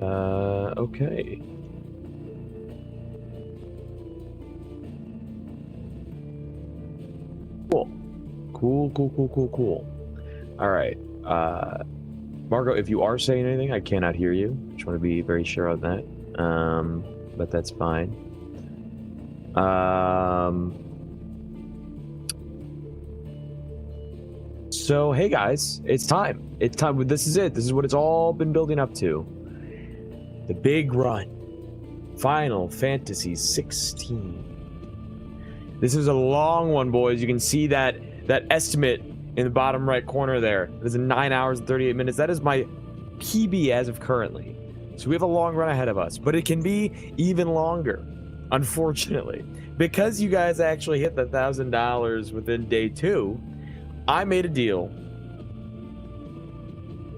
Okay. Cool. All right. Margot, if you are saying anything, I cannot hear you. Just want to be very sure of that. But that's fine. So, hey guys, it's time. It's time. This is it. This is what it's all been building up to. The big run. Final Fantasy 16. This is a long one, boys. You can see that estimate in the bottom right corner there. It is 9 hours and 38 minutes. That is my PB as of currently. So we have a long run ahead of us, but it can be even longer, unfortunately. Because you guys actually hit the $1,000 within day 2, I made a deal.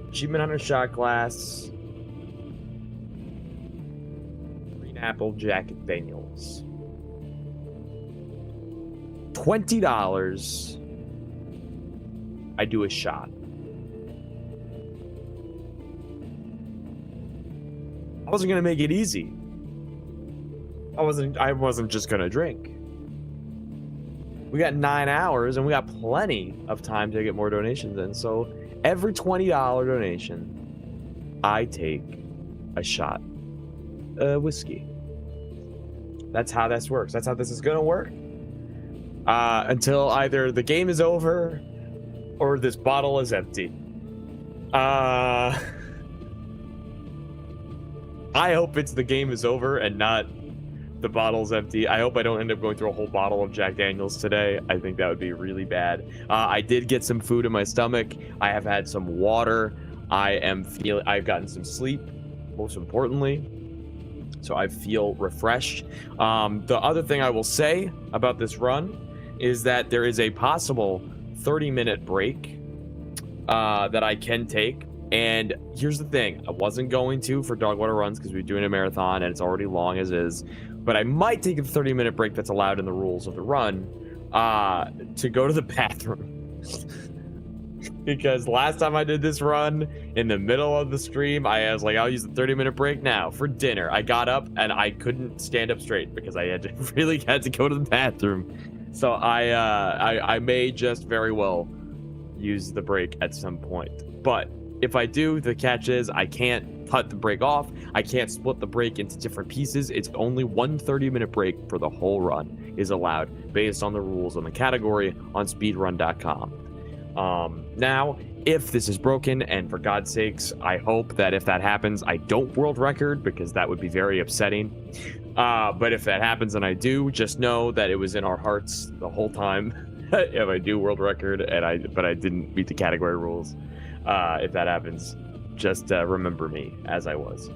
Achievement Hunter shot glass. Green apple Jack Daniels. $20. I do a shot. I wasn't gonna make it easy. I wasn't just gonna drink. We got 9 hours and we got plenty of time to get more donations in. So every $20 donation, I take a shot of whiskey. That's how this works. That's how this is gonna work. Until either the game is over or this bottle is empty. I hope it's the game is over and not the bottle's empty. I hope I don't end up going through a whole bottle of Jack Daniels today. I think that would be really bad. I did get some food in my stomach. I have had some water. I've gotten some sleep, most importantly. So I feel refreshed. The other thing I will say about this run is that there is a possible 30-minute break that I can take. And here's the thing. I wasn't going to for Dogwater runs because we're doing a marathon and it's already long as is. But I might take a 30-minute break that's allowed in the rules of the run to go to the bathroom. Because last time I did this run, in the middle of the stream, I was like, I'll use the 30-minute break now for dinner. I got up and I couldn't stand up straight because I really had to go to the bathroom. So I may just very well use the break at some point. But if I do, the catch is I can't cut the break off. I can't split the break into different pieces. It's only one 30-minute break for the whole run is allowed based on the rules on the category on speedrun.com. Now, if this is broken, and for God's sakes, I hope that if that happens, I don't world record because that would be very upsetting. But if that happens and I do, just know that it was in our hearts the whole time. If I do world record but I didn't meet the category rules. If that happens, just remember me as I was.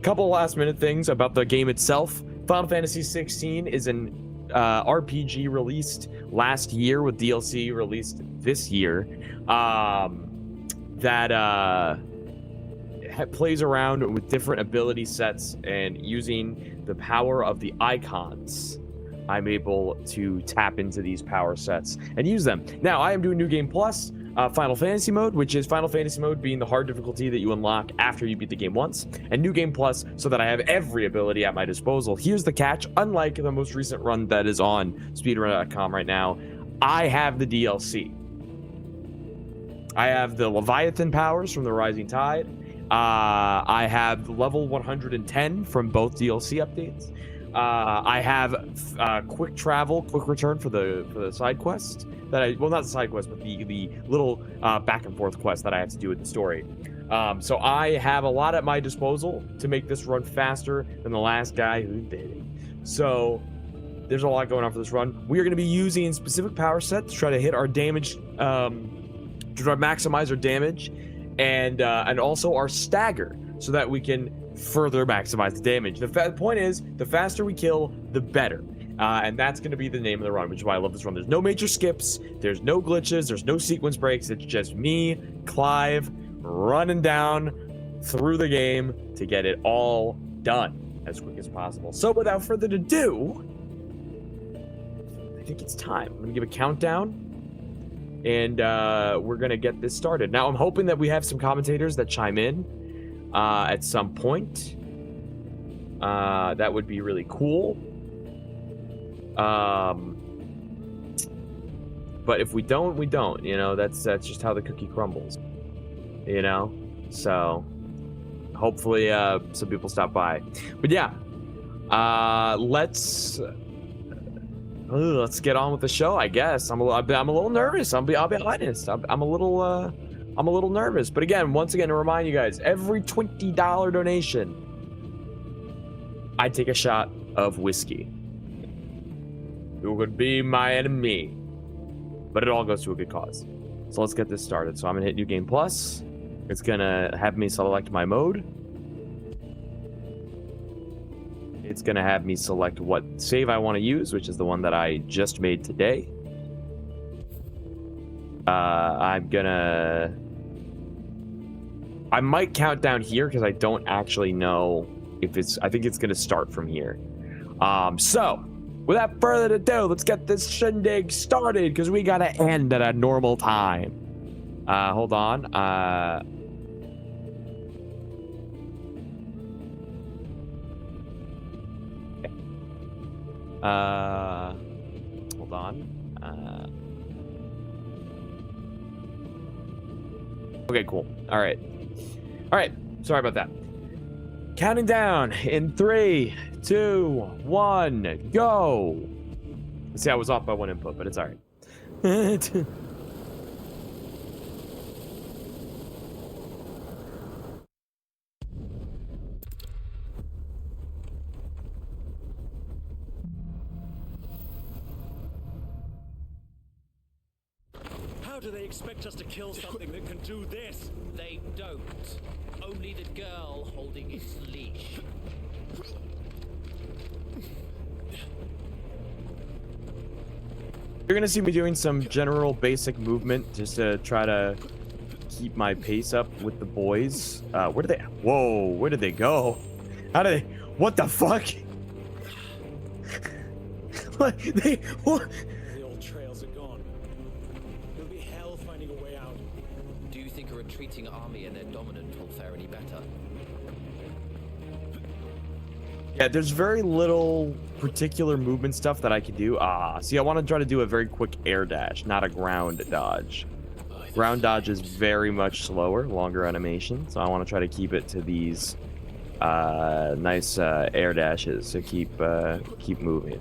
Couple last minute things about the game itself. Final Fantasy 16 is an RPG released last year with DLC released this year that plays around with different ability sets, and using the power of the icons, I'm able to tap into these power sets and use them. Now, I am doing New Game Plus, Final Fantasy mode, which is Final Fantasy mode being the hard difficulty that you unlock after you beat the game once, and New Game Plus so that I have every ability at my disposal. Here's the catch. Unlike the most recent run that is on speedrun.com right now, I have the DLC. I have the Leviathan powers from the Rising Tide. I have level 110 from both DLC updates. I have quick travel, quick return for the side quest that not the side quest, but the little back and forth quest that I have to do with the story. So I have a lot at my disposal to make this run faster than the last guy who did it. So there's a lot going on for this run. We are going to be using specific power sets to try to hit our damage, to try to maximize our damage, and also our stagger, so that we can further maximize the damage. The point is, the faster we kill, the better. And that's going to be the name of the run, which is why I love this run. There's no major skips, there's no glitches, there's no sequence breaks. It's just me, Clive, running down through the game to get it all done as quick as possible. So without further ado, I think it's time. I'm going to give a countdown, and we're going to get this started. Now, I'm hoping that we have some commentators that chime in. at some point. That would be really cool. But if we don't, we don't. You know, that's just how the cookie crumbles. You know, so hopefully some people stop by. But yeah, let's get on with the show. I guess I'm a little nervous. I'll be honest. I'm a little nervous. But again, once again, to remind you guys, every $20 donation, I take a shot of whiskey. Who would be my enemy? But it all goes to a good cause. So let's get this started. So I'm gonna hit New Game Plus. It's gonna have me select my mode. It's gonna have me select what save I want to use, which is the one that I just made today. I might count down here because I don't actually know if it's. I think it's gonna start from here. So without further ado, let's get this shindig started because we gotta end at a normal time. Hold on. Hold on. Okay, cool. All right. Sorry about that. Counting down in 3, 2, 1, go. See, I was off by 1 input, but it's all right. How do they expect us to kill something that can do this? They don't. Only the girl holding its leash. You're gonna see me doing some general basic movement just to try to keep my pace up with the boys. Where did they? Whoa! Where did they go? How did they? What the fuck? What they? What? The old trails are gone. It'll be hell finding a way out. Do you think a retreating army and their dominant will fare any better? Yeah, there's very little particular movement stuff that I can do. See, I want to try to do a very quick air dash, not a ground dodge. Ground dodge is very much slower, longer animation, so I want to try to keep it to these nice air dashes to keep moving.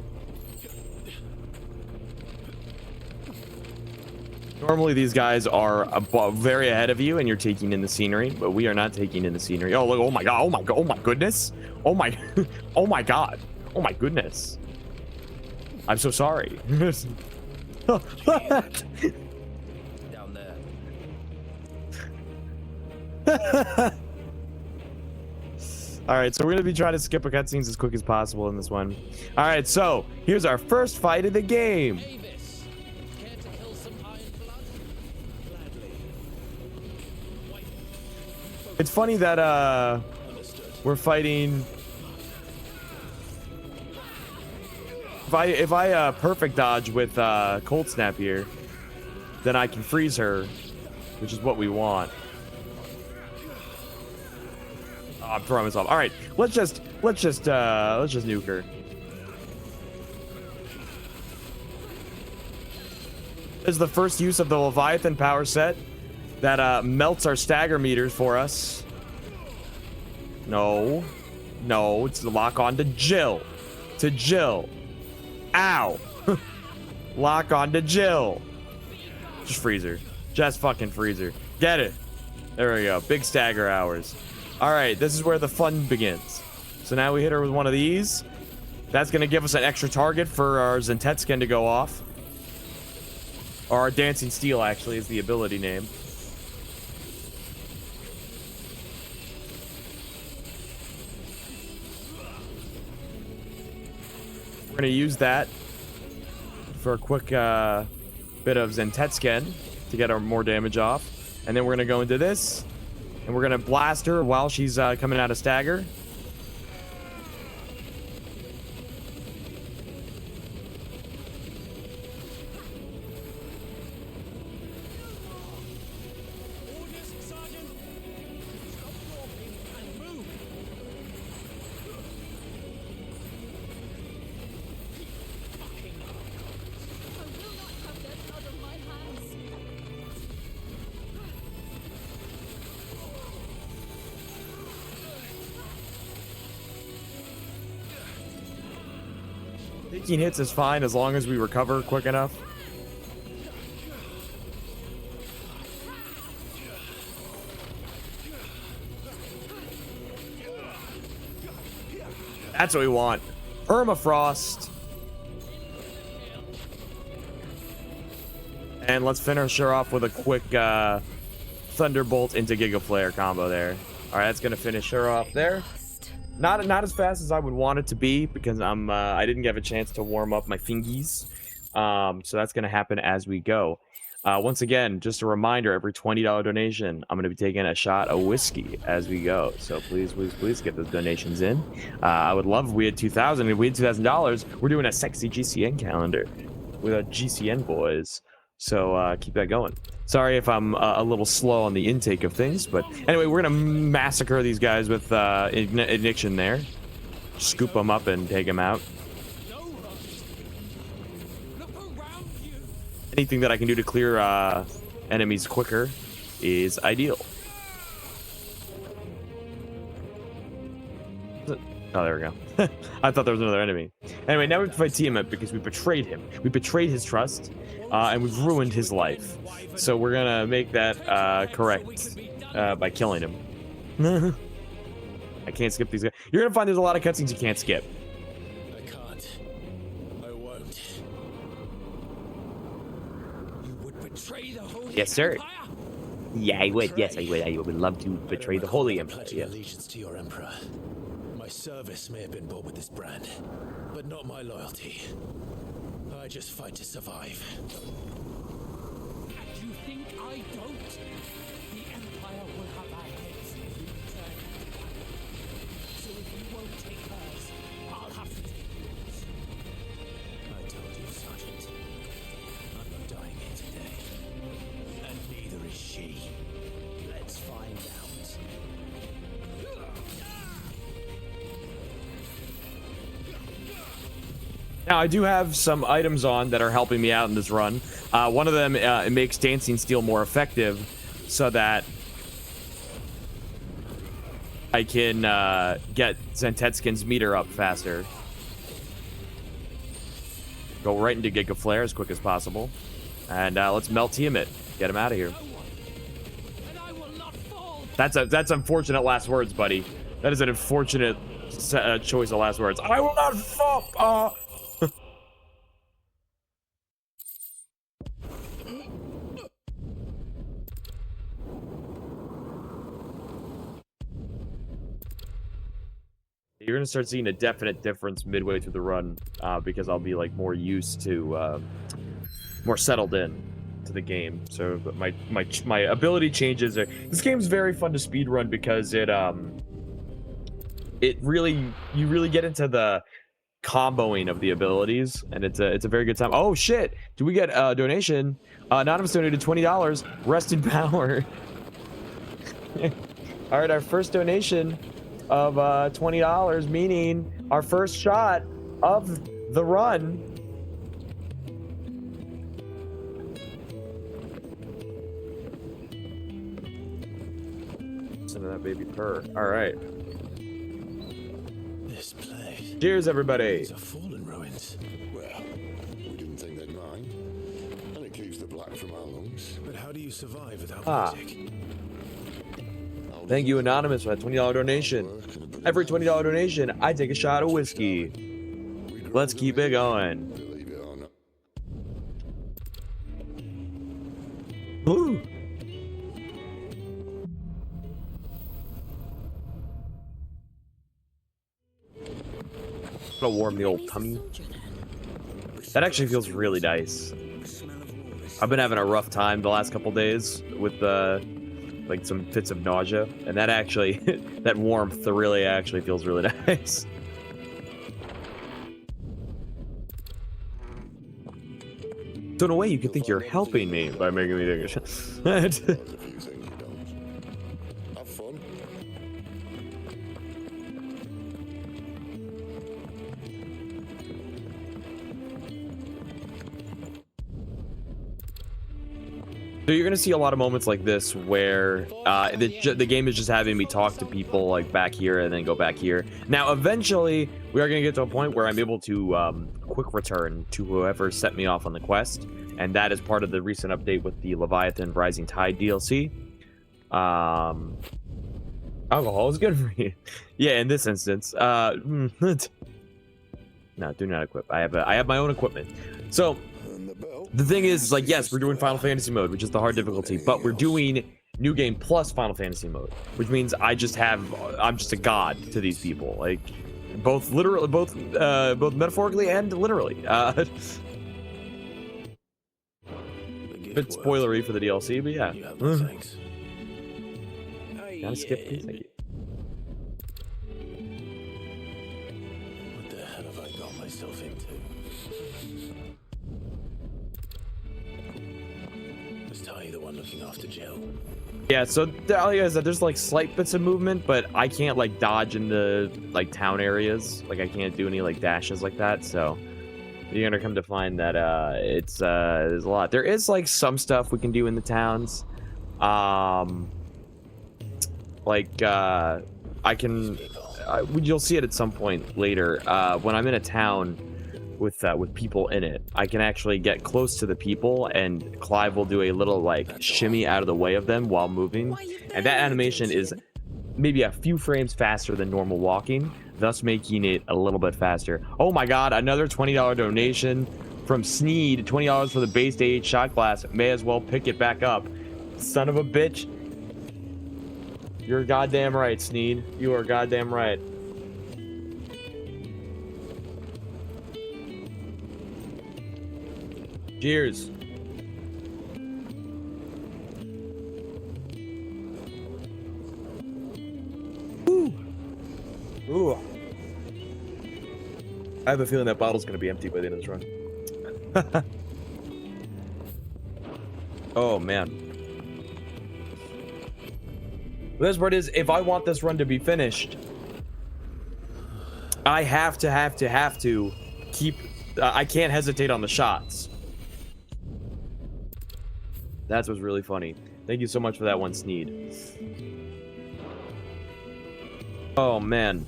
Normally these guys are very ahead of you and you're taking in the scenery, but we are not taking in the scenery. Oh, look, oh my god, oh my god, oh my goodness. Oh my, oh my god. Oh my goodness. I'm so sorry. Down there. Alright, so we're going to be trying to skip a cutscenes as quick as possible in this one. Alright, so here's our first fight of the game. Mavis, care to kill some iron blood? Gladly. It's funny that we're fighting. If I perfect dodge with Cold Snap here, then I can freeze her, which is what we want. Oh, I'm throwing myself. All right, let's just nuke her. This is the first use of the Leviathan power set that melts our stagger meters for us. No, it's the lock on to Jill. Ow. Lock on to Jill. Just freeze her. Just fucking freeze her. Get it. There we go. Big stagger hours. All right, this is where the fun begins. So now we hit her with one of these. That's going to give us an extra target for our Zentetskin to go off. Or our Dancing Steel, actually, is the ability name. We're going to use that for a quick bit of Zentetskin to get our more damage off. And then we're going to go into this. And we're going to blast her while she's coming out of stagger. Taking hits is fine as long as we recover quick enough. That's what we want. Permafrost. And let's finish her off with a quick Thunderbolt into Giga Flare combo there. All right, that's gonna finish her off there. Not as fast as I would want it to be because I didn't get a chance to warm up my fingies. So that's gonna happen as we go. Once again, just a reminder: every $20 donation, I'm gonna be taking a shot of whiskey as we go. So please, please, please get those donations in. I would love if we had 2,000. If we had $2,000, we're doing a sexy GCN calendar with our GCN boys. So keep that going. Sorry if I'm a little slow on the intake of things, but anyway, we're gonna massacre these guys with ignition there. Scoop them up and take them out. Anything that I can do to clear enemies quicker is ideal. Oh, there we go. I thought there was another enemy. Anyway, now we have to fight Tiamat because we betrayed him. We betrayed his trust, and we've ruined his life. So we're gonna make that correct by killing him. I can't skip these guys. You're gonna find there's a lot of cutscenes you can't skip. I can't. I won't. You would betray the Holy Yes, sir. Empire? Yeah, I would. Yes, I would. I would love to betray the Holy Empire. Pledging Yeah. allegiance to your emperor. My service may have been bought with this brand, but not my loyalty. I just fight to survive. And you think I don't? The Empire will have our heads if you return to power. So if you won't take hers, I'll have to take yours. I told you, Sergeant. I'm not dying here today. And neither is she. Let's find out. Now, I do have some items on that are helping me out in this run. One of them it makes Dancing Steel more effective so that I can get Zentetskin's meter up faster. Go right into Giga Flare as quick as possible. And let's melt Tiamat. Get him out of here. And I will not fall. That's unfortunate last words, buddy. That is an unfortunate choice of last words. I will not fall. You're gonna start seeing a definite difference midway through the run because I'll be like more used to, more settled in to the game. So my ability changes. This game's very fun to speedrun because you really get into the comboing of the abilities, and it's a very good time. Oh shit! Do we get a donation? Anonymous donated $20. Rest in power. All right, our first donation of $20, meaning our first shot of the run. Listen to that baby purr. All right. This place. Cheers, everybody. These are fallen ruins. Well, we didn't think they'd mind. And it keeps the black from our lungs. But how do you survive without Ah. music? Thank you, Anonymous, for that $20 donation. Every $20 donation, I take a shot of whiskey. Let's keep it going. Believe it or not. Woo! Gonna warm the old tummy. That actually feels really nice. I've been having a rough time the last couple days with like some fits of nausea, and that actually that warmth really actually feels really nice. So in a way, you could think you're helping me by making me take a shot. There's a few things you don't. Have fun. So you're gonna see a lot of moments like this where the game is just having me talk to people like back here and then go back here. Now, eventually, we are gonna get to a point where I'm able to quick return to whoever set me off on the quest, and that is part of the recent update with the Leviathan Rising Tide DLC. Alcohol is good for you. Yeah, in this instance. No, do not equip. I have my own equipment. So the thing is, like, yes, we're doing Final Fantasy mode, which is the hard difficulty, but we're doing New Game plus Final Fantasy mode, which means I'm just a god to these people, like, both literally, both metaphorically and literally. Bit spoilery for the DLC, but yeah. Thanks. Gotta skip these. Thank you. What the hell have I got myself into? Was Ty the one looking after Jill? Yeah, so like I said, there's like slight bits of movement, but I can't like dodge into like town areas. Like I can't do any like dashes like that. So you're gonna come to find that it's there's a lot. There is like some stuff we can do in the towns. I can you'll see it at some point later when I'm in a town with people in it. I can actually get close to the people, and Clive will do a little like shimmy out of the way of them while moving, and that animation is maybe a few frames faster than normal walking, thus making it a little bit faster. Oh my god, another $20 donation from Sneed. $20 for the base day 8 shot glass. May as well pick it back up. Son of a bitch. You're goddamn right, Sneed. You are goddamn right. Cheers. Ooh. Ooh. I have a feeling that bottle's gonna be empty by the end of this run. Oh man. The best part is, if I want this run to be finished, I have to keep. I can't hesitate on the shots. That's what's really funny. Thank you so much for that one, Sneed. Oh man.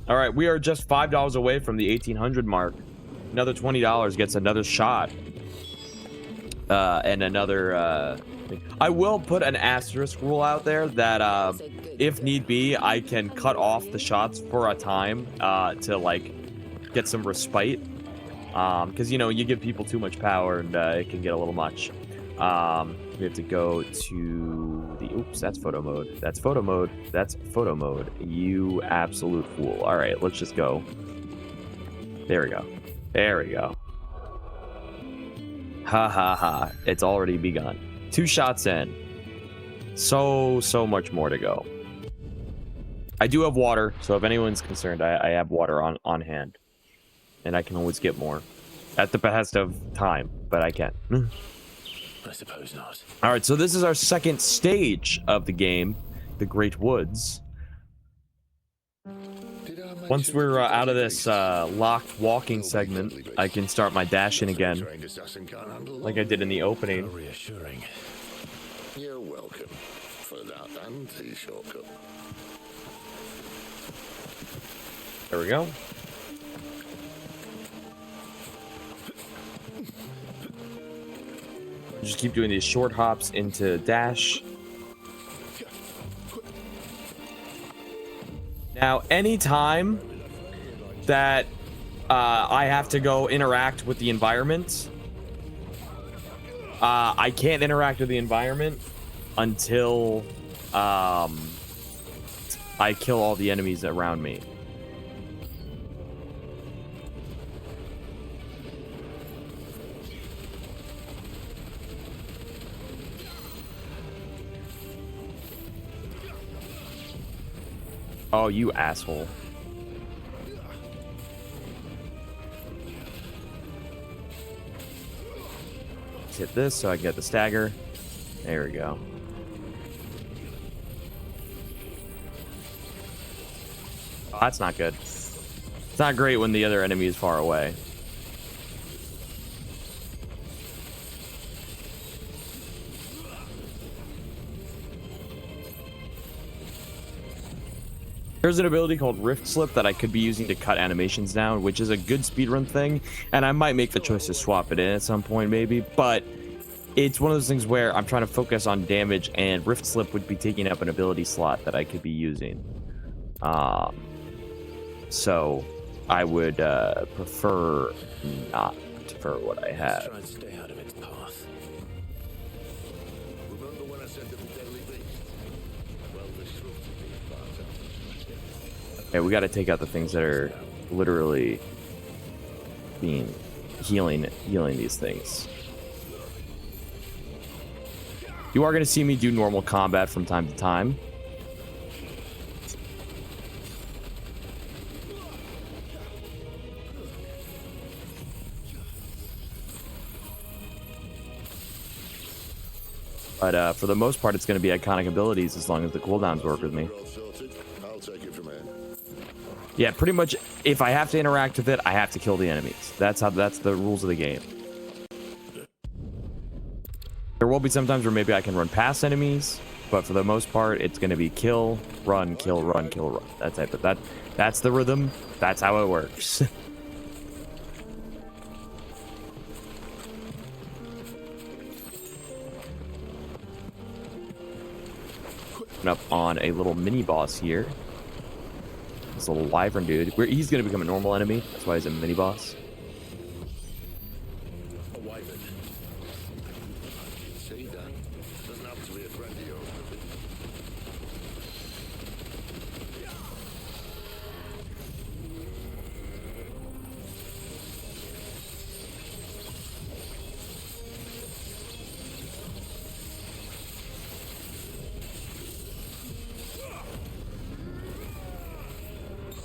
All right, we are just $5 away from the 1800 mark. Another $20 gets another shot. And another. I will put an asterisk rule out there that if need be, I can cut off the shots for a time to like get some respite, because you know, you give people too much power and it can get a little much. We have to go to the oops, that's photo mode. That's photo mode. That's photo mode. You absolute fool. All right, let's just go. There we go. There we go. Ha ha ha. It's already begun. 2 shots in. So much more to go. I do have water, so if anyone's concerned, I have water on hand. And I can always get more. At the behest of time, but I can. I suppose not. Alright, so this is our second stage of the game, the Great Woods. Once we're out of this locked walking segment, I can start my dashing again, like I did in the opening. Reassuring. You're welcome for that and the shortcut. There we go. Just keep doing these short hops into dash. Now, anytime that I have to go interact with the environment, I can't interact with the environment until I kill all the enemies around me. Oh, you asshole. Let's hit this so I can get the stagger. There we go. Oh, that's not good. It's not great when the other enemy is far away. There's an ability called Rift Slip that I could be using to cut animations down, which is a good speedrun thing, and I might make the choice to swap it in at some point maybe, but it's one of those things where I'm trying to focus on damage, and Rift Slip would be taking up an ability slot that I could be using. So I would prefer not for what I have. Try and stay out of its path. Remember when I said that the deadly beast? Well, disrupted these parts. Okay, we got to take out the things that are literally being healing these things. You are going to see me do normal combat from time to time. But for the most part, it's going to be iconic abilities as long as the cooldowns work with me. All sorted. I'll take it from here. Yeah, pretty much. If I have to interact with it, I have to kill the enemies. That's the rules of the game. There will be some times where maybe I can run past enemies, but for the most part, it's going to be kill, run, kill, run, kill, run. That type of that's the rhythm. That's how it works. Up on a little mini boss here. This little wyvern dude. He's going to become a normal enemy. That's why he's a mini boss. A wyvern. See, Dan? Doesn't have to be a friend of yours, does it?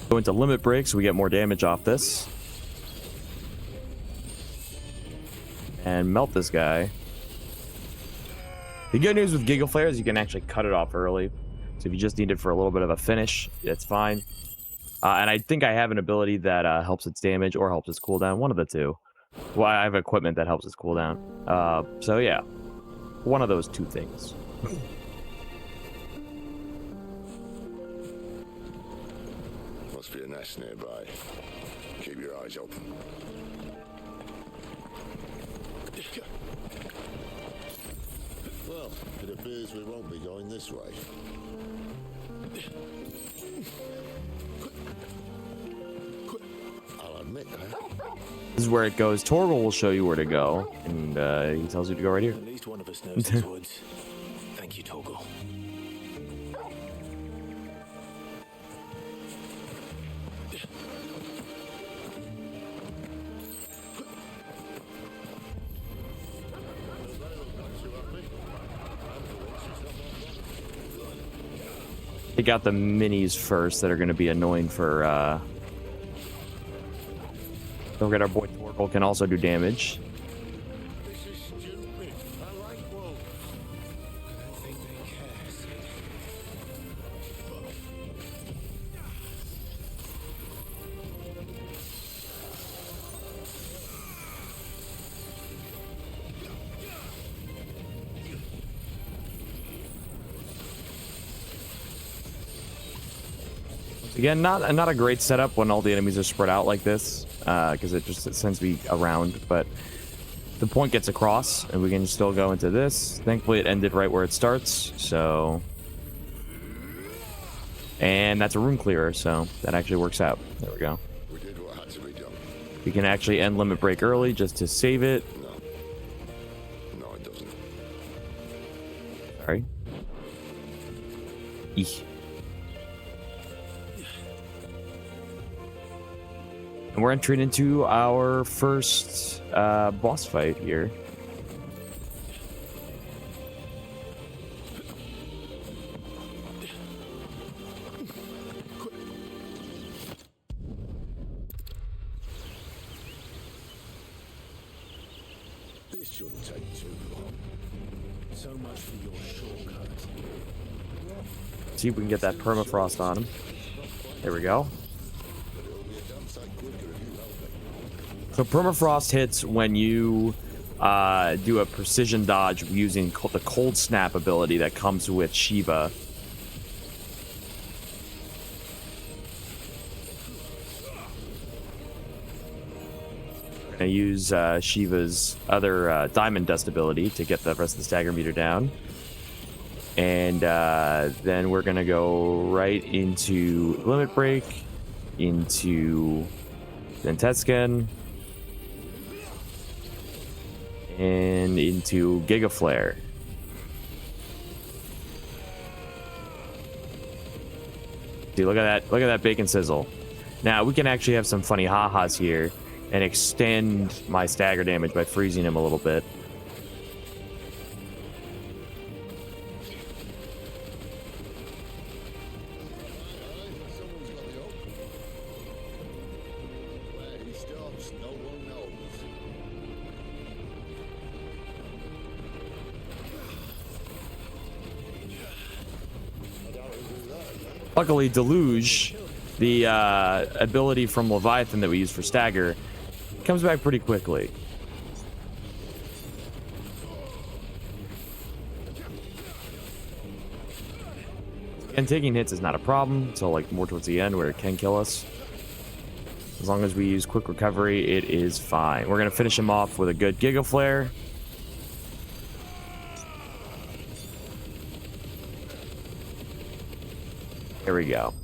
Go into limit break so we get more damage off this. And melt this guy. The good news with Giggle Flare is you can actually cut it off early. So if you just need it for a little bit of a finish, it's fine. And I think I have an ability that helps its damage or helps its cooldown. One of the two. Well, I have equipment that helps its cooldown. So yeah. One of those two things. Must be a nest nearby. Keep your eyes open. Well, it appears we won't be going this way. I'll admit that. This is where it goes. Torgal will show you where to go. And he tells you to go right here. At least one of us knows these woods. Thank you, Toggle. Take out the minis first that are going to be annoying for, don't forget our boy Torgal can also do damage. This is stupid. I like wolves. I don't think they care, Sid. Again, not a great setup when all the enemies are spread out like this, because it sends me around, but the point gets across, and we can still go into this. Thankfully, it ended right where it starts, so... And that's a room clearer, so that actually works out. There we go. We did what had to be done. We can actually end limit break early just to save it. No. No, it doesn't. Sorry. Eek. And we're entering into our first boss fight here. This shouldn't take too long. So much for your shortcut. See if we can get that permafrost on him. There we go. But it'll be a damn sight quicker if you help me. So permafrost hits when you do a precision dodge using the cold snap ability that comes with Shiva. I use Shiva's other diamond dust ability to get the rest of the stagger meter down. And then we're going to go right into Limit Break, into Zentetskin, and into Giga Flare. See, look at that bacon sizzle. Now we can actually have some funny ha-has here and extend my stagger damage by freezing him a little bit. Someone's got the hook. Where he stops, no one knows. Luckily, Deluge, the ability from Leviathan that we use for stagger, comes back pretty quickly. And taking hits is not a problem until like more towards the end where it can kill us. As long as we use quick recovery, it is fine. We're gonna finish him off with a good Giga Flare. Here we go.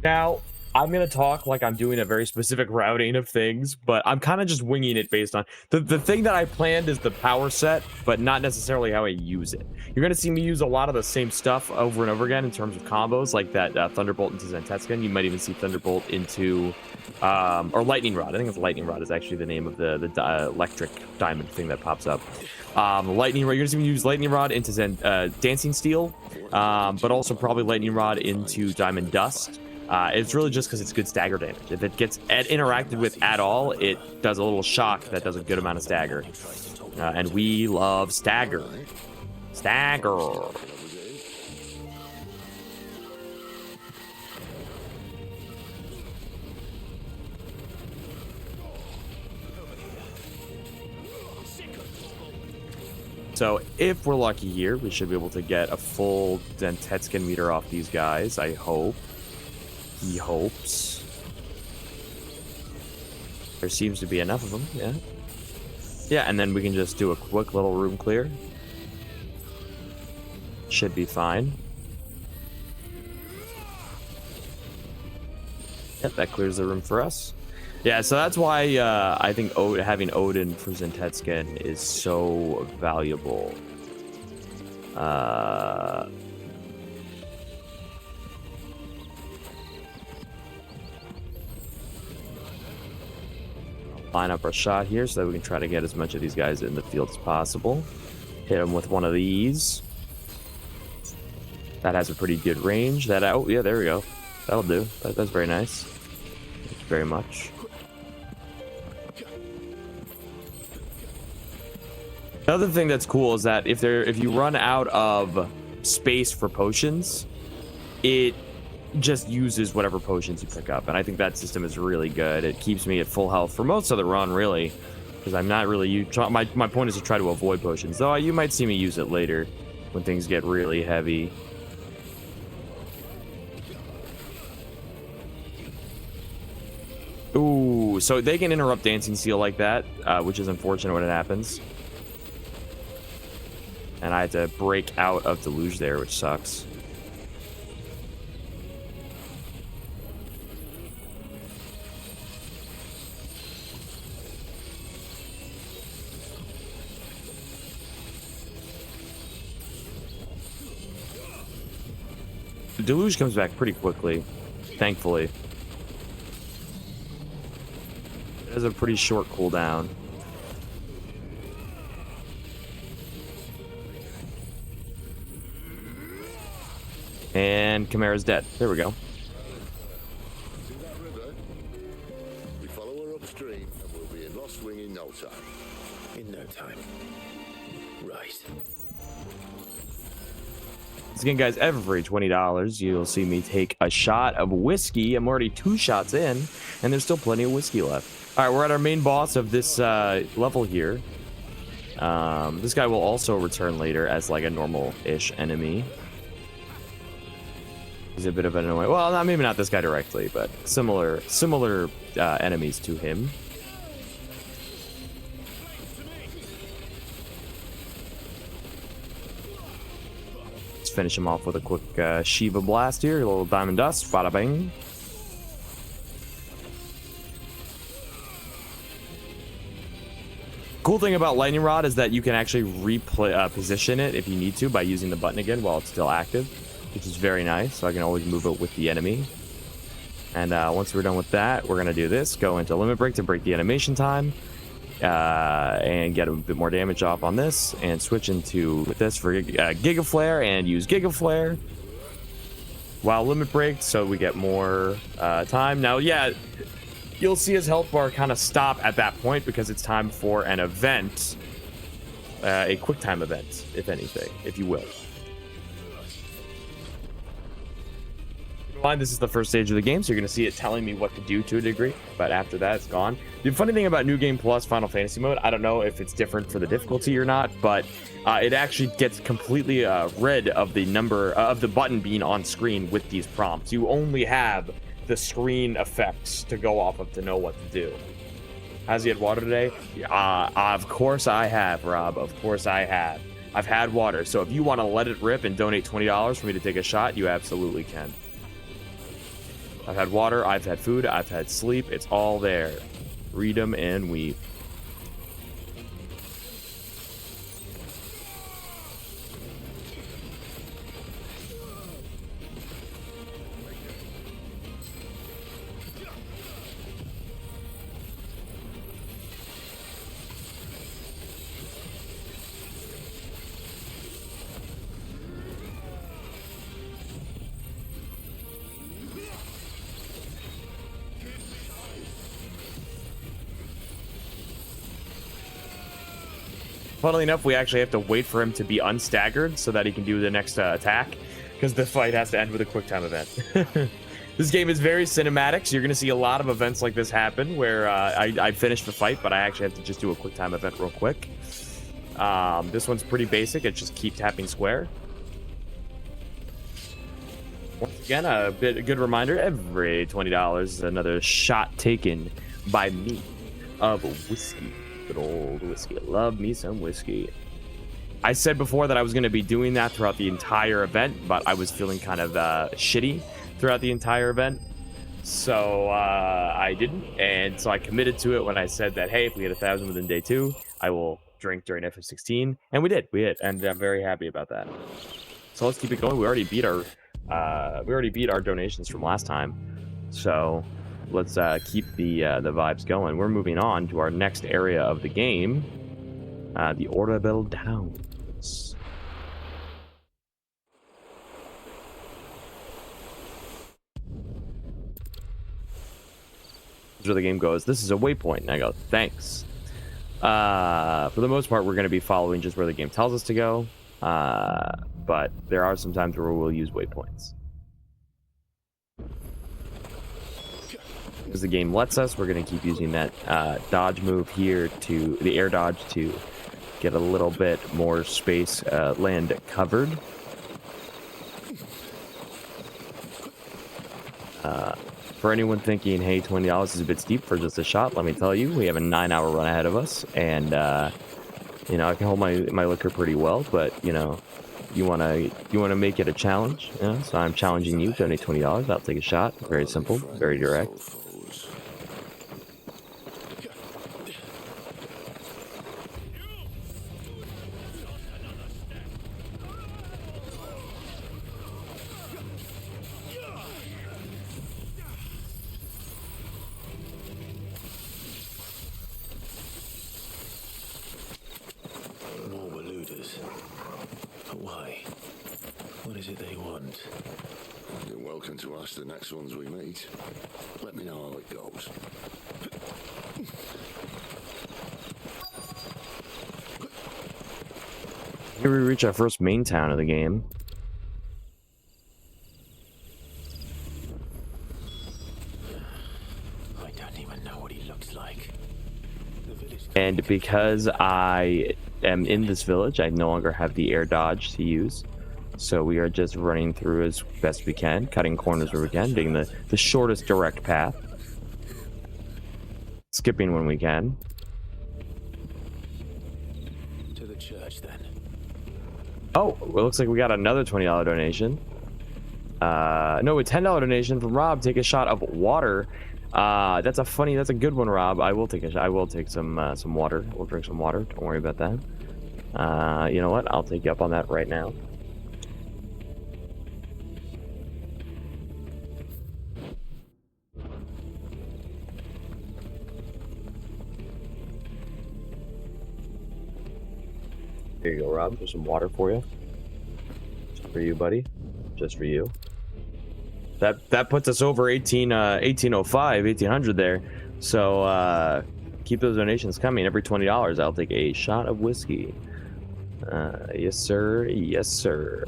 Now, I'm going to talk like I'm doing a very specific routing of things, but I'm kind of just winging it based on... The thing that I planned is the power set, but not necessarily how I use it. You're going to see me use a lot of the same stuff over and over again in terms of combos, like that Thunderbolt into Zentetskin. You might even see Thunderbolt into... or Lightning Rod. I think it's Lightning Rod is actually the name of the electric diamond thing that pops up. Lightning Rod, you're going to see me use Lightning Rod into Dancing Steel, but also probably Lightning Rod into Diamond Dust. It's really just because it's good stagger damage. If it gets interacted with at all, it does a little shock that does a good amount of stagger. And we love stagger. Stagger. So if we're lucky here, we should be able to get a full Zentetskin meter off these guys, I hope. He hopes. There seems to be enough of them, yeah. Yeah, and then we can just do a quick little room clear. Should be fine. Yep, that clears the room for us. Yeah, so that's why I think having Odin for Zentetskin is so valuable. Line up our shot here so that we can try to get as much of these guys in the field as possible. Hit them with one of these. That has a pretty good range. Oh yeah, there we go. That'll do. That's very nice. Thank you very much. Another thing that's cool is that if you run out of space for potions, it just uses whatever potions you pick up, and I think that system is really good. It keeps me at full health for most of the run, really, because I'm not really... My point is to try to avoid potions, though you might see me use it later when things get really heavy. Ooh, so they can interrupt Dancing Steel like that, which is unfortunate when it happens. And I had to break out of Deluge there, which sucks. The Deluge comes back pretty quickly, thankfully. It has a pretty short cooldown. And Chimera's dead. There we go. See that river? We follow her upstream and we'll be in Lost Wing in no time. In no time. Right. Once again, guys, every $20, you'll see me take a shot of whiskey. I'm already 2 shots in, and there's still plenty of whiskey left. All right, we're at our main boss of this level here. This guy will also return later as like a normal-ish enemy. He's a bit of an annoying. Well, not, maybe not this guy directly, but similar enemies to him. Let's finish him off with a quick Shiva blast here. A little diamond dust. Bada bing. Cool thing about lightning rod is that you can actually position it if you need to by using the button again while it's still active, which is very nice. So I can always move it with the enemy. And once we're done with that, we're gonna do this. Go into limit break to break the animation time, and get a bit more damage off on this, and switch into with this for Giga Flare and use Giga Flare while limit break, so we get more time. Now, yeah. You'll see his health bar kind of stop at that point because it's time for an event, a quick time event, if anything, if you will. Keep in mind, this is the first stage of the game, so you're going to see it telling me what to do to a degree, but after that, it's gone. The funny thing about New Game Plus Final Fantasy mode, I don't know if it's different for the difficulty or not, but it actually gets completely rid of the number of the button being on screen with these prompts. You only have the screen effects to go off of to know what to do. Has he had water today? Of course I have, Rob. Of course I have. I've had water. So if you want to let it rip and donate $20 for me to take a shot, you absolutely can. I've had water. I've had food. I've had sleep. It's all there. Read 'em and weep. Funnily enough, we actually have to wait for him to be unstaggered so that he can do the next attack, because the fight has to end with a quick time event. This game is very cinematic, so you're going to see a lot of events like this happen where I finish the fight, but I actually have to just do a quick time event real quick. This one's pretty basic. It's just keep tapping square. Once again, a good reminder, every $20 is another shot taken by me of whiskey. Good old whiskey. Love me some whiskey. I said before that I was going to be doing that throughout the entire event, but I was feeling kind of shitty throughout the entire event, so I didn't. And so I committed to it when I said that, hey, if we hit 1,000 within day 2, I will drink during FF16, and we did. We hit, and I'm very happy about that. So let's keep it going. We already beat our donations from last time, so let's keep the vibes going. We're moving on to our next area of the game, the Orabel Downs. Where the game goes, this is a waypoint, and I go, thanks. For the most part, we're going to be following just where the game tells us to go, but there are some times where we'll use waypoints. As the game lets us, we're going to keep using that dodge move here, to the air dodge, to get a little bit more space, land covered. For anyone thinking, hey, $20 is a bit steep for just a shot, let me tell you, we have a 9-hour run ahead of us, and you know, I can hold my liquor pretty well, but you know, you wanna make it a challenge, you know? So I'm challenging you. Donate $20. I'll take a shot. Very simple, very direct. Why? What is it they want? You're welcome to ask the next ones we meet. Let me know how it goes. Here we reach our first main town of the game. I don't even know what he looks like. And because I am in this village, I no longer have the air dodge to use. So we are just running through as best we can, cutting corners where we can, being the shortest direct path. Skipping when we can. To the church, then. Oh, it looks like we got another $20 donation. No, a $10 donation from Rob. Take a shot of water. That's a good one, Rob. I will take a shot. I will take some water. We'll drink some water. Don't worry about that. You know what? I'll take you up on that right now. Here you go, Rob. There's some water for you. Just for you, buddy. Just for you. That puts us over 1805, 1800 there. So keep those donations coming. Every $20, I'll take a shot of whiskey. Yes, sir. Yes, sir.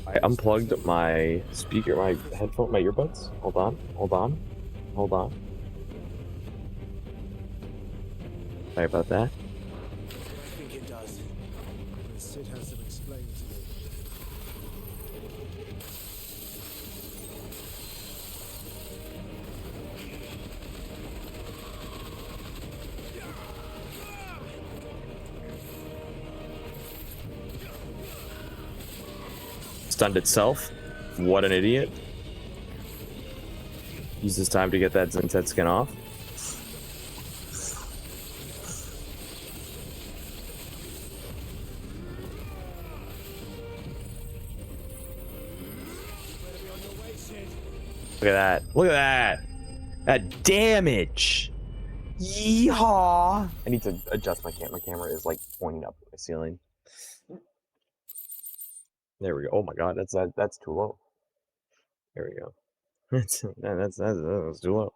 I unplugged my speaker, my headphone, my earbuds. Hold on. Sorry about that. I think it does. Sid has some explaining to do. Stunned itself. What an idiot. Use this time to get that Zentet skin off. Look at that. Look at that. That damage. Yeehaw. I need to adjust my camera. My camera is like pointing up at the ceiling. There we go. Oh my god, that's too low. There we go. that's too low.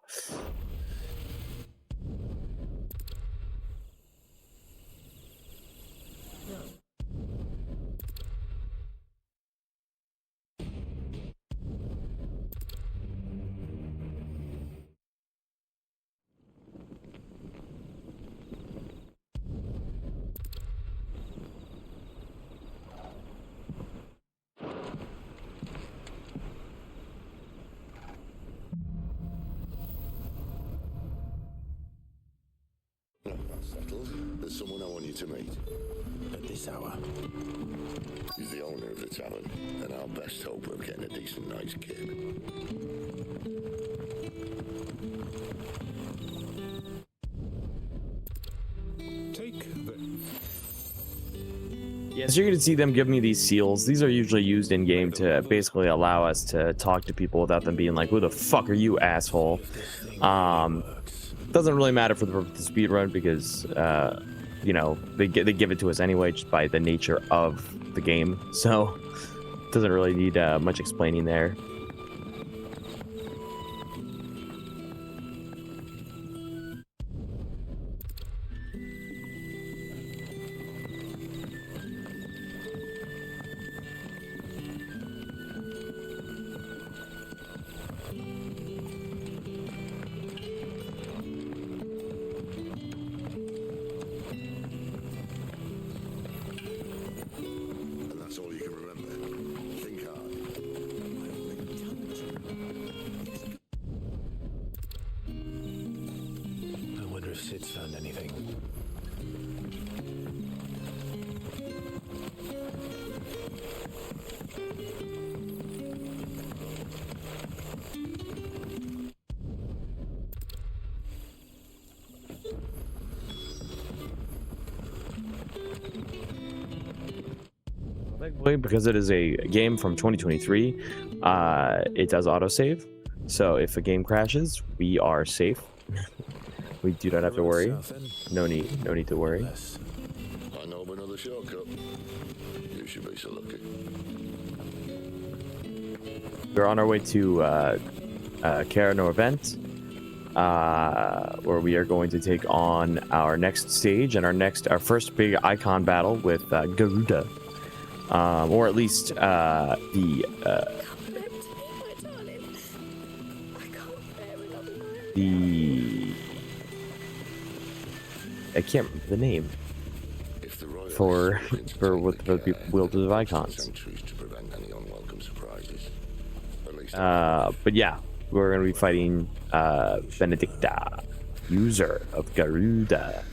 That's settled. There's someone I want you to meet. At this hour. He's the owner of the tavern, and our best hope of getting a decent night's kid. Take the... Yeah, so you're gonna see them give me these seals. These are usually used in game to basically allow us to talk to people without them being like, "Who the fuck are you, asshole?" Doesn't really matter for the speed run because you know, they give it to us anyway just by the nature of the game. So doesn't really need much explaining there. And that's all you can remember. Think hard. I wonder if Sid's found anything. Thankfully, because it is a game from 2023, it does autosave. So if a game crashes, we are safe. We do not have to worry. No need to worry. I know of another shortcut. You should be so lucky. We're on our way to Carano event. where we are going to take on our next stage and our first big icon battle with Garuda, or at least the I can't remember the name If the royal for for the people wielders of icons. centuries to prevent any unwelcome surprises. At least But yeah, we're gonna be fighting Benedicta, user of Garuda,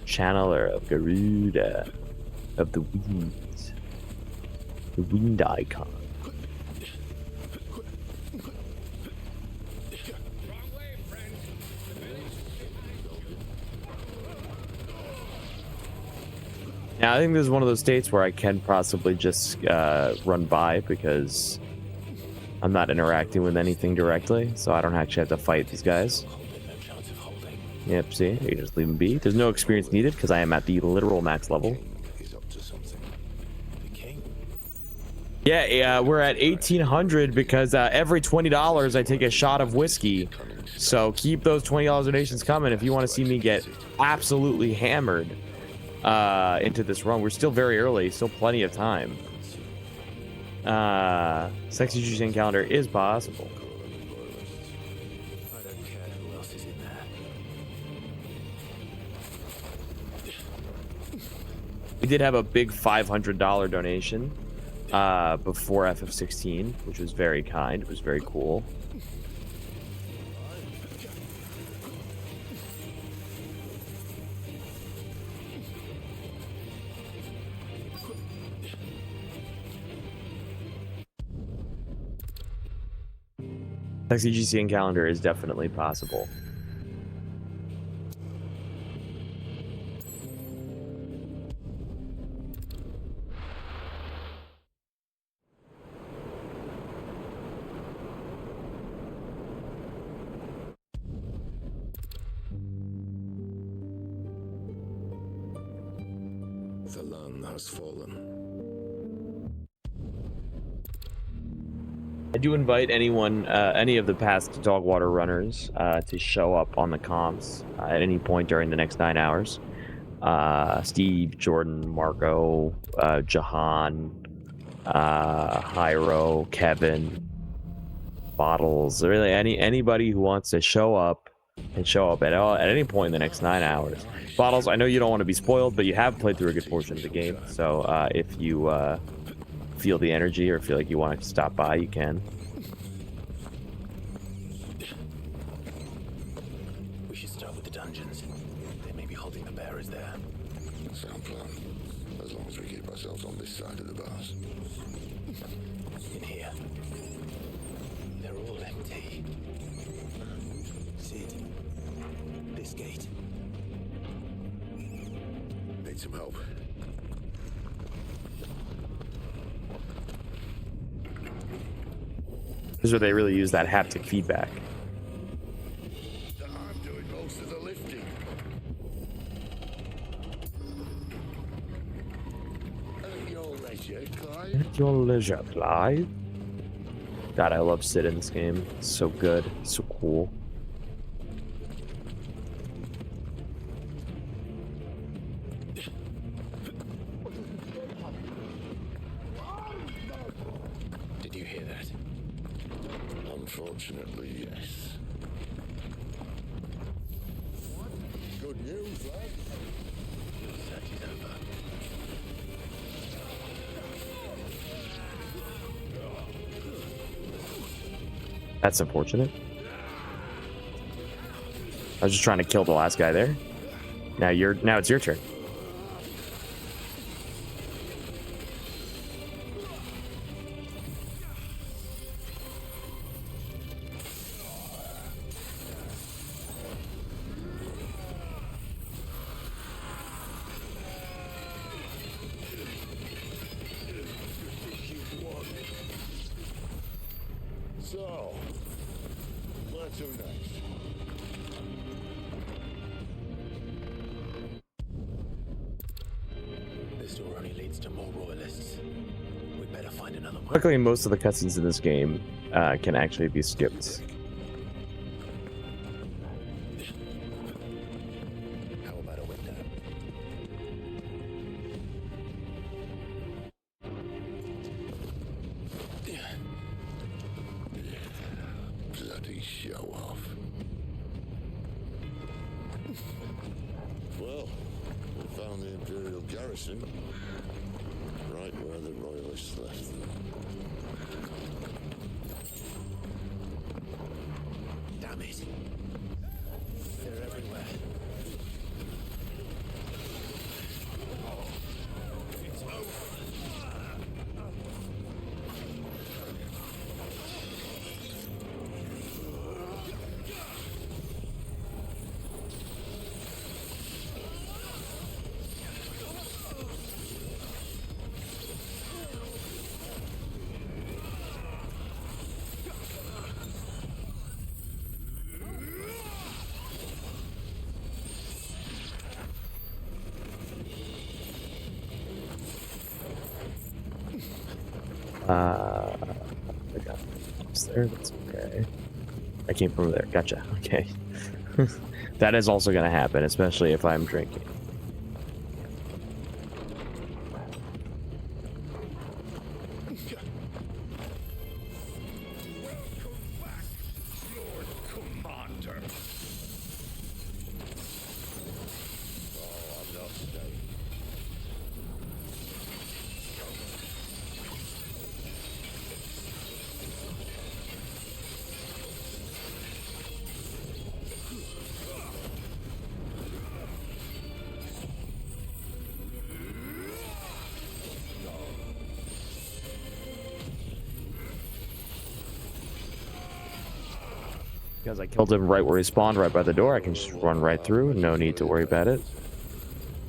channeler of Garuda, of the wind icon. Now, I think this is one of those states where I can possibly just run by because I'm not interacting with anything directly, so I don't actually have to fight these guys. No chance of holding. Yep, see? You can just leave them be. There's no experience needed because I am at the literal max level. he's up to something. The king? Yeah, we're at 1,800 because every $20 I take a shot of whiskey. So keep those $20 donations coming if you want to see me get absolutely hammered into this run. We're still very early, still plenty of time. XVI calendar is possible. I don't care who else is in there. We did have a big $500 donation before FF16, which was very kind. It was very cool. XCGCN calendar is definitely possible. The land has fallen. I do invite anyone, any of the past Dogwater runners, to show up on the comms at any point during the next 9 hours. Steve, Jordan, Marco, Jahan, Hyro, Kevin, Bottles, really anybody who wants to show up and show up at any point in the next 9 hours. Bottles, I know you don't want to be spoiled, but you have played through a good portion of the game, so if you feel the energy or feel like you want to stop by, you can. We should start with the dungeons. They may be holding the bearers there. Sound plan. As long as we keep ourselves on this side of the bars. In here. They're all empty. Sid. This gate. Need some help. This is where they really use that haptic feedback. I'm doing most of the lifting. At your leisure, Clive. At your leisure, Clive. God, I love Sid in this game. It's so good. It's so cool. Did you hear that? Unfortunately, yes. Good news, lad. Your search is over. That's unfortunate. I was just trying to kill the last guy there. Now it's your turn. So, where to next? This door only leads to more royalists. We'd better find another one. Luckily, most of the cutscenes in this game can actually be skipped. bloody show off. Well, we found the Imperial garrison right where the Royalists left them. Damn it. They're everywhere. It's over. I got it there. That's okay. I came from there. Gotcha. Okay. That is also going to happen, especially if I'm drinking. Because I killed him right where he spawned, right by the door, I can just run right through. No need to worry about it.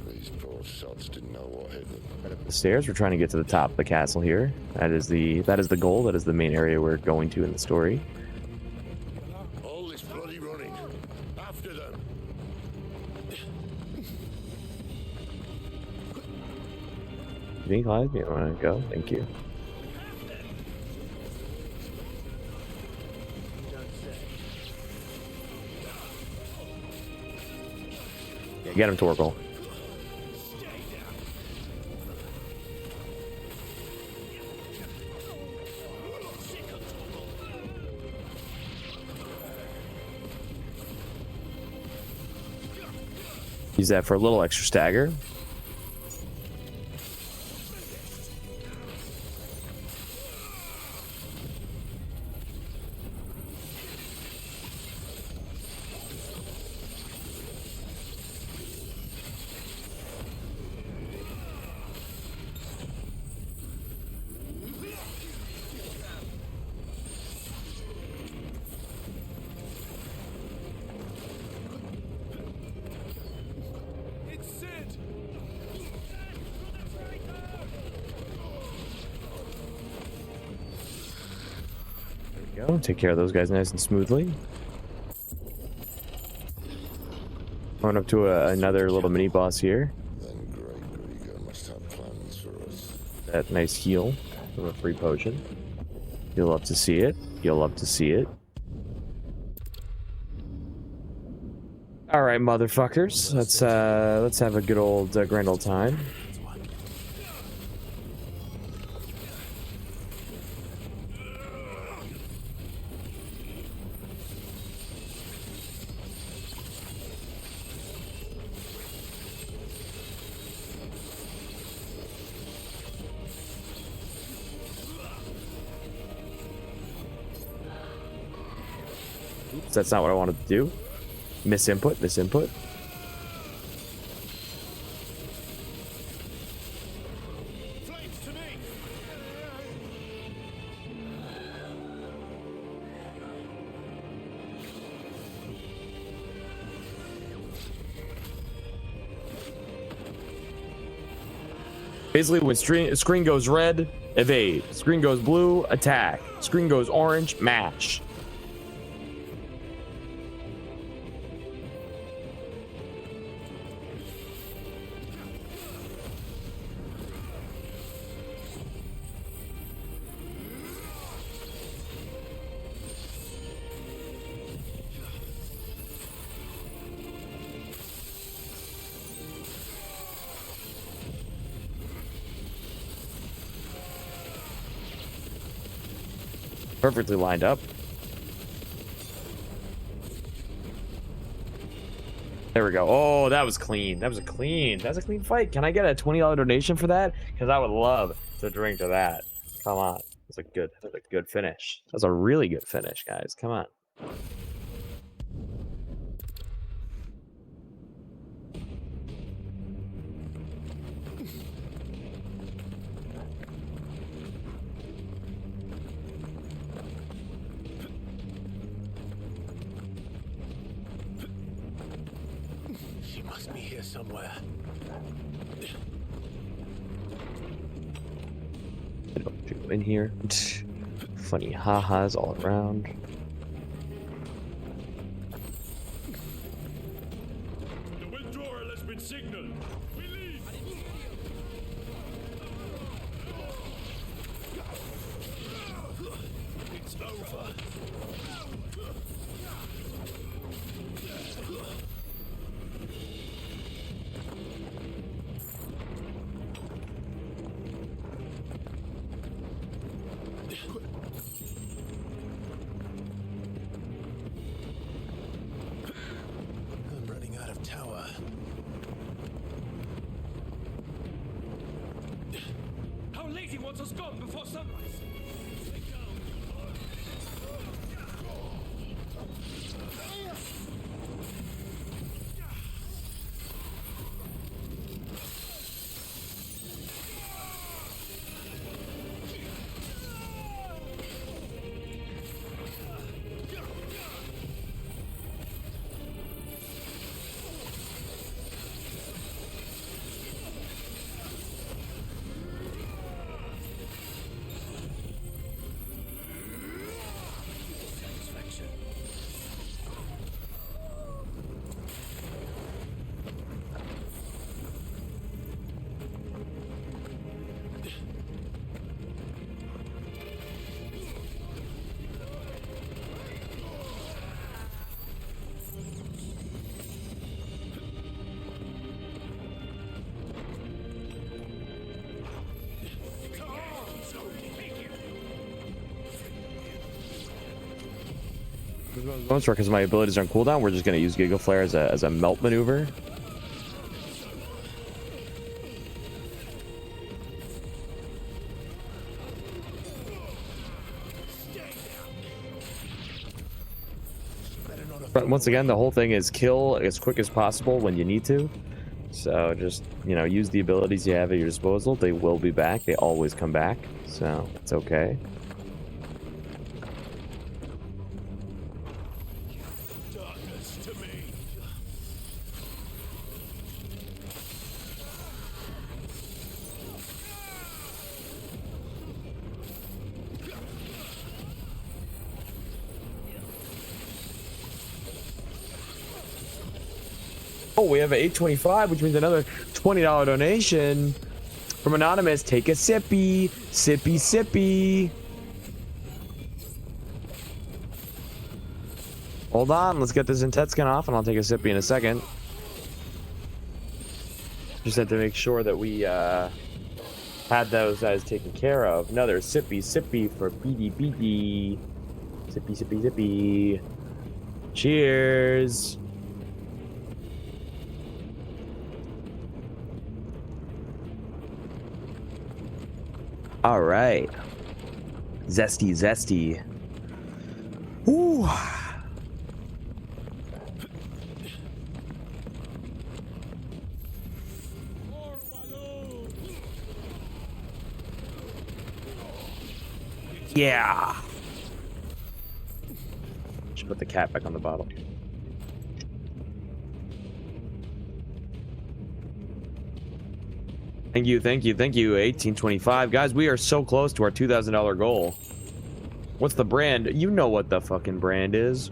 These poor sods didn't know what hit them. Right up the stairs. We're trying to get to the top of the castle here. That is the goal. That is the main area we're going to in the story. All this bloody running. After them. You think, Clive? You want to go? Thank you. Yeah, get him, Torgal. Use that for a little extra stagger. Go. Take care of those guys nice and smoothly. Going up to another little mini boss here. Then Great Grieger must have plans for us. That nice heal from a free potion. You'll love to see it. You'll love to see it. All right, motherfuckers. Let's have a good old grand old time. Oops, that's not what I wanted to do. Misinput, misinput. Flames to me! Basically, when screen goes red, evade. Screen goes blue, attack. Screen goes orange, mash. Perfectly lined up. There we go. Oh, that was clean. That was a clean fight. Can I get a $20 donation for that? Because I would love to drink to that. Come on. That's a good finish. That's a really good finish, guys. Come on. She must be here somewhere. In here. Funny ha-has all around. The withdrawal has been signaled. We leave. It's over. I'm running out of tower. How lady wants us gone before sunrise? Because my abilities are on cooldown, we're just going to use Giga Flare as a melt maneuver. But once again, the whole thing is kill as quick as possible when you need to. So just, you know, use the abilities you have at your disposal. They will be back. They always come back. So it's okay. Darkness to me. Oh, we have an 825, which means another $20 donation from Anonymous. Take a sippy. Sippy, sippy. Hold on. Let's get this Intetskin off, and I'll take a sippy in a second. Just had to make sure that we had those guys taken care of. Another sippy, sippy for BD. Sippy, sippy, sippy. Cheers. All right. Zesty, zesty. Ooh. Yeah. Should put the cat back on the bottle. Thank you, thank you, thank you, 1825. Guys, we are so close to our $2,000 goal. What's the brand? You know what the fucking brand is.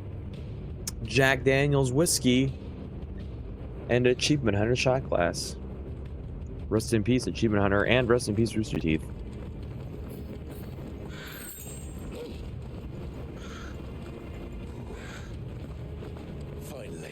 Jack Daniel's Whiskey and Achievement Hunter shot glass. Rest in peace, Achievement Hunter, and rest in peace, Rooster Teeth. Finally.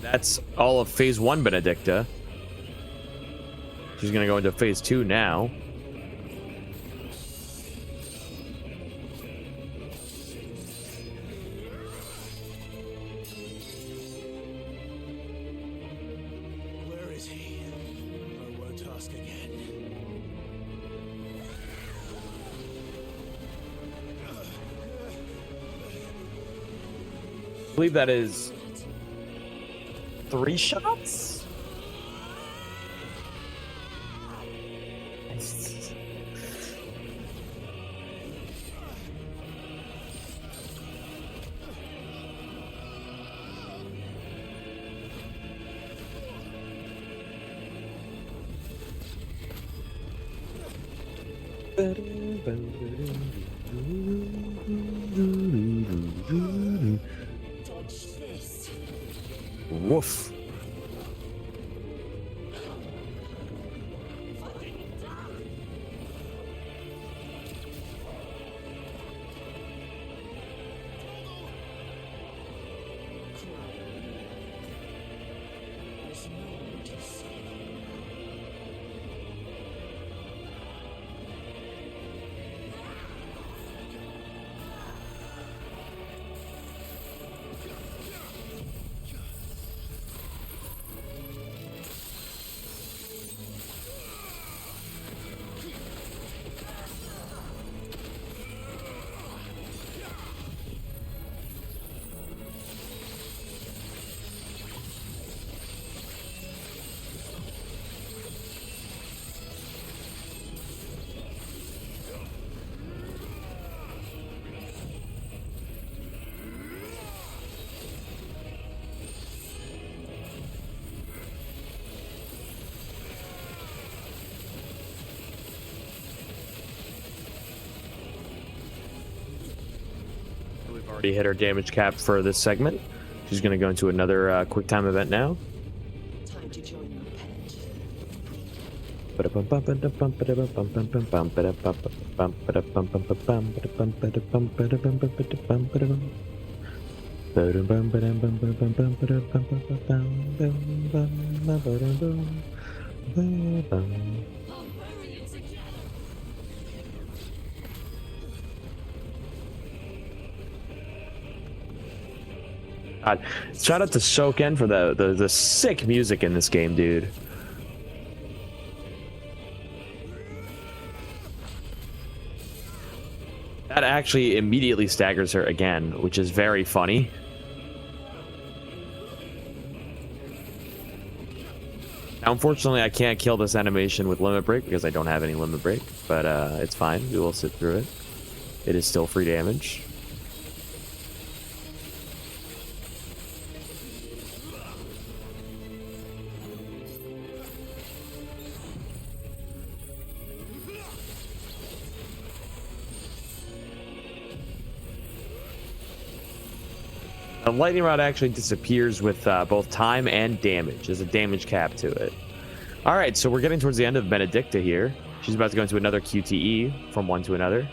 And that's all of phase 1 Benedicta. She's gonna go into phase 2 now. Where is he? I won't ask again. I believe that is 3 shots? Dodge this. Woof. There's no one to save. We've already hit our damage cap for this segment. She's going to go into another quick time event now. Time to join your pet. God, shout out to Soken for the sick music in this game, dude. That actually immediately staggers her again, which is very funny. Now, unfortunately, I can't kill this animation with Limit Break because I don't have any Limit Break, but it's fine. We will sit through it. It is still free damage. The lightning rod actually disappears with both time and damage. There's a damage cap to it. All right, so we're getting towards the end of Benedicta here. She's about to go into another QTE from one to another.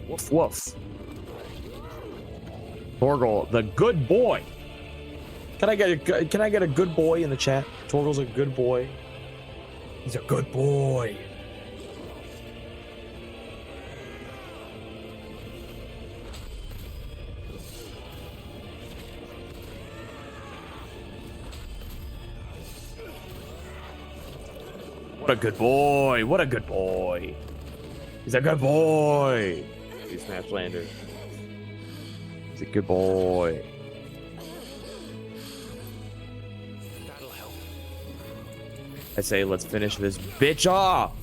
Woof woof. Torgal, the good boy. Can I get a good boy in the chat? Torgal's a good boy. He's a good boy. What a good boy. What a good boy. He's a good boy. He smashed Lander. He's a good boy. That'll help. I say let's finish this bitch off.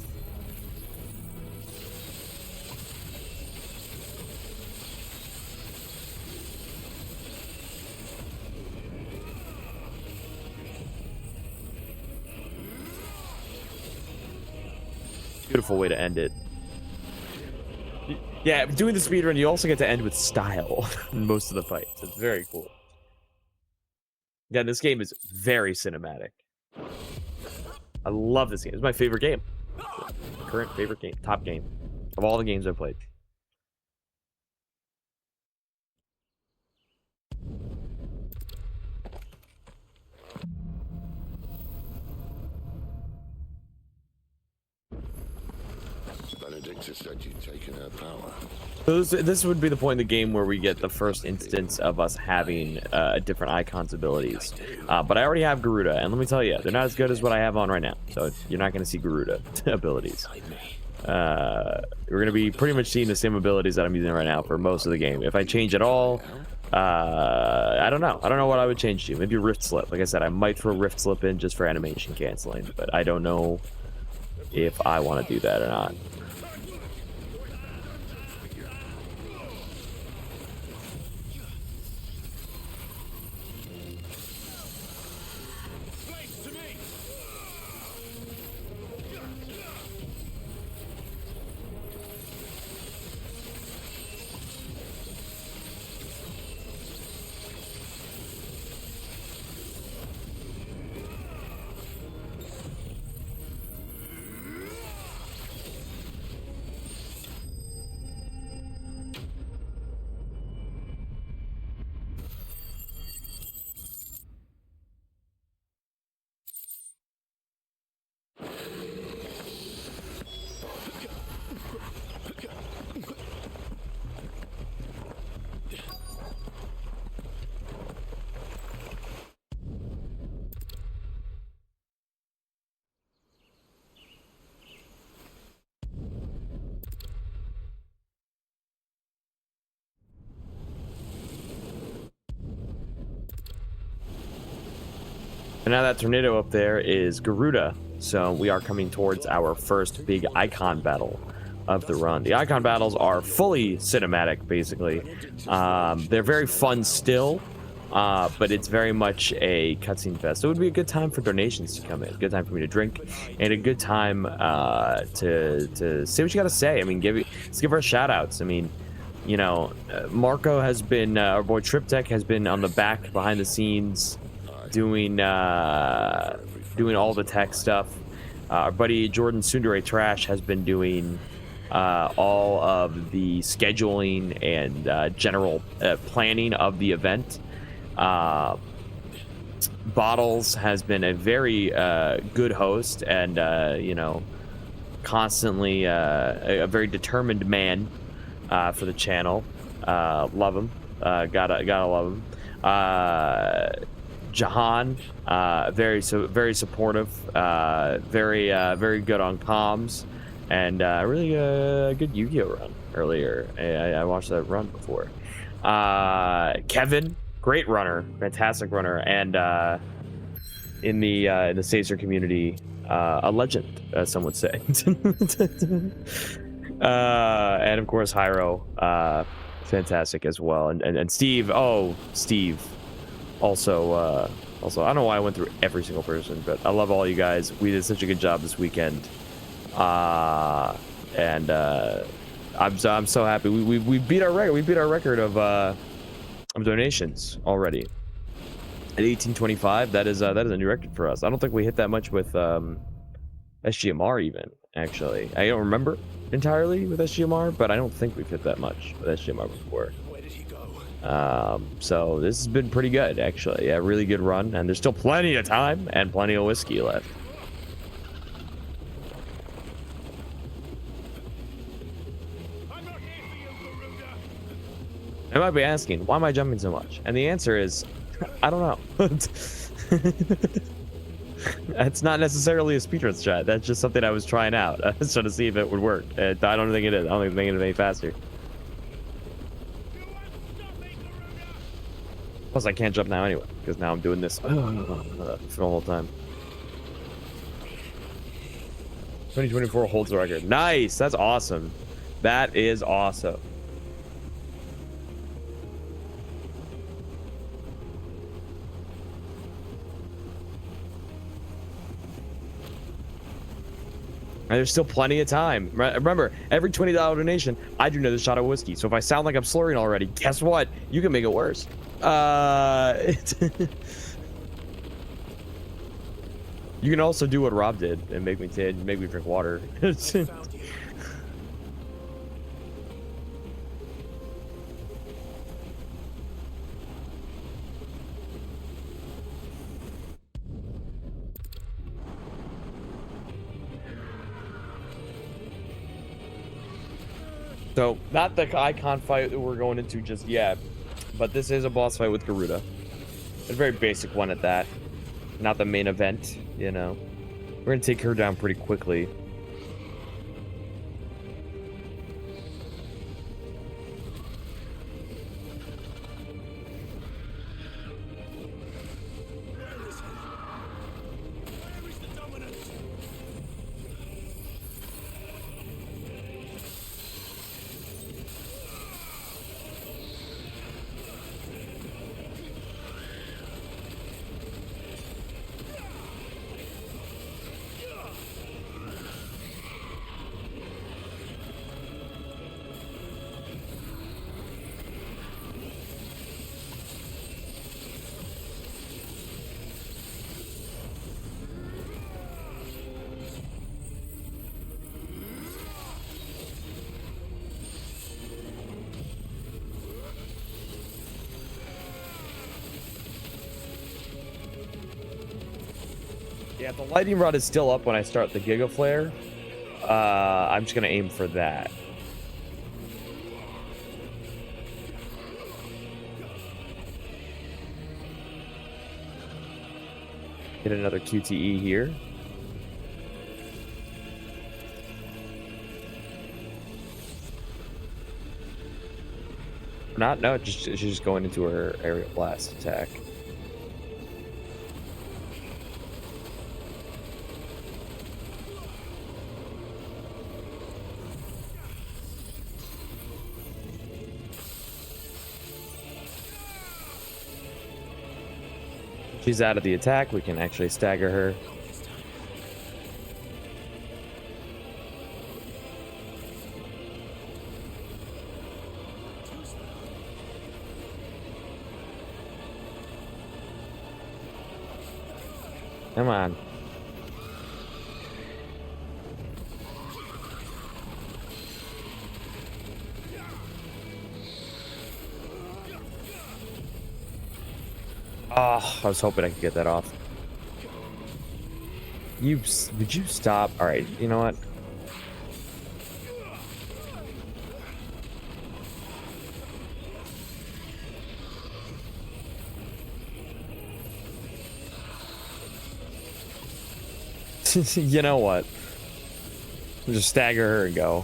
Beautiful way to end it. Yeah, doing the speedrun, you also get to end with style in most of the fights. It's very cool. Yeah, this game is very cinematic. I love this game. It's my favorite game. Current favorite game. Top game. Of all the games I've played. Benedicta said you'd taken her power. So this would be the point in the game where we get the first instance of us having different icons' abilities. But I already have Garuda, and let me tell you, they're not as good as what I have on right now. So you're not going to see Garuda abilities. We're going to be pretty much seeing the same abilities that I'm using right now for most of the game. If I change at all, I don't know. I don't know what I would change to. Maybe Rift Slip. Like I said, I might throw Rift Slip in just for animation canceling, but I don't know if I want to do that or not. And now that tornado up there is Garuda, so we are coming towards our first big icon battle of the run. The icon battles are fully cinematic, basically. They're very fun still, but it's very much a cutscene fest. So it would be a good time for donations to come in, a good time for me to drink, and a good time to say what you gotta say. I mean, let's give our shout outs. I mean, you know, Marco has been, our boy Triptech has been on the back behind the scenes doing all the tech stuff. Our buddy Jordan Sundere Trash has been doing all of the scheduling and general planning of the event. Bottles has been a very good host and you know, constantly a very determined man for the channel. Love him. Gotta love him. Jahan, very supportive, very good on comms, and really good Yu-Gi-Oh run earlier. I watched that run before. Kevin, great runner, fantastic runner, and in the Sacer community, a legend, as some would say. And of course Hyro, fantastic as well, and Steve. Oh, Steve. Also, I don't know why I went through every single person, but I love all you guys. We did such a good job this weekend, and I'm so happy. We beat our record. We beat our record of donations already at 1825. That is a new record for us. I don't think we hit that much with SGMR even. Actually, I don't remember entirely with SGMR, but I don't think we've hit that much with SGMR before. So this has been pretty good, actually. A really good run, and there's still plenty of time and plenty of whiskey left. I might be asking, why am I jumping so much? And the answer is, I don't know. That's not necessarily a speedrun strat. That's just something I was trying out. I was trying to see if it would work. I don't think it is. I don't think it's making it any faster. Plus, I can't jump now anyway, because now I'm doing this for the whole time. 2024 holds the record. Nice! That's awesome. That is awesome. And there's still plenty of time. Remember, every $20 donation, I do another shot of whiskey. So if I sound like I'm slurring already, guess what? You can make it worse. You can also do what Rob did and make me drink water. Found you. So, not the icon fight that we're going into just yet, but this is a boss fight with Garuda. A very basic one at that. Not the main event, you know. We're gonna take her down pretty quickly. Where is the dominant? Yeah, the lightning rod is still up when I start the Giga Flare. I'm just gonna aim for that. Get another QTE here. Not, no, she's just going into her aerial blast attack. She's out of the attack. We can actually stagger her. Come on. Oh, I was hoping I could get that off. Would you stop? All right, you know what? You know what? We'll just stagger her and go.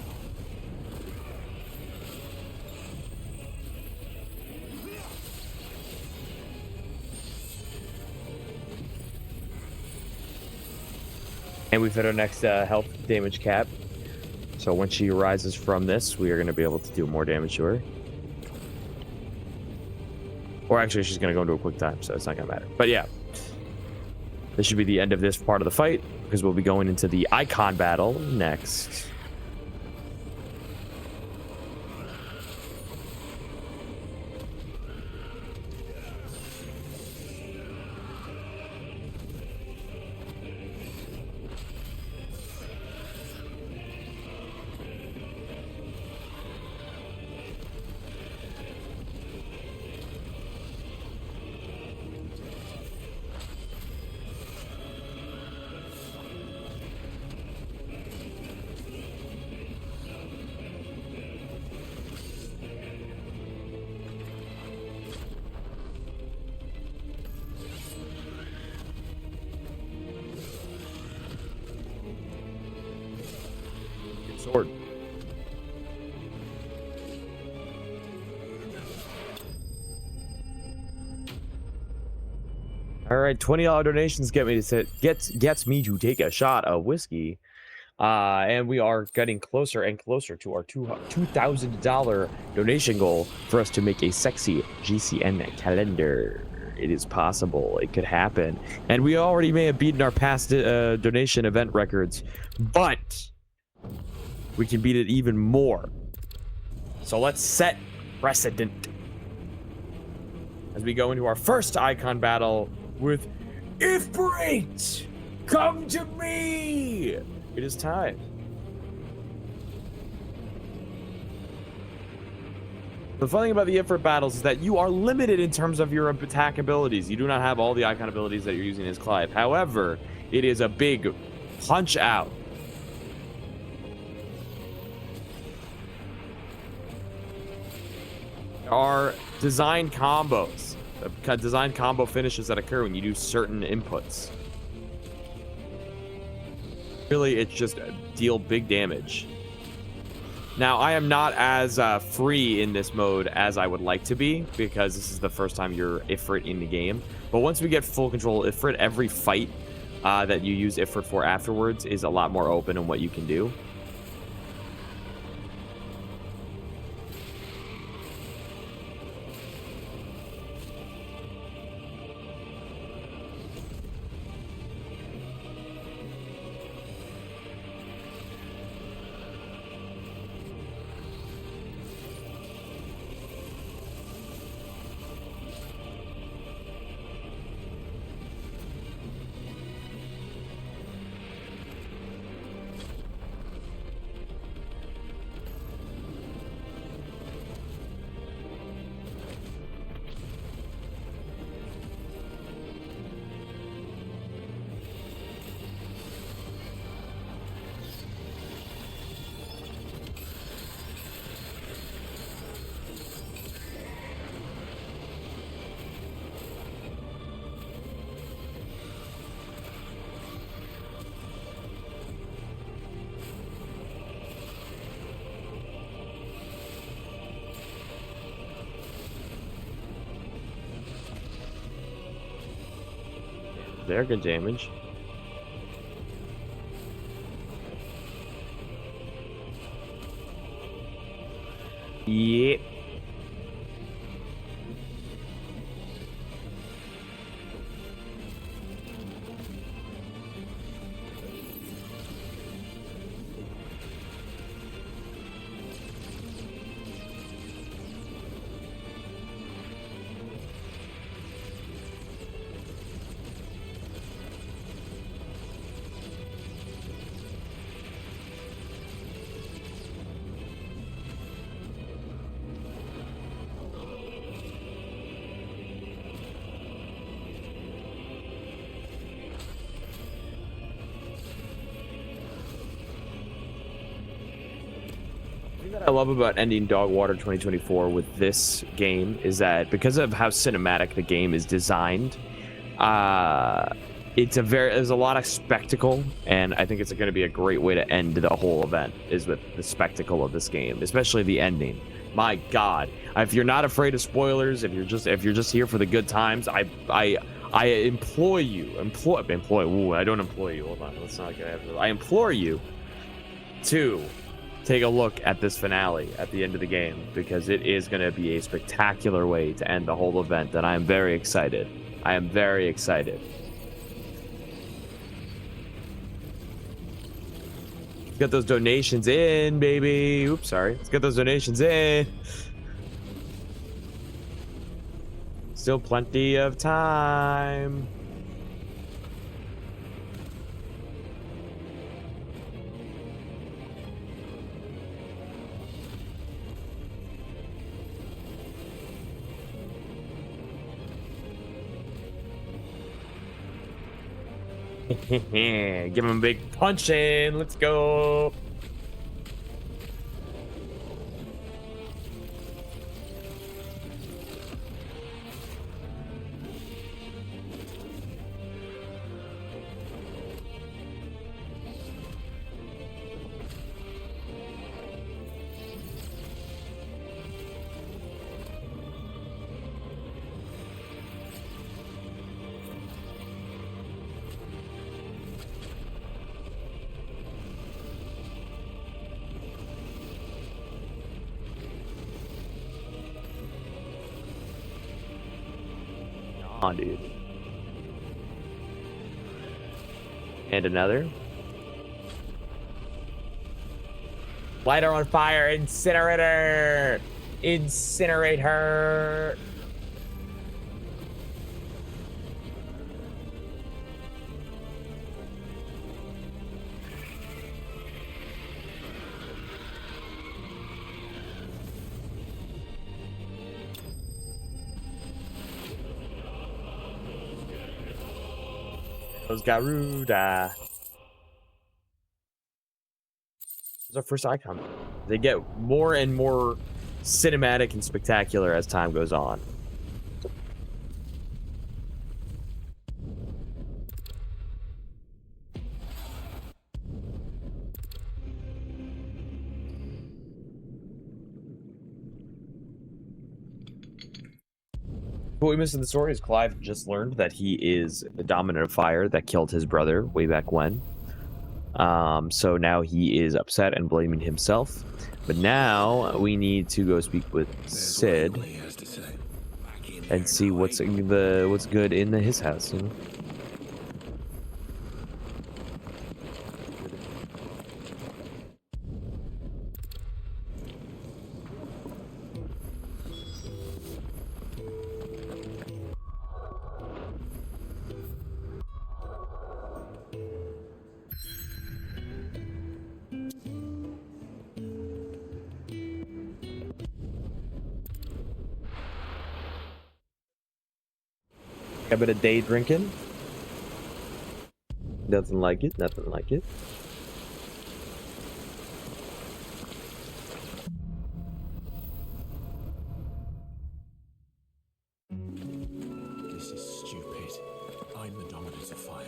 And we've hit our next health damage cap. So when she rises from this, we are going to be able to do more damage to her. Or actually, she's going to go into a quick time, so it's not going to matter. But yeah, this should be the end of this part of the fight, because we'll be going into the icon battle next. Sword. All right, $20 donations get me to gets me to take a shot of whiskey, and we are getting closer and closer to our $2,000 donation goal for us to make a sexy GCN calendar. It is possible. It could happen, and we already may have beaten our past donation event records, but we can beat it even more. So let's set precedent as we go into our first icon battle with Ifrit. Come to me! It is time. The funny thing about the Ifrit battles is that you are limited in terms of your attack abilities. You do not have all the icon abilities that you're using as Clive. However, it is a big punch out. There are designed combos, designed combo finishes that occur when you do certain inputs. Really, it's just deal big damage. Now, I am not as free in this mode as I would like to be, because this is the first time you're Ifrit in the game. But once we get full control of Ifrit, every fight that you use Ifrit for afterwards is a lot more open in what you can do. They're good damage. Yep. I love about ending Dogwater 2024 with this game is that because of how cinematic the game is designed, there's a lot of spectacle, and I think it's going to be a great way to end the whole event is with the spectacle of this game, especially the ending. My God, if you're not afraid of spoilers, if you're just here for the good times, I implore you. Ooh, I don't employ you. Hold on, let's not get after that. I implore you to take a look at this finale at the end of the game, because it is going to be a spectacular way to end the whole event, and I am very excited. I am very excited. Let's get those donations in, baby. Oops, sorry. Let's get those donations in. Still plenty of time. Give him a big punch in. Let's go. Dude. And another. Light her on fire. Incinerate her. Incinerate her. Those Garuda. It's our first icon. They get more and more cinematic and spectacular as time goes on. What we missed in the story is Clive just learned that he is the dominant of fire that killed his brother way back when. So now he is upset and blaming himself. But now we need to go speak with Sid and see what's good in his house, you know? A bit of day drinking. Nothing like it. Nothing like it. This is stupid. I'm the dominant of fire.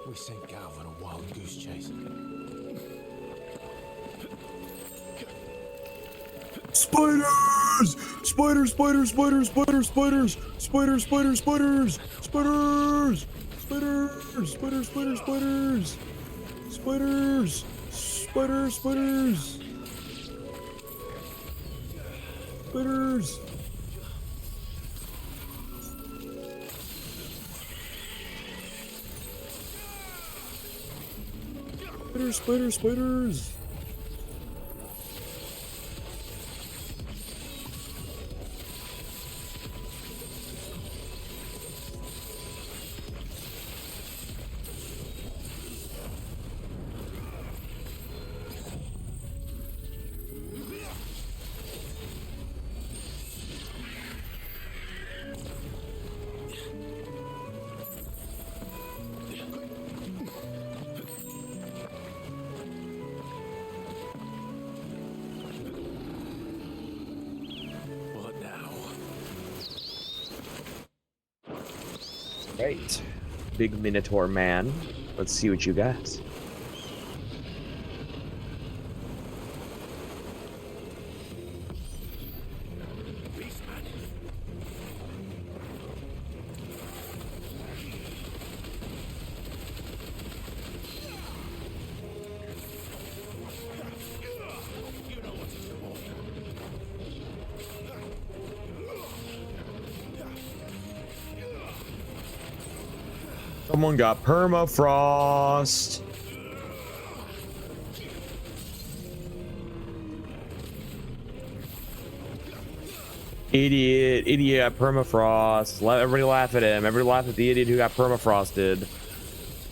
We sent Galv on a wild goose chase. Spiders! Spiders, spiders, spiders, spiders, spiders, spiders, spiders, spiders, spiders, spiders, spiders, spiders, spiders, spiders, spiders, spiders, spiders. Spiders, spiders, spiders. Right. Big Minotaur man. Let's see what you got. Someone got permafrost. Idiot, idiot, permafrost. Let everybody laugh at him. Everybody laugh at the idiot who got permafrosted.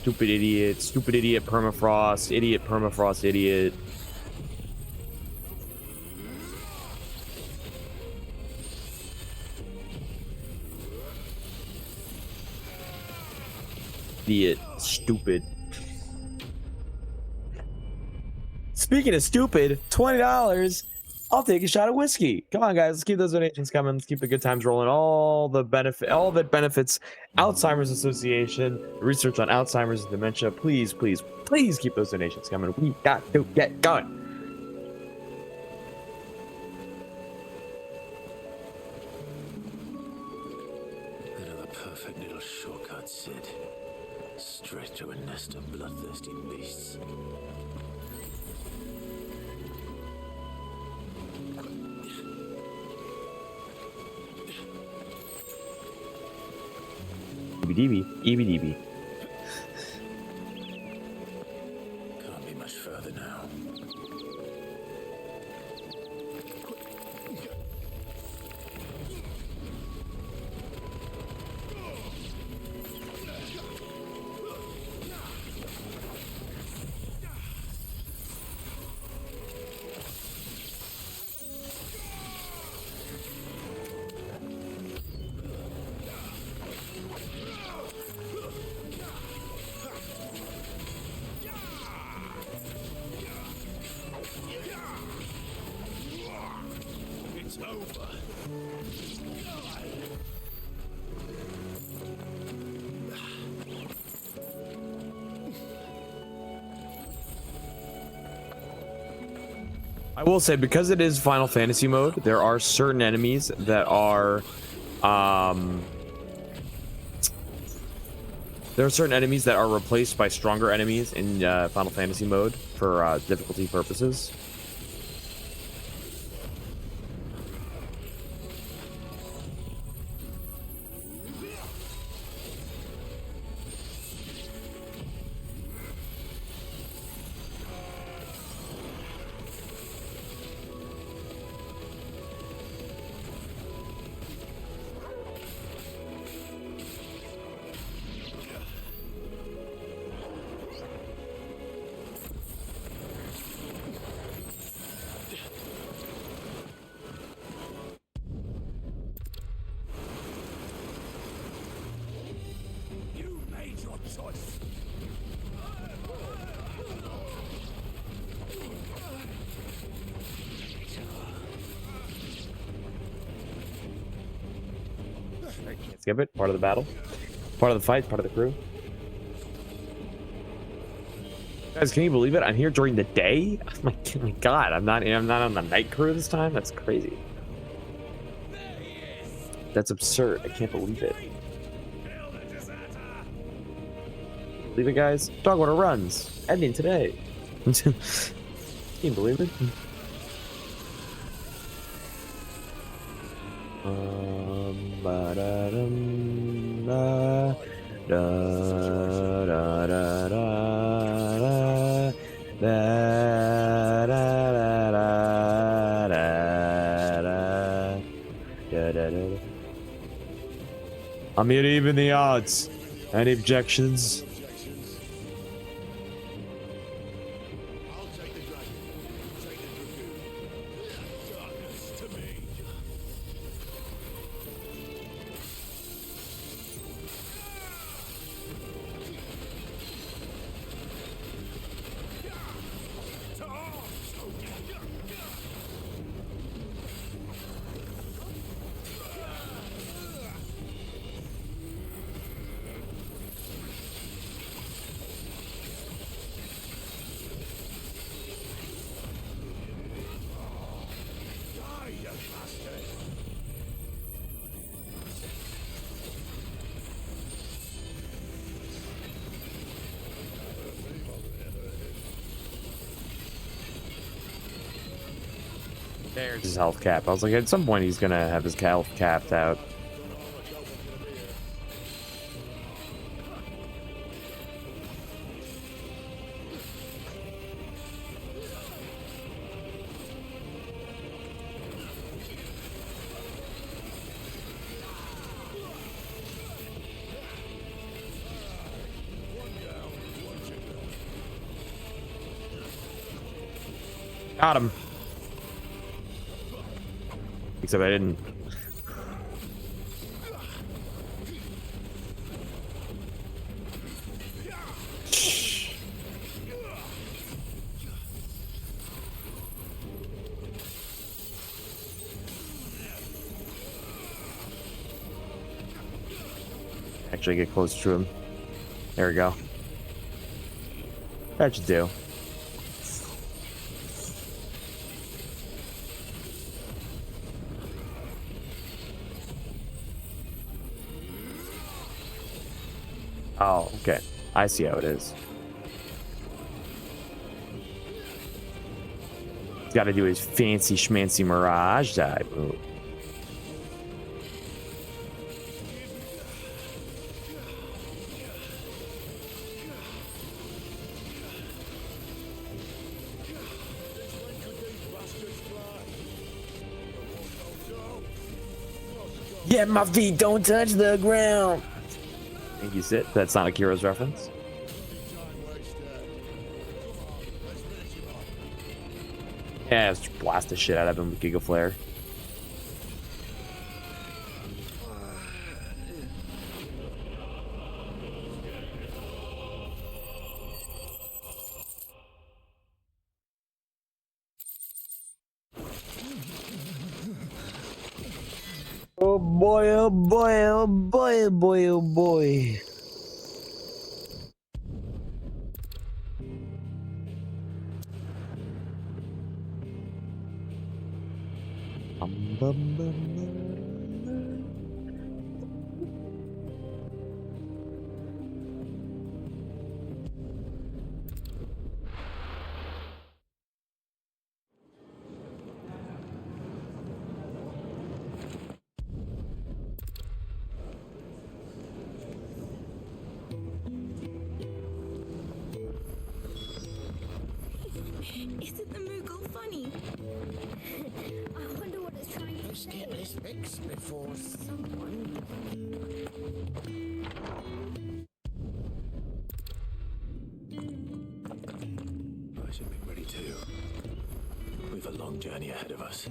Stupid idiot, permafrost, idiot, permafrost, idiot. Idiot, stupid. Speaking of stupid, $20. I'll take a shot of whiskey. Come on, guys. Let's keep those donations coming. Let's keep the good times rolling. All of it benefits Alzheimer's Association, research on Alzheimer's and dementia. Please, please, please keep those donations coming. We got to get going. Another perfect little shortcut, Sid. Straight to a nest of bloodthirsty beasts. EBDB, EBDB. Can't be much further now. It's over. I will say, because it is Final Fantasy mode, there are certain enemies that are, replaced by stronger enemies in Final Fantasy mode for difficulty purposes. You made your choice. Can't skip it. Part of the battle, part of the fight, part of the crew. Guys, can you believe it? I'm here during the day. Oh my God, I'm not on the night crew this time. That's crazy. That's absurd. I can't believe it. Believe it, guys? Dogwater runs. Ending today. Can you believe it? Ba-da-dum, da, da, da, da, da, da, da, da, da, da, da, da. I'm here to even the odds. Any objections? I'll take the dragon. Take the dragoon. Darkness to me. Die, you bastard! There's his health cap. I was like, at some point he's gonna have his health capped out. Got him. Except I didn't. Actually get close to him. There we go. That should do. Oh, okay. I see how it is. He's got to do his fancy schmancy mirage dive move. When could these bastards fly? Get my feet, don't touch the ground. Thank you, Sid. That's not a Heroes reference. Yeah, let's blast the shit out of him with Giga Flare. Oh boy, oh boy, oh boy, oh boy, oh boy. Isn't the Moogle funny? I wonder what it's trying to say. Get this fixed before someone. I should be ready too. We've a long journey ahead of us.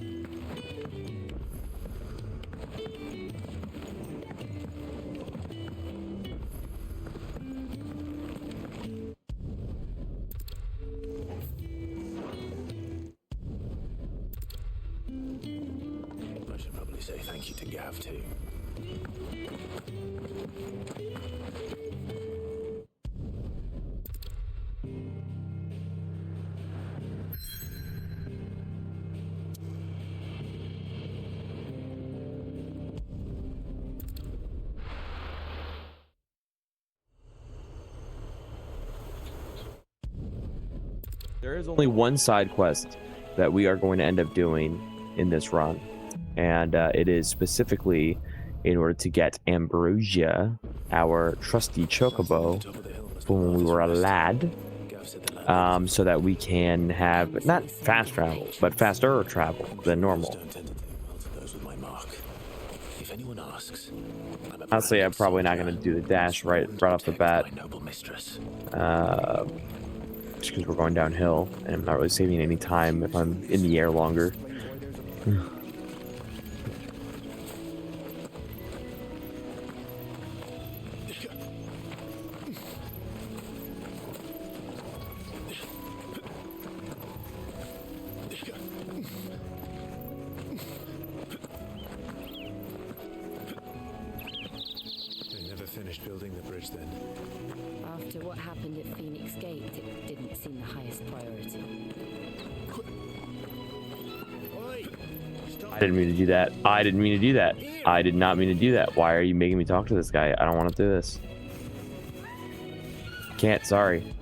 I should probably say thank you to Gav too. There is only one side quest that we are going to end up doing in this run, and it is specifically in order to get Ambrosia, our trusty chocobo, from when we were a lad, so that we can have not fast travel, but faster travel than normal. Honestly, I'm probably not going to do the dash right off the bat. Just because we're going downhill, and I'm not really saving any time if I'm in the air longer. They never finished building the bridge then. After what happened at Phoenix Gate, it didn't seem the highest priority. I didn't mean to do that. I didn't mean to do that. I did not mean to do that. Why are you making me talk to this guy? I don't want to do this. Can't, sorry.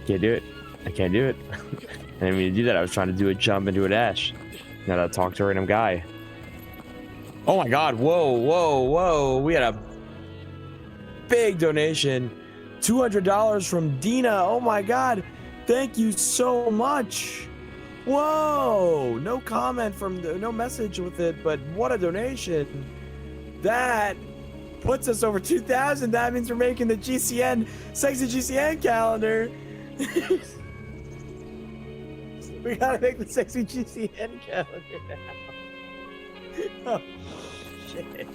Can't do it. I can't do it. I didn't mean to do that. I was trying to do a jump into a dash. Now to talk to a random guy. Oh my god, whoa, whoa, whoa. We had a big donation. $200 from Dina. Oh my god. Thank you so much. Whoa. No comment from no message with it, but what a donation. That puts us over 2,000. That means we're making the GCN, sexy GCN calendar. We gotta make the sexy GCN calendar now. Oh, shit.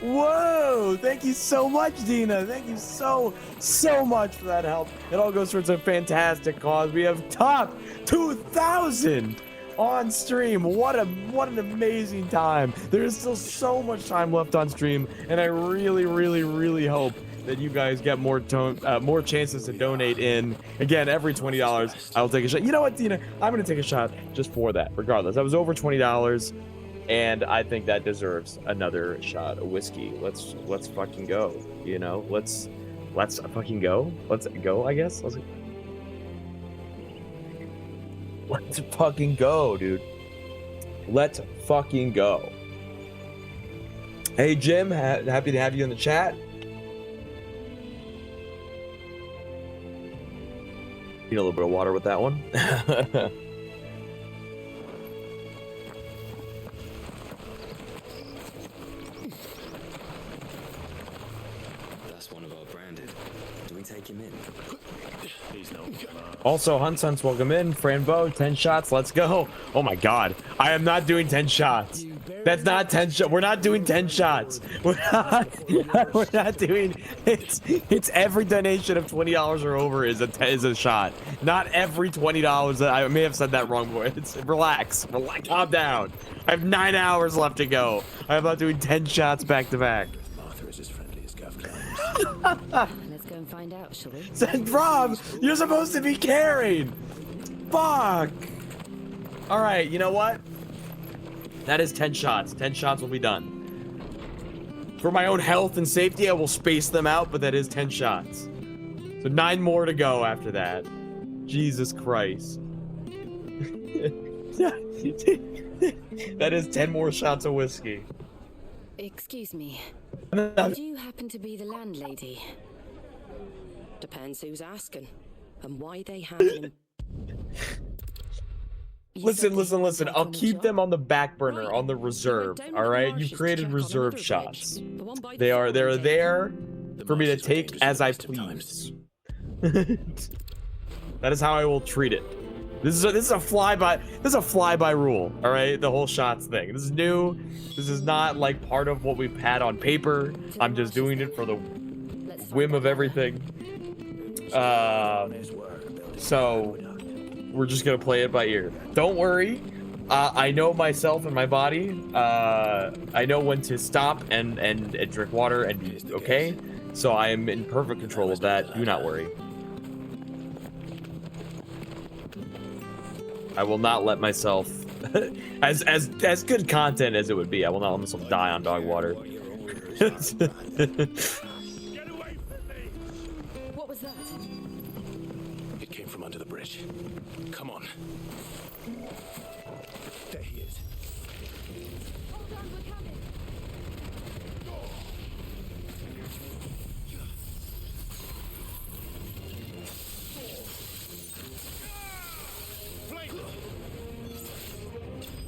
Whoa! Thank you so much, Dina. Thank you so much for that help. It all goes towards a fantastic cause. We have topped 2,000 on stream. What an amazing time. There is still so much time left on stream, and I really hope that you guys get more chances to donate in. Again, every $20, I'll take a shot. You know what, Dina? I'm gonna take a shot just for that, regardless. That was over $20, and I think that deserves another shot of whiskey. Let's fucking go. You know, let's fucking go. Let's go. I guess. Let's fucking go, dude. Let's fucking go. Hey, Jim. Happy to have you in the chat. Need a little bit of water with that one. That's one of our branded. Do we take him in? He's no killer. Also, Hunts, welcome in. Franbo, 10 shots. Let's go. Oh my god. I am not doing 10 shots. That's not 10 shots. We're not doing 10 shots. We're not doing it's every donation of $20 or over is a shot. Not every $20. I may have said that wrong, boy. It's relax. Calm down. I have 9 hours left to go. I'm not doing 10 shots back to back. Martha is as friendly as Gav claims. Let's go and find out, shall we? Said Rob, you're supposed to be carried. Fuck. All right, you know what? That is 10 shots. 10 shots will be done. For my own health and safety, I will space them out, but that is 10 shots. So 9 more to go after that. Jesus Christ. That is 10 more shots of whiskey. Excuse me. Do you happen to be the landlady? Depends who's asking and why they have him. Listen. I'll keep them on the back burner, on the reserve. All right, you've created reserve shots. They're there for me to take as I please. That is how I will treat it. This is a flyby rule. All right, the whole shots thing. This is new. This is not like part of what we've had on paper. I'm just doing it for the whim of everything. So we're just gonna play it by ear. Don't worry. I know myself and my body. I know when to stop and drink water and be okay. So I am in perfect control of that. Do not worry. I will not let myself, as good content as it would be, I will not let myself die on Dogwater. What was that? It came from under the bridge. Come on. There he is. Hold on, we're coming.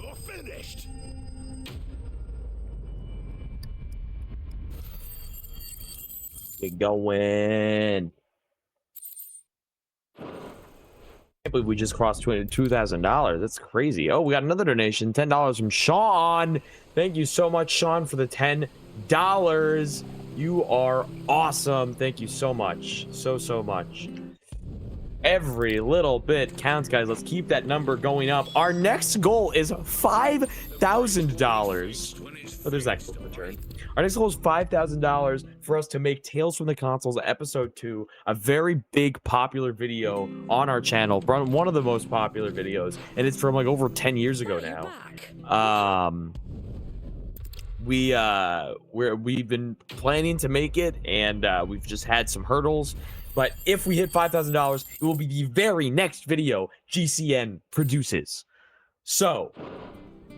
You're finished. Get going. I can't believe we just crossed $2,000. That's crazy. Oh, we got another donation, $10 from Sean. Thank you so much, Sean, for the $10. You are awesome. Thank you so much. So much. Every little bit counts, guys. Let's keep that number going up. Our next goal is $5,000. Oh, there's that quick return. Our next goal is $5,000 for us to make Tales from the Consoles episode 2 a very big popular video on our channel. One of the most popular videos, and it's from like over 10 years ago now. We've been planning to make it, and we've just had some hurdles. But if we hit $5,000, it will be the very next video GCN produces. So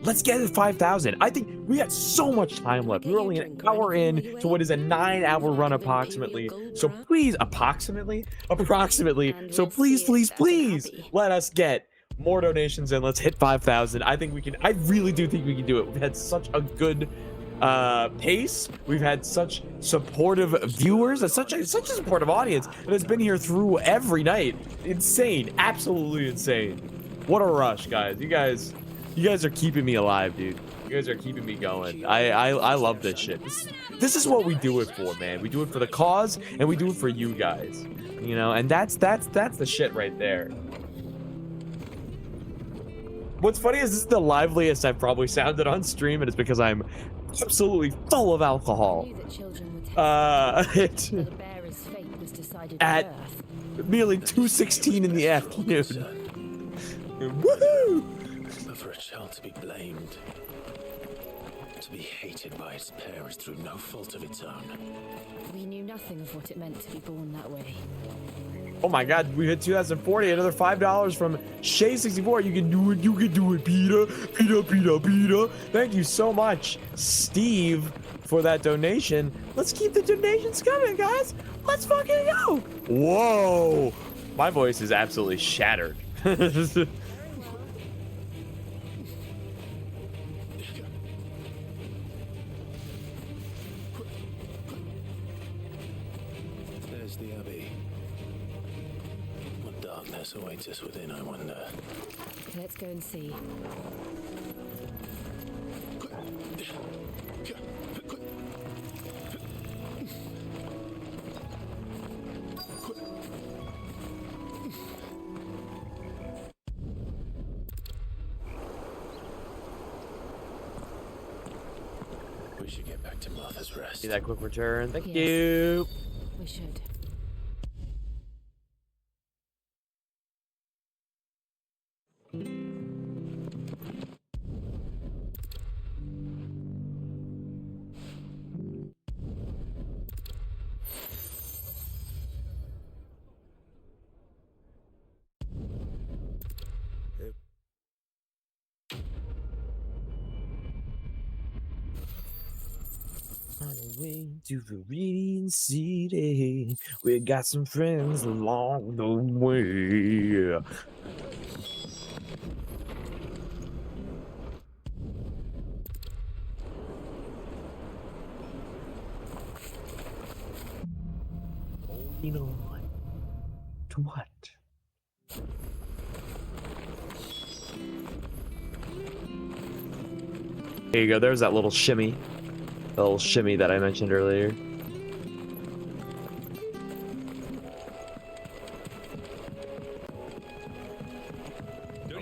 let's get it 5,000. I think we got so much time left. We're only an hour in to what is a 9-hour run approximately. So please, approximately. So please let us get more donations and let's hit 5,000. I think we can. I really do think we can do it. We've had such a good pace. We've had such supportive viewers, such a supportive audience that has been here through every night. Insane, absolutely insane. What a rush, guys. You guys are keeping me alive, dude. You guys are keeping me going. I love this shit. This is what we do it for, man. We do it for the cause, and we do it for you guys. You know, and that's the shit right there. What's funny is this is the liveliest I've probably sounded on stream, and it's because I'm absolutely full of alcohol. At nearly 2:16 in the afternoon. Woohoo! But for a child to be blamed, to be hated by its parents through no fault of its own. We knew nothing of what it meant to be born that way. Oh my god, we hit 2040, another $5 from XVI64. You can do it, Peter. Thank you so much, Steve, for that donation. Let's keep the donations coming, guys. Let's fucking go. Whoa. My voice is absolutely shattered. Where's the Abbey? What darkness awaits us within, I wonder? Let's go and see. We should get back to Martha's Rest. See that quick return. Thank Yes. you. We should. On the way to Viridian City, we got some friends along the way. Holding on to what? There you go. There's that little shimmy. The little shimmy that I mentioned earlier.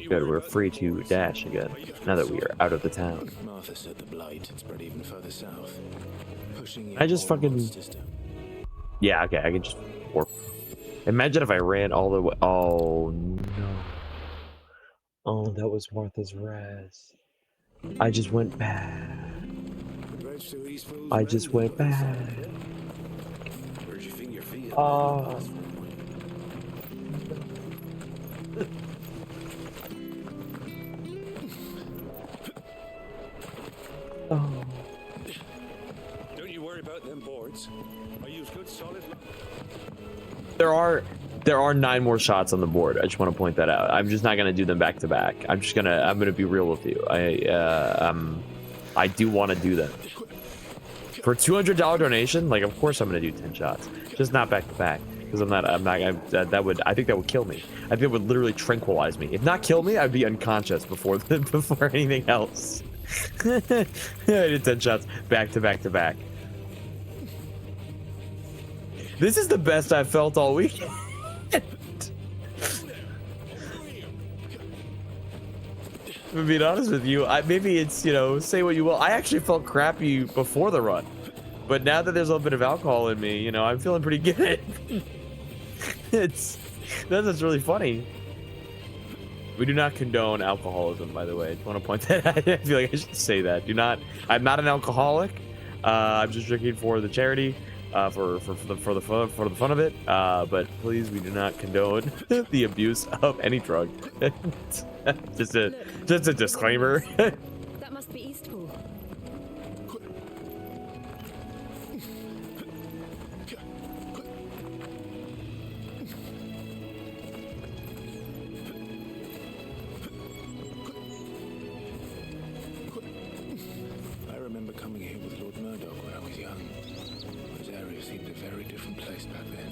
Good, we're free to dash again, now that we are out of the town. Martha said the blight had spread even further south. Pushing I just fucking... Yeah, okay, I can just warp. Imagine if I ran all the way... Oh, no. Oh, that was Martha's Rest. I just went back. I just went back. Where'd you think your feet? Oh. Oh. Don't you worry about them boards. I use good solid. There are 9 more shots on the board. I just want to point that out. I'm just not gonna do them back to back. I'm gonna be real with you. I do want to do them. For a $200 donation, like of course I'm gonna do 10 shots, just not back to back, because I think that would kill me. I think it would literally tranquilize me. If not kill me, I'd be unconscious before anything else. I did 10 shots back to back to back. This is the best I've felt all week. I'm being honest with you, maybe it's, you know, say what you will. I actually felt crappy before the run, but now that there's a little bit of alcohol in me, you know, I'm feeling pretty good. That's really funny. We do not condone alcoholism, by the way. I just want to point that out. I feel like I should say that. I'm not an alcoholic. I'm just drinking for the charity, for the fun of it. But please, we do not condone the abuse of any drug. just a disclaimer. That must be Eastpool. I remember coming here with Lord Murdoch when I was young. Those areas seemed a very different place back then.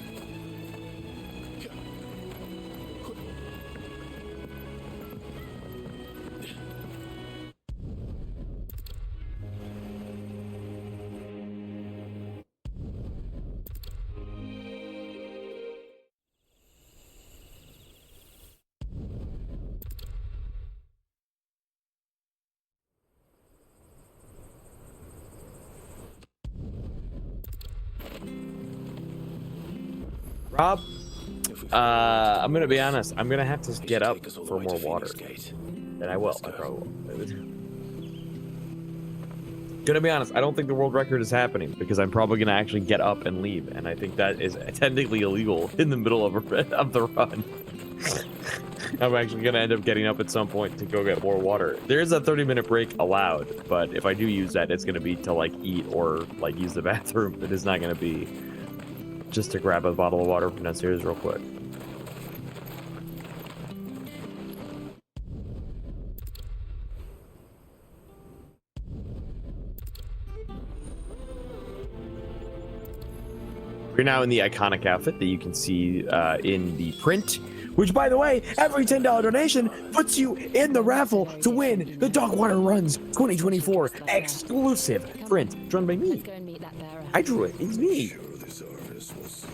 Rob, I'm gonna be honest. I'm gonna have to get up for more water. And I will. I probably will. Gonna be honest. I don't think the world record is happening because I'm probably gonna actually get up and leave, and I think that is technically illegal in the middle of the run. I'm actually gonna end up getting up at some point to go get more water. There is a 30-minute break allowed, but if I do use that, it's gonna be to like eat or like use the bathroom. It is not gonna be just to grab a bottle of water from downstairs real quick. We're now in the iconic outfit that you can see in the print, which, by the way, every $10 donation puts you in the raffle to win the Dogwater Runs 2024 exclusive print drawn by me. Let's go and meet that bearer. I drew it. It's me. Sure, this harvest was.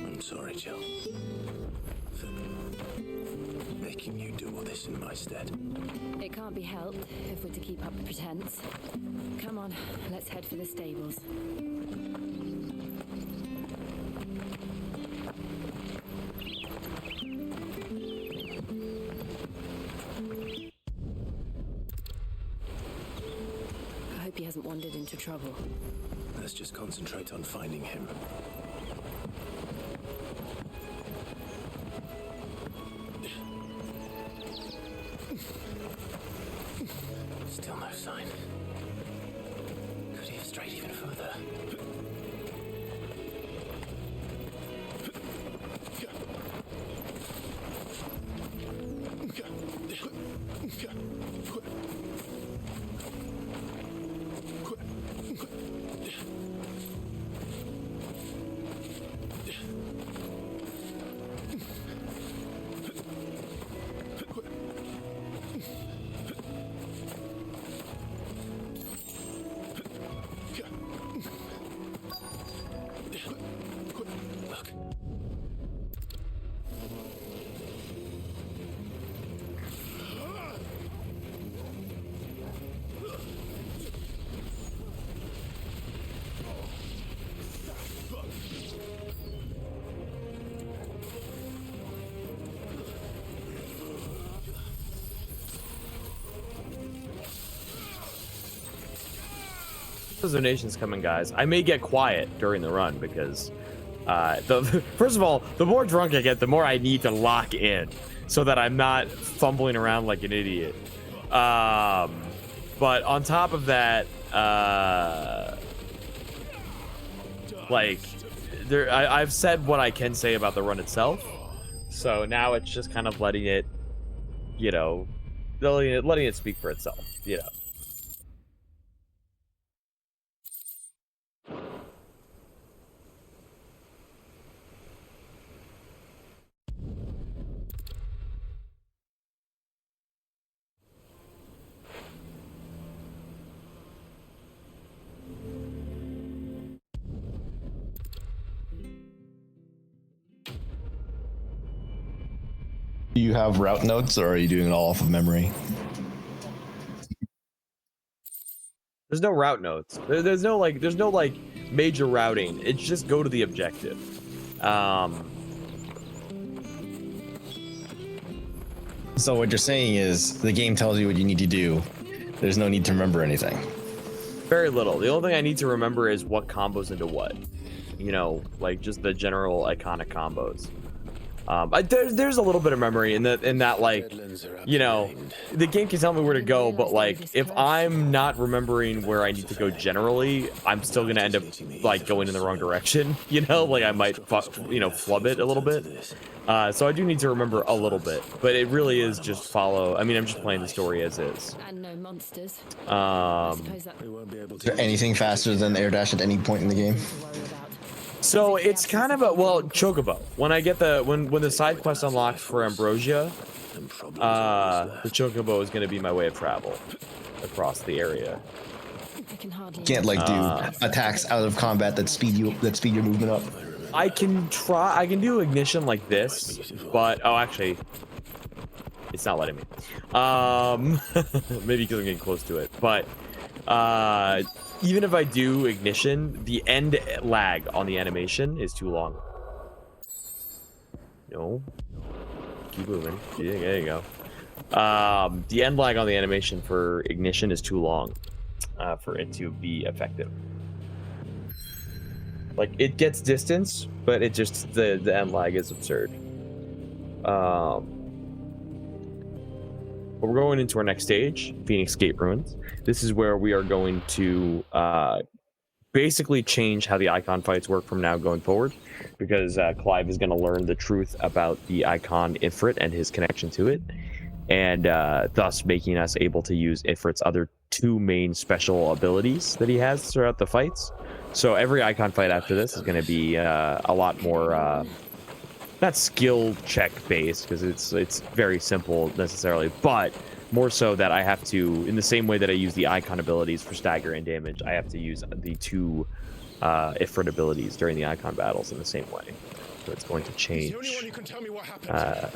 I'm sorry, Jill. For making you do all this in my stead. It can't be helped if we're to keep up the pretense. Come on, let's head for the stables. I hope he hasn't wandered into trouble. Let's just concentrate on finding him. Still no sign. Could he have strayed even further? Look. Those donations coming, guys. I may get quiet during the run because, first of all, the more drunk I get, the more I need to lock in so that I'm not fumbling around like an idiot. But on top of that, like, I've said what I can say about the run itself. So now it's just kind of letting it, you know, letting it speak for itself, you know. Do you have route notes, or are you doing it all off of memory? There's no route notes. There's no like major routing. It's just go to the objective. So what you're saying is the game tells you what you need to do. There's no need to remember anything. Very little. The only thing I need to remember is what combos into what. You know, like just the general iconic combos. There's a little bit of memory in that like, you know, the game can tell me where to go, but like if I'm not remembering where I need to go generally, I'm still gonna end up like going in the wrong direction. You know, like I might flub it a little bit. So I do need to remember a little bit, but it really is just follow. I mean, I'm just playing the story as is. And no monsters. Is there anything faster than air dash at any point in the game? So it's kind of a, well, Chocobo. When I get when the side quest unlocks for Ambrosia, the Chocobo is going to be my way of travel across the area. You can't like do attacks out of combat that speed your movement up. I can do ignition like this, but actually, it's not letting me. Maybe because I'm getting close to it, but even if I do ignition, the end lag on the animation is too long. No. Keep moving. Yeah, there you go. The end lag on the animation for ignition is too long for it to be effective. Like, it gets distance, but it just, the end lag is absurd. But we're going into our next stage, Phoenix Gate Ruins. This is where we are going to basically change how the icon fights work from now going forward, because Clive is going to learn the truth about the icon Ifrit and his connection to it, and thus making us able to use Ifrit's other 2 main special abilities that he has throughout the fights. So every icon fight after this is going to be a lot more not skill check based, because it's very simple necessarily, but more so that I have to, in the same way that I use the icon abilities for stagger and damage, I have to use the 2 Ifrit abilities during the icon battles in the same way. So it's going to change a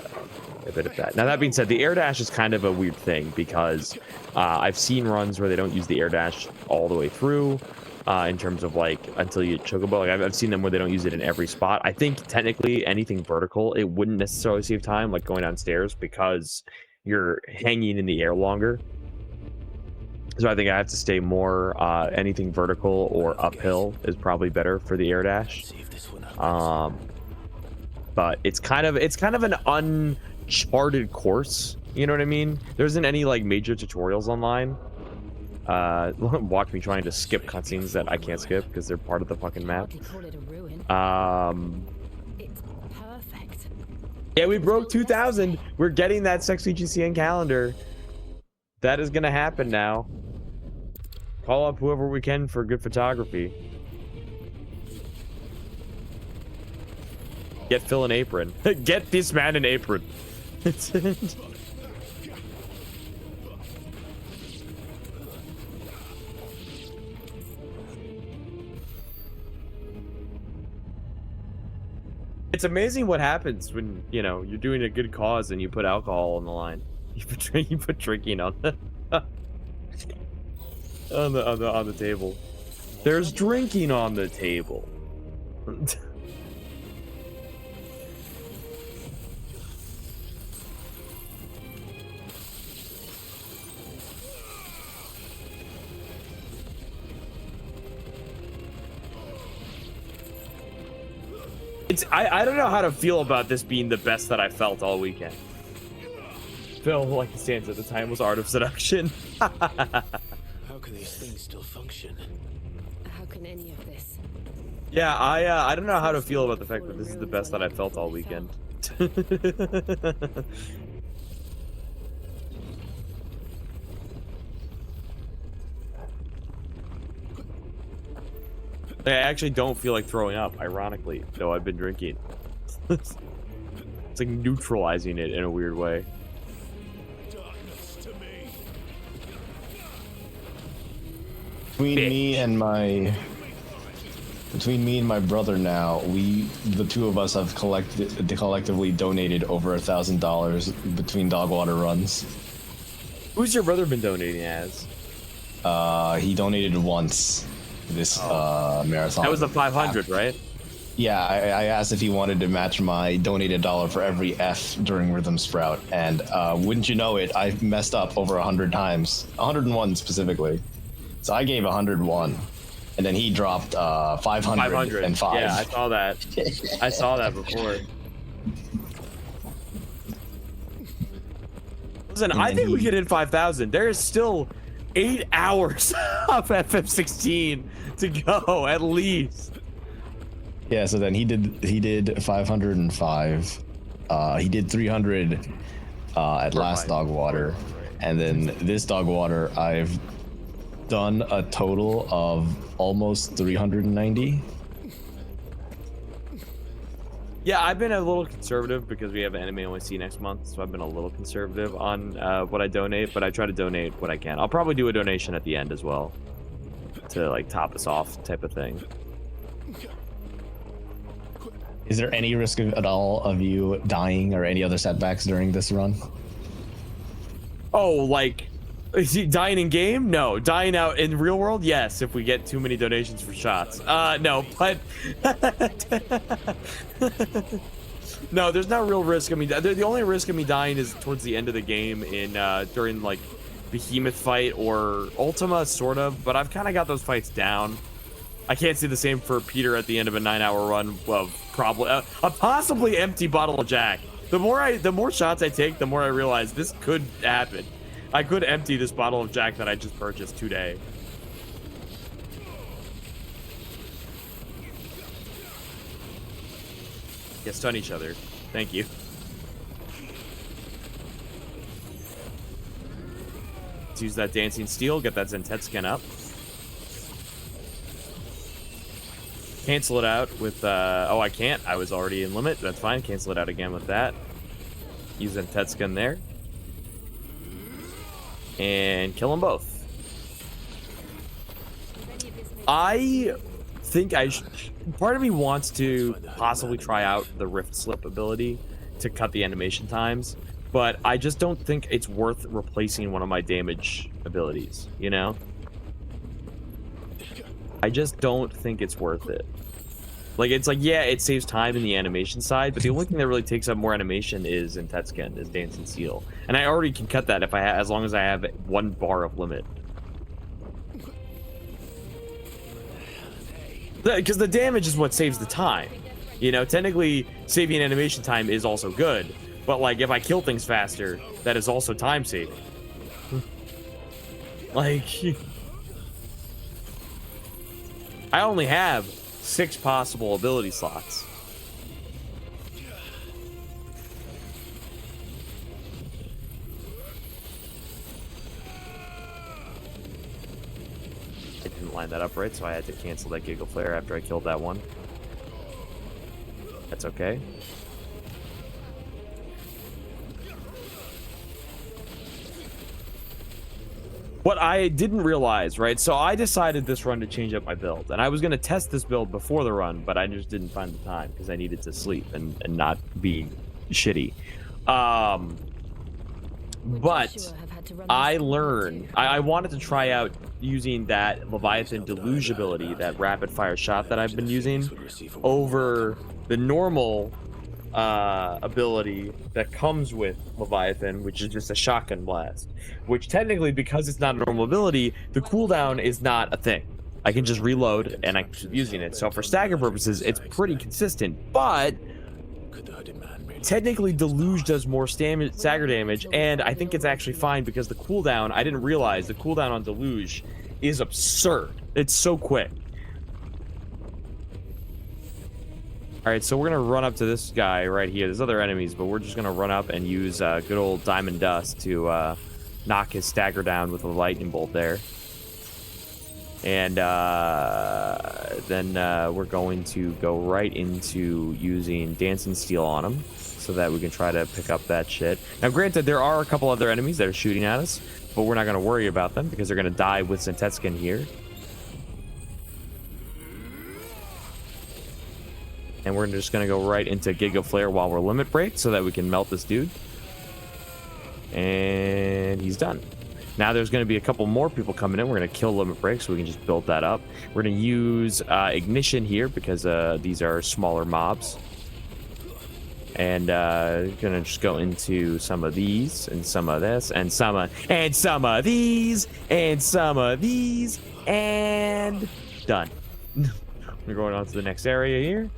bit of that. Now, that being said, the air dash is kind of a weird thing, because I've seen runs where they don't use the air dash all the way through, in terms of like until you chocobo. Like I've seen them where they don't use it in every spot. I think technically anything vertical, it wouldn't necessarily save time, like going downstairs, because you're hanging in the air longer. So I think I have to stay more anything vertical or uphill is probably better for the air dash. But it's kind of an uncharted course, you know what I mean? There isn't any like major tutorials online. Watch me trying to skip cutscenes that I can't skip because they're part of the fucking map. It's perfect. Yeah, we broke 2,000. We're getting that sexy GCN calendar. That is gonna happen now. Call up whoever we can for good photography. Get Phil an apron. Get this man an apron. It's amazing what happens when, you know, you're doing a good cause and you put alcohol on the line. You put drinking on the on the table. There's drinking on the table. I don't know how to feel about this being the best that I felt all weekend. Phil, like it stands at the time, was Art of Seduction. How can these things still function? How can any of this? Yeah, I don't know how to feel about the fact that this is the best that I felt all weekend. I actually don't feel like throwing up, ironically, though I've been drinking. It's like neutralizing it in a weird way. Between me and my brother now, the 2 of us have collectively donated over $1,000 between Dogwater runs. Who's your brother been donating as? He donated once this marathon. That was the 500, right? Yeah, I asked if he wanted to match my donated $1 for every F during Rhythm Sprout, and wouldn't you know it, I messed up over 100 times, 101 specifically. So I gave 101, and then he dropped 505. Yeah, I saw that. I saw that before. Listen, I think we could hit 5,000. There is still 8 hours of FF16 to go, at least. Yeah, so then he did 505. He did 300 at last Dogwater, and then this Dogwater I've done a total of almost 390. Yeah, I've been a little conservative because we have Anime OSC next month, so I've been a little conservative on what I donate, but I try to donate what I can. I'll probably do a donation at the end as well to like top us off type of thing. Is there any risk at all of you dying or any other setbacks during this run? Oh, like, is he dying in game? No. Dying out in real world? Yes, if we get too many donations for shots. No, but no, there's not real risk of me. The only risk of me dying is towards the end of the game in during like Behemoth fight or Ultima, sort of. But I've kind of got those fights down. I can't say the same for Peter at the end of a 9-hour run of probably a possibly empty bottle of Jack. The more shots I take, the more I realize this could happen. I could empty this bottle of Jack that I just purchased today. Yeah, stun each other. Thank you. Let's use that Dancing Steel, get that Zentetsuken up. Cancel it out with, oh, I can't. I was already in limit. That's fine. Cancel it out again with that. Use Zentetsuken there. And kill them both. I think part of me wants to possibly try out the Rift Slip ability to cut the animation times, but I just don't think it's worth replacing one of my damage abilities, you know? I just don't think it's worth it. Like, it's like, yeah, it saves time in the animation side, but the only thing that really takes up more animation is in Zentetsuken, is Dancing Steel. And I already can cut that if as long as I have 1 bar of limit. Because the damage is what saves the time. You know, technically, saving animation time is also good. But, like, if I kill things faster, that is also time saving. Like, I only have 6 possible ability slots. I didn't line that up right, so I had to cancel that Giggle Flare after I killed that one. That's okay. What I didn't realize, right? So I decided this run to change up my build, and I was going to test this build before the run, but I just didn't find the time because I needed to sleep and not be shitty. But I learned, I wanted to try out using that Leviathan Deluge ability, that rapid fire shot that I've been using, over the normal ability that comes with Leviathan, which is just a shotgun blast, which technically, because it's not a normal ability, the cooldown is not a thing. I can just reload and I can keep using it. So for stagger purposes, it's pretty consistent, but technically Deluge does more stagger damage, and I think it's actually fine because the cooldown, I didn't realize the cooldown on Deluge is absurd. It's so quick. Alright, so we're going to run up to this guy right here. There's other enemies, but we're just going to run up and use good old Diamond Dust to knock his stagger down with a lightning bolt there. And then we're going to go right into using Dancing Steel on him so that we can try to pick up that shit. Now, granted, there are a couple other enemies that are shooting at us, but we're not going to worry about them because they're going to die with Zentetsuken here. And we're just going to go right into Giga Flare while we're limit break so that we can melt this dude. And he's done. Now there's going to be a couple more people coming in. We're going to kill limit break so we can just build that up. We're going to use ignition here because these are smaller mobs. And going to just go into some of these and some of this and some of these and some of these and done. We're going on to the next area here.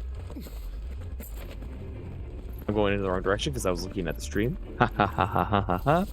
I'm going in the wrong direction because I was looking at the stream. Ha ha ha ha ha ha ha.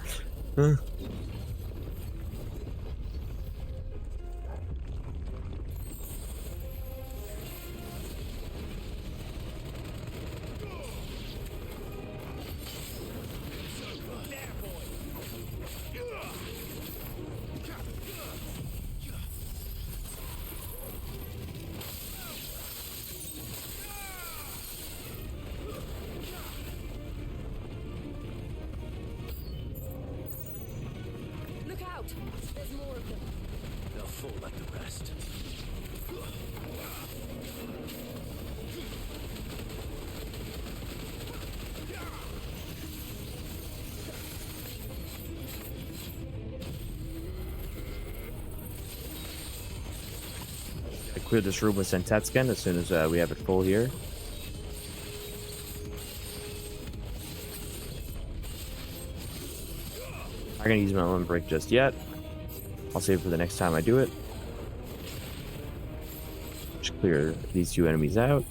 Clear this room with Zentetsuken as soon as we have it full here. I'm not gonna use my limit break just yet. I'll save it for the next time I do it. Just clear these two enemies out.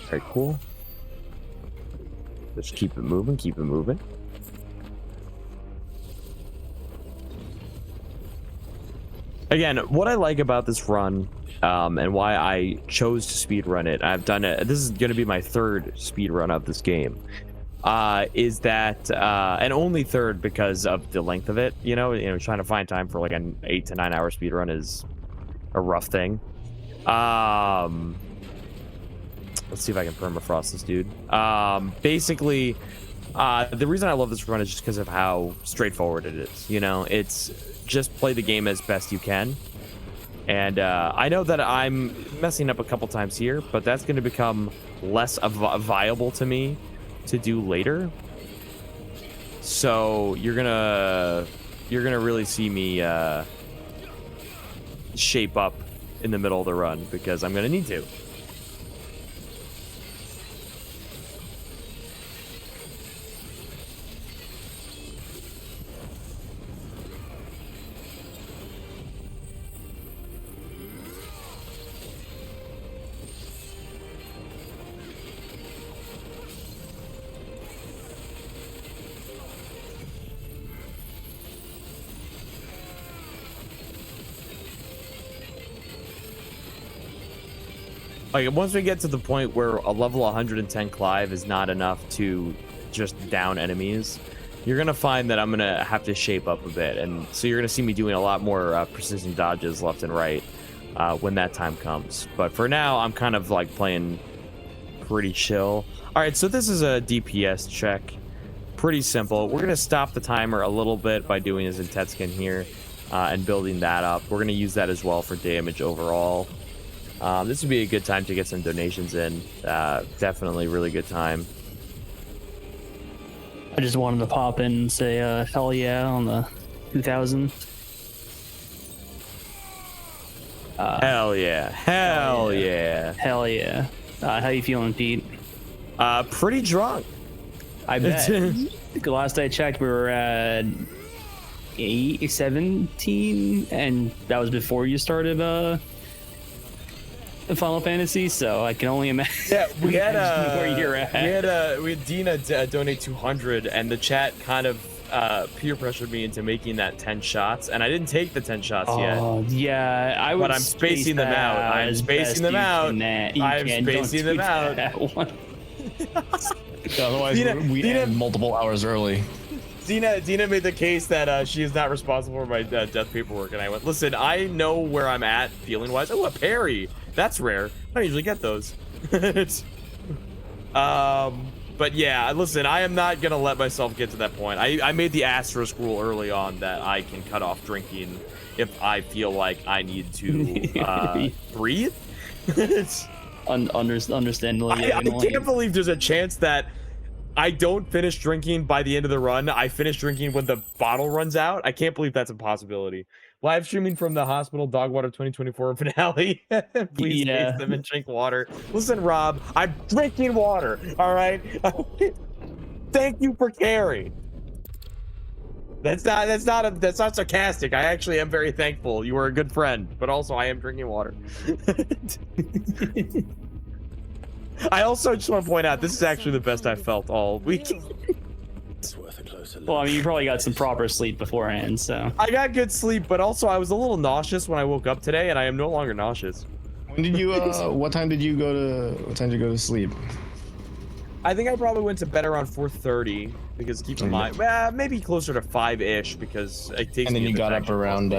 Very cool. Just keep it moving, keep it moving. Again, what I like about this run, and why I chose to speed run it, I've done it. This is going to be my third speed run of this game. Is that and only third because of the length of it. You know, trying to find time for like an 8 to 9 hour speed run is a rough thing. Let's see if I can permafrost this dude. Basically, the reason I love this run is just because of how straightforward it is. You know, it's just play the game as best you can. And I know that I'm messing up a couple times here, but that's going to become less viable to me to do later. So you're gonna really see me shape up in the middle of the run because I'm gonna need to. Like, once we get to the point where a level 110 Clive is not enough to just down enemies, you're going to find that I'm going to have to shape up a bit. And so you're going to see me doing a lot more precision dodges left and right when that time comes. But for now, I'm kind of like playing pretty chill. All right, so this is a DPS check. Pretty simple. We're going to stop the timer a little bit by doing his Intetskin here and building that up. We're going to use that as well for damage overall. This would be a good time to get some donations in. Definitely really good time. I just wanted to pop in and say hell yeah on the 2000. Hell yeah. Hell yeah. Hell yeah. How you feeling, Pete? Pretty drunk. I bet. The last I checked, we were at 17, and that was before you started Final Fantasy, so I can only imagine. Yeah, we had where you're at. we had Dina donate 200, and the chat kind of peer pressured me into making that 10 shots, and I didn't take the 10 shots yet. Oh yeah, I would. But I'm spacing them out. I'm spacing them out. I'm spacing them out. Otherwise, we end multiple hours early. Dina made the case that she is not responsible for my death paperwork, and I went, listen, I know where I'm at feeling wise. Oh, a parry. That's rare. I don't usually get those. But yeah, listen, I am not gonna let myself get to that point. I made the asterisk rule early on that I can cut off drinking if I feel like I need to breathe. Understandably. I can't believe there's a chance that I don't finish drinking by the end of the run. I finish drinking when the bottle runs out. I can't believe that's a possibility. Live streaming from the hospital Dogwater 2024 finale. Please taste them and drink water. Listen, Rob, I'm drinking water. All right. Thank you for caring. That's not sarcastic. I actually am very thankful. You were a good friend, but also I am drinking water. I also just want to point out this is actually the best I've felt all week. Well, I mean, you probably got some proper sleep beforehand, so. I got good sleep, but also I was a little nauseous when I woke up today, and I am no longer nauseous. When did you? What time did you go to sleep? I think I probably went to bed around 4:30 because keep in mind, maybe closer to 5-ish because it takes. And then you got up around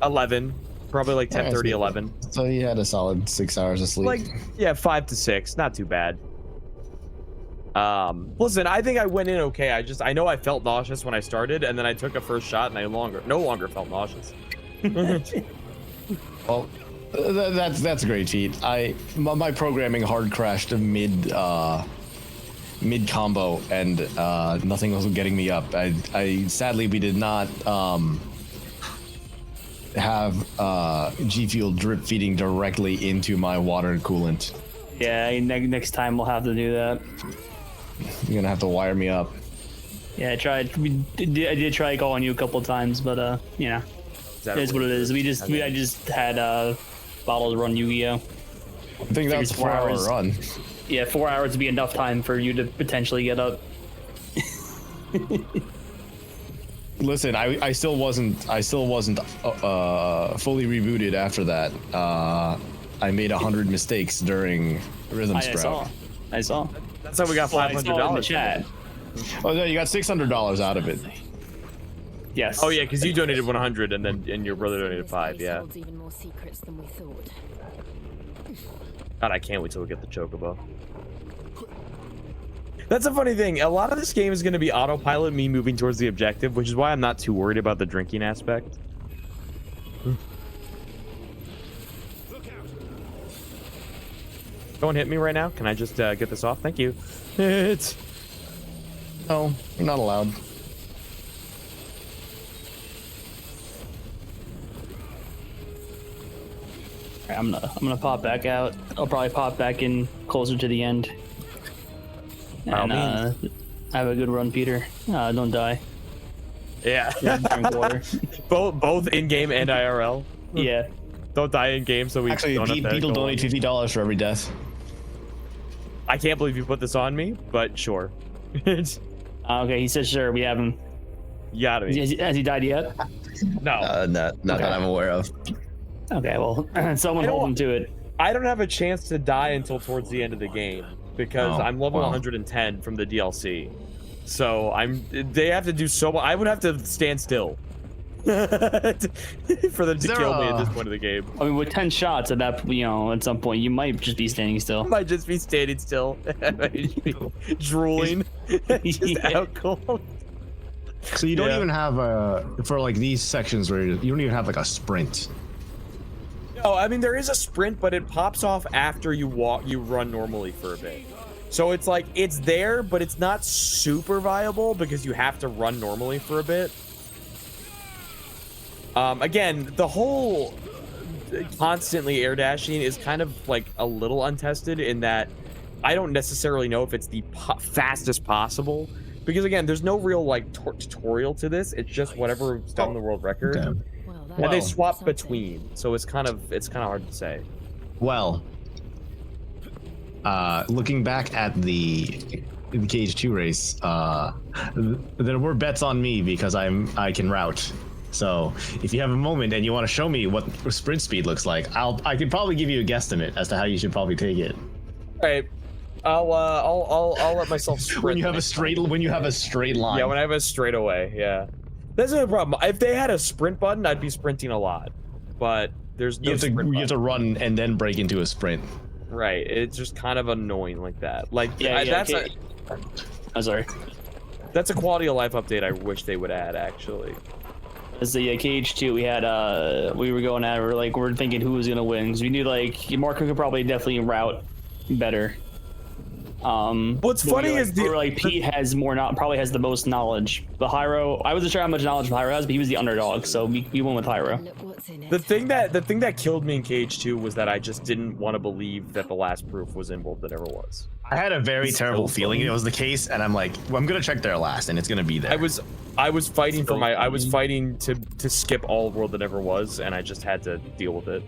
11, probably like 10:30, 11. So you had a solid 6 hours of sleep. Like, yeah, 5 to 6, not too bad. Listen, I think I went in okay. I know I felt nauseous when I started, and then I took a first shot, and I no longer felt nauseous. Well, that's a great feat. My programming hard crashed mid combo, and nothing was getting me up. I sadly we did not have G Fuel drip feeding directly into my water coolant. Yeah, next time we'll have to do that. You're gonna have to wire me up. Yeah, I tried. I did try calling you a couple of times, but you know, it is what it is. I just had bottles run Yu-Gi-Oh. I think that was a 4-hour run. Yeah, 4 hours would be enough time for you to potentially get up. Listen, I still wasn't fully rebooted after that. I made 100 mistakes during Rhythm Sprout. I saw. That's how we got $500 in the chat. Oh no, you got $600 out of it. Yes. Oh yeah, because you donated 100 and your brother donated 5. Yeah. Holds even more secrets than we thought. God, I can't wait till we get the chocobo. That's a funny thing. A lot of this game is going to be autopilot, me moving towards the objective, which is why I'm not too worried about the drinking aspect. Don't hit me right now. Can I just get this off? Thank you. It's... No, you're not allowed. Alright, I'm gonna pop back out. I'll probably pop back in closer to the end. And have a good run, Peter. Don't die. Yeah. Drink water. both in game and IRL. Yeah. Don't die in game, so we Actually, don't have to Pete will go donate on. $50 for every death. I can't believe you put this on me, but sure. Okay, he says sure. We have him. You got me. Has he died yet? No. Not that I'm aware of. Okay, well, someone hold him to it. I don't have a chance to die until towards the end of the game because I'm level 110 from the DLC. So they have to do so much. I would have to stand still for them to kill me at this point of the game. I mean, with 10 shots at that, at some point, you might just be standing still. I might just be standing still, drooling, just out cold. So you don't even have for like these sections where you don't even have like a sprint. No, I mean there is a sprint, but it pops off after you run normally for a bit. So it's like it's there, but it's not super viable because you have to run normally for a bit. Again, the whole constantly air dashing is kind of like a little untested in that I don't necessarily know if it's the fastest possible because again, there's no real like tutorial to this. It's just whatever's done the world record. Okay. And they swap between, so it's kind of hard to say. Well, looking back at the KH2 race, there were bets on me because I can route. So if you have a moment and you want to show me what sprint speed looks like, I could probably give you a guesstimate as to how you should probably take it. All right, I'll let myself sprint. when you have a straight line. Yeah, when I have a straightaway. Yeah. That's no problem. If they had a sprint button, I'd be sprinting a lot. But there's no you have to run and then break into a sprint. Right. It's just kind of annoying like that. Like I'm sorry. That's a quality of life update I wish they would add actually. As the KH2, we had we were going at it, we're thinking who was gonna win because we knew Marco could probably definitely route better. What's funny is Pete has probably has the most knowledge. The Hyro, I wasn't sure how much knowledge Hyro has, but he was the underdog, so we went with Hyro. The thing that killed me in KH2 was that I just didn't want to believe that the last proof was in World That Never Was. I had a very terrible feeling it was the case, and I'm like, well, I'm gonna check there last, and it's gonna be there. I was fighting to skip all of World That Never Was, and I just had to deal with it.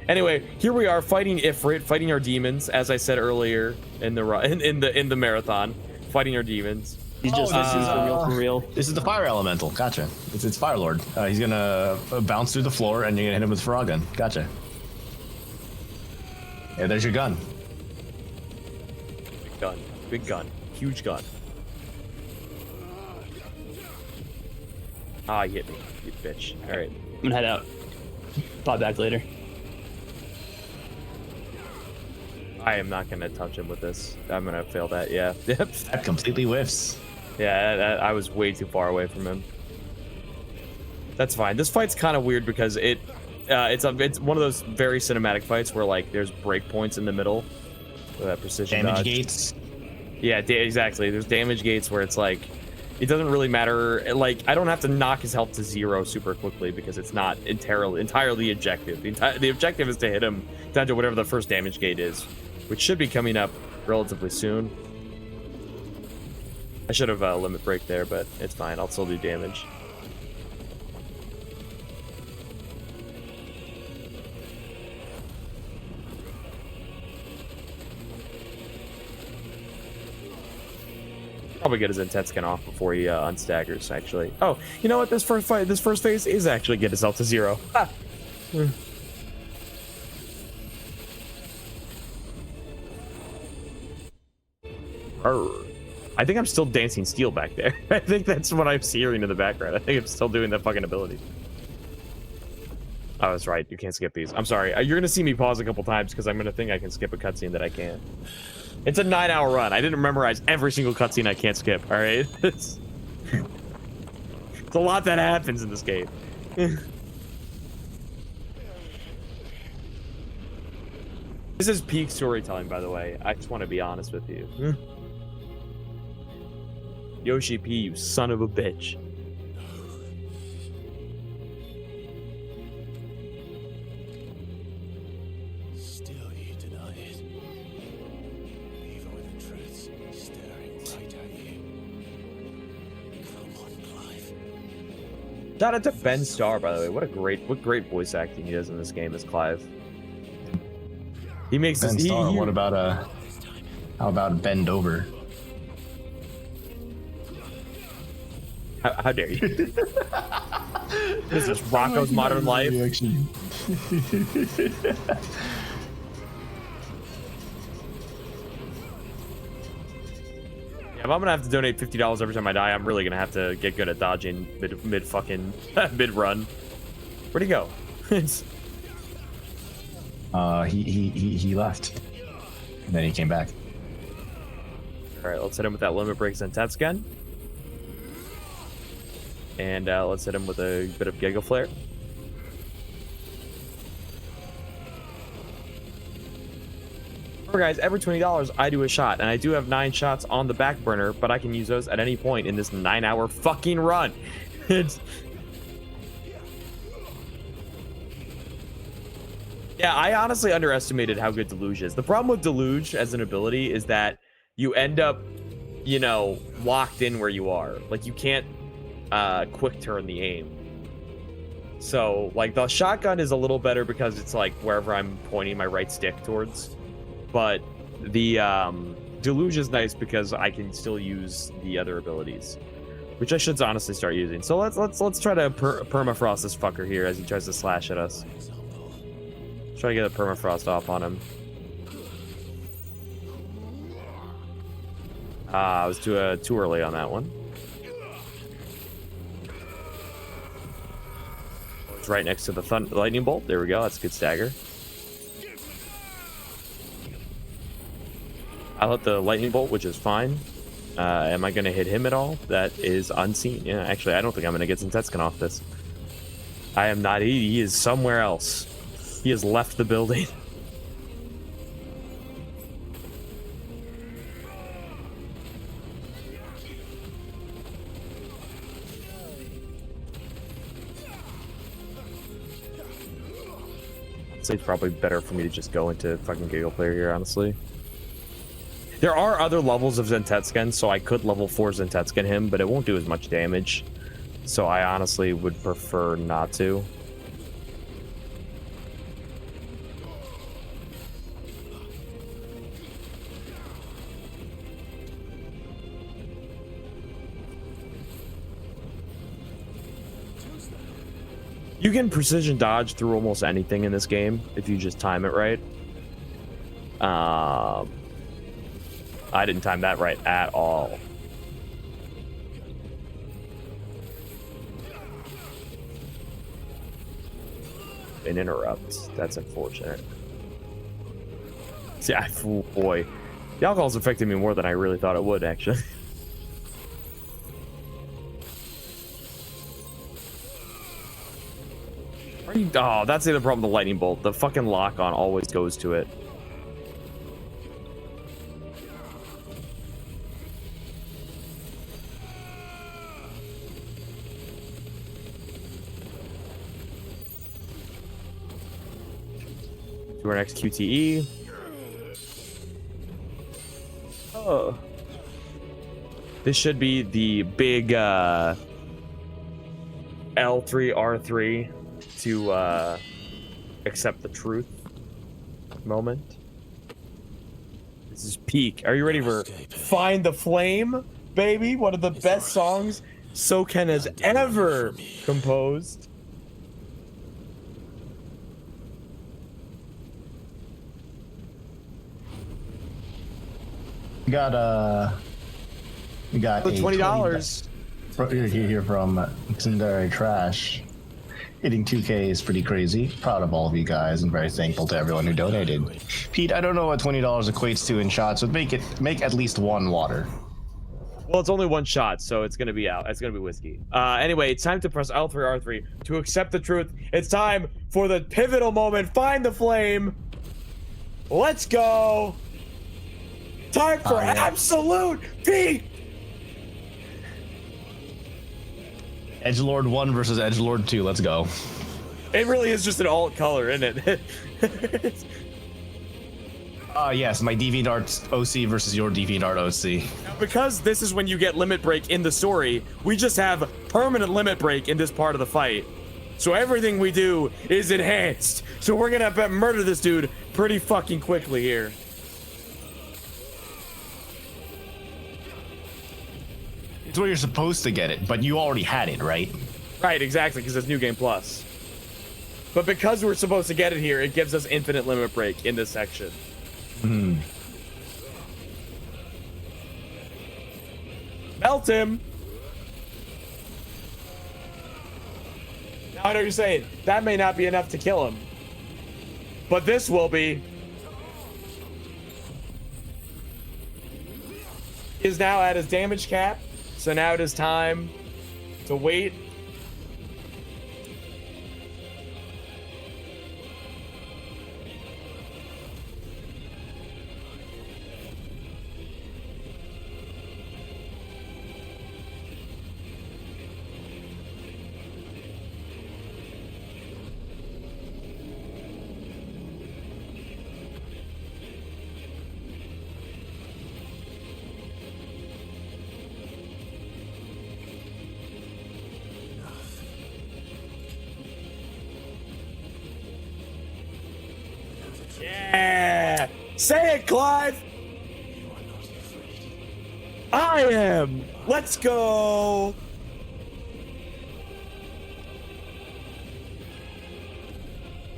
Anyway, here we are fighting Ifrit, fighting our demons, as I said earlier in the marathon, fighting our demons. He's just this is for real. This is the fire elemental. Gotcha. It's Fire Lord. He's gonna bounce through the floor, and you're gonna hit him with frog gun. Gotcha. Yeah, there's your gun. Big gun, huge gun. Ah, you hit me, you bitch. All right, I'm gonna head out. Pop back later. I am not gonna touch him with this. I'm gonna fail that. Yeah. Yep. That completely whiffs. Yeah, I was way too far away from him. That's fine. This fight's kind of weird because it's one of those very cinematic fights where there's breakpoints in the middle. So that precision damage dodge. Gates. Yeah, exactly. There's damage gates where it's it doesn't really matter. I don't have to knock his health to 0 super quickly because it's not entirely objective. The objective is to hit him down to whatever the first damage gate is, which should be coming up relatively soon. I should have limit break there, but it's fine. I'll still do damage. Probably get his Intenskin off before he unstaggers, actually. Oh, you know what? This first phase is actually get himself to 0. Ah. I think I'm still dancing steel back there. I think that's what I'm hearing in the background. I think I'm still doing that fucking ability. Oh, that's right. You can't skip these. I'm sorry. You're going to see me pause a couple times because I'm going to think I can skip a cutscene that I can't. It's a 9-hour run. I didn't memorize every single cutscene I can't skip, all right? It's a lot that happens in this game. This is peak storytelling, by the way. I just want to be honest with you. Yoshi P, you son of a bitch. Still you deny it. Even with the truth staring right at you. Come on, Clive. Shout out to Ben Starr, by the way. What great voice acting he does in this game as Clive. He makes Ben this. Starr, what about how about Bend Over? How dare you? This is Rocco's Modern Life. Yeah, if I'm gonna have to donate $50 every time I die, I'm really gonna have to get good at dodging mid fucking mid run. Where'd he go? He left, and then he came back. All right, let's hit him with that limit breaks and Tetsgen. And let's hit him with a bit of Giga Flare. Remember, guys, every $20 I do a shot, and I do have 9 shots on the back burner, but I can use those at any point in this 9-hour fucking run. Yeah, I honestly underestimated how good Deluge is. The problem with Deluge as an ability is that you end up, you know, locked in where you are. Like, you can't quick turn the aim. So like the shotgun is a little better because it's like wherever I'm pointing my right stick towards, but the Deluge is nice because I can still use the other abilities, which I should honestly start using. So let's try to permafrost this fucker here as he tries to slash at us. Let's try to get a permafrost off on him. I was too early on that one. It's right next to the lightning bolt. There we go. That's a good stagger. I'll hit the lightning bolt, which is fine. Am I going to hit him at all? That is unseen. Yeah, actually, I don't think I'm going to get some Tetskin off this. I am not. He is somewhere else. He has left the building. So it's probably better for me to just go into fucking Giggle Player here, honestly. There are other levels of Zentetskin, so I could level 4 Zentetskin him, but it won't do as much damage. So I honestly would prefer not to. You can precision dodge through almost anything in this game if you just time it right. I didn't time that right at all. An interrupt. That's unfortunate. See, oh boy. The alcohol's affected me more than I really thought it would, actually. Oh, that's the other problem with the lightning bolt. The fucking lock-on always goes to it. To our next QTE. Oh. This should be the big L3, R3 to accept the truth moment. This is peak. Are you ready for find the flame? baby. One of the best songs Soken has ever composed. We got $20 here from Tsundere Trash. Hitting 2K is pretty crazy. Proud of all of you guys and very thankful to everyone who donated. Pete, I don't know what $20 equates to in shots, but make at least one water. Well, it's only one shot, so it's gonna be out. It's gonna be whiskey. Anyway, it's time to press L3 R3 to accept the truth. It's time for the pivotal moment. Find the flame. Let's go. Time for absolute peak. Edgelord 1 versus Edgelord 2. Let's go. It really is just an alt color, isn't it? Yes, my DeviantArt OC versus your DeviantArt OC. Now, because this is when you get limit break in the story, we just have permanent limit break in this part of the fight. So everything we do is enhanced. So we're gonna murder this dude pretty fucking quickly here. It's where you're supposed to get it, but you already had it, right? Right, exactly, because it's New Game Plus. But because we're supposed to get it here, it gives us infinite limit break in this section. Hmm. Melt him! Now I know what you're saying. That may not be enough to kill him. But this will be. He is now at his damage cap. So now it is time to wait. Yeah! Say it, Clive! I am! Let's go!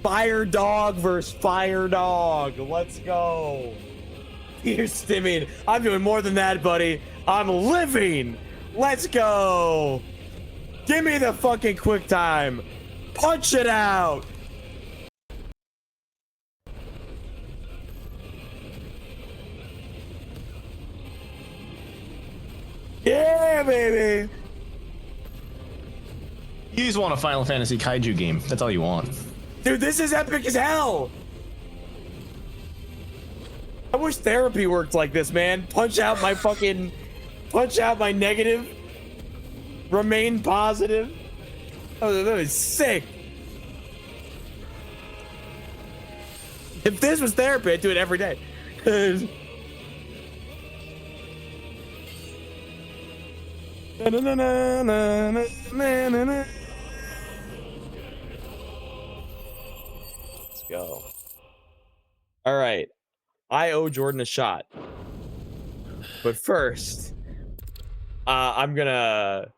Fire Dog versus Fire Dog. Let's go. You're stimming. I'm doing more than that, buddy. I'm living. Let's go. Give me the fucking quick time. Punch it out. Yeah, baby. You just want a Final Fantasy Kaiju game. That's all you want. Dude, this is epic as hell. I wish therapy worked like this, man. Punch out my negative. Remain positive. Oh, that is sick. If this was therapy, I'd do it every day. Let's go. All right. I owe Jordan a shot. But first, I'm gonna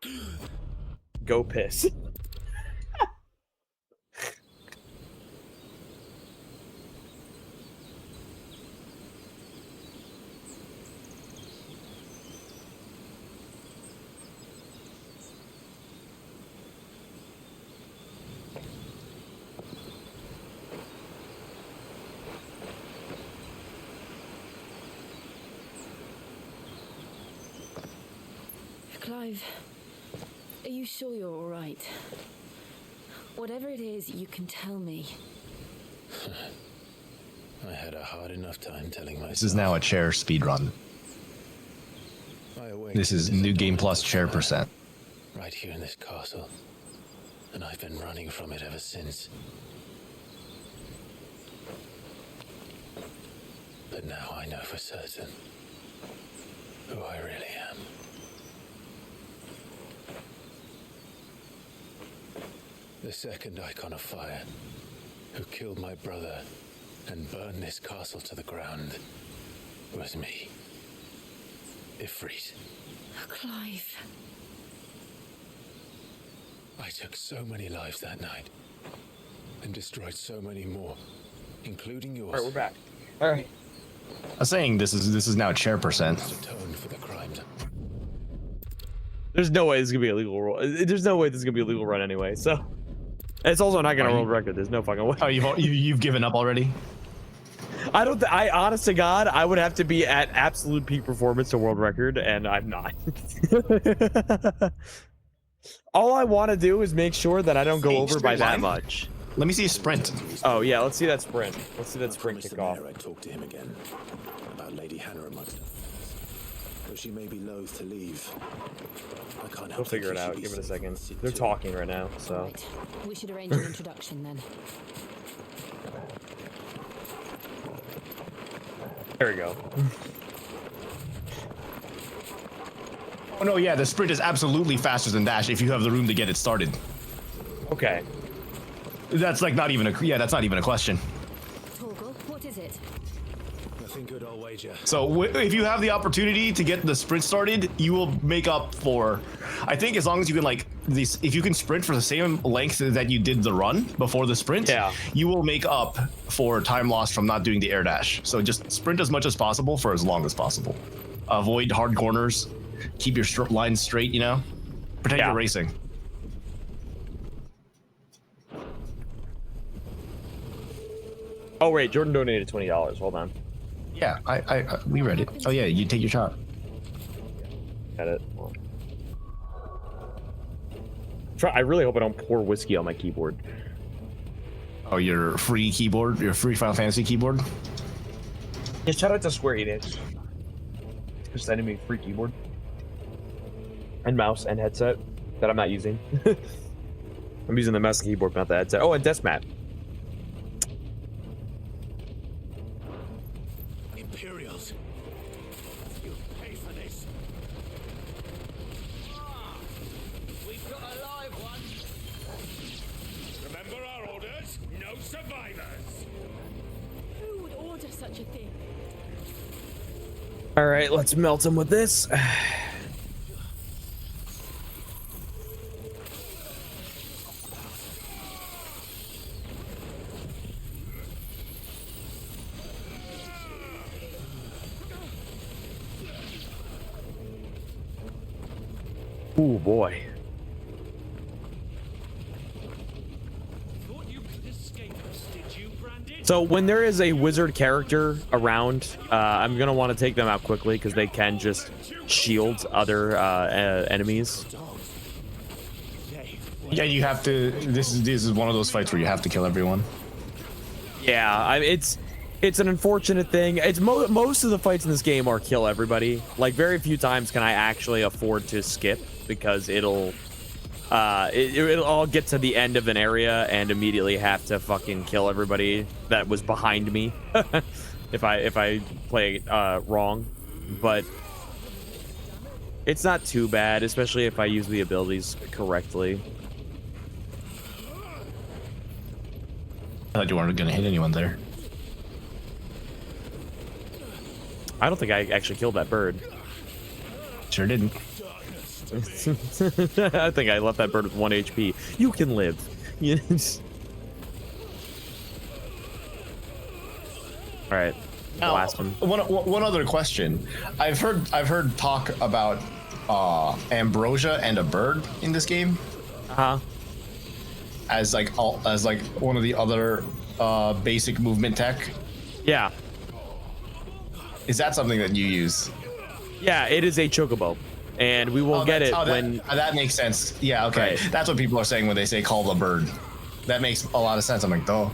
go piss. Clive, are you sure you're all right? Whatever it is, you can tell me. I had a hard enough time telling myself. This is now a chair speedrun. This is New Game Plus chair percent. Right here in this castle. And I've been running from it ever since. But now I know for certain who I really am. The second icon of fire, who killed my brother and burned this castle to the ground, was me. Ifrit. Clive. I took so many lives that night and destroyed so many more, including yours. All right, we're back. All right. I'm saying this is now chairpercent. Atoned for the crimes. There's no way this is gonna be a legal run. There's no way this is gonna be a legal run anyway. So it's also not gonna world record. There's no fucking way. Oh, you've given up already? I don't. I honest to God, I would have to be at absolute peak performance to world record, and I'm not. All I want to do is make sure that I don't go over by that much. Let me see a sprint. Oh yeah, let's see that sprint. Let's see that sprint kick off. I'd talk to him again about Lady Hannah amongst them. Though she may be loath to leave, I can't help. We'll figure it out. Give it a second. They're talking right now, so. Right. We should arrange an introduction then. There we go. Oh no, yeah, the sprint is absolutely faster than dash if you have the room to get it started. Okay. That's like not even a that's not even a question. Torgal, what is it? Nothing good, I'll wager. So if you have the opportunity to get the sprint started, you will make up for, I think, as long as you can like this, if you can sprint for the same length that you did the run before the sprint, yeah, you will make up for time lost from not doing the air dash. So just sprint as much as possible for as long as possible. Avoid hard corners. Keep your lines straight. You know, protect your racing. Oh wait, Jordan donated $20. Hold on. Yeah, we read it. Oh yeah, you take your shot. Got it. I really hope I don't pour whiskey on my keyboard. Oh, your free keyboard, your free Final Fantasy keyboard. Yeah, shout out to Square Enix for sending me a free keyboard and mouse and headset that I'm not using. I'm using the mouse and keyboard, not the headset. Oh, and desk mat. Imperials, you pay for this. We've got a live one. Remember our orders? No survivors. Who would order such a thing? All right, let's melt him with this. Ooh, boy. So when there is a wizard character around, I'm gonna want to take them out quickly because they can just shield other enemies. Yeah, you have to. This is one of those fights where you have to kill everyone. Yeah, it's an unfortunate thing. It's most of the fights in this game are kill everybody. Like very few times can I actually afford to skip because it'll all get to the end of an area and immediately have to fucking kill everybody that was behind me if I play wrong. But it's not too bad, especially if I use the abilities correctly. I thought you weren't gonna hit anyone there. I don't think I actually killed that bird. Sure didn't. I think I left that bird with 1 HP. You can live. All right, blast him. One other question. I've heard talk about ambrosia and a bird in this game. As like one of the other basic movement tech. Yeah. Is that something that you use? Yeah, it is a chocobo, and we will get it when. That makes sense. Yeah, okay. Right. That's what people are saying when they say call the bird. That makes a lot of sense. I'm like, duh.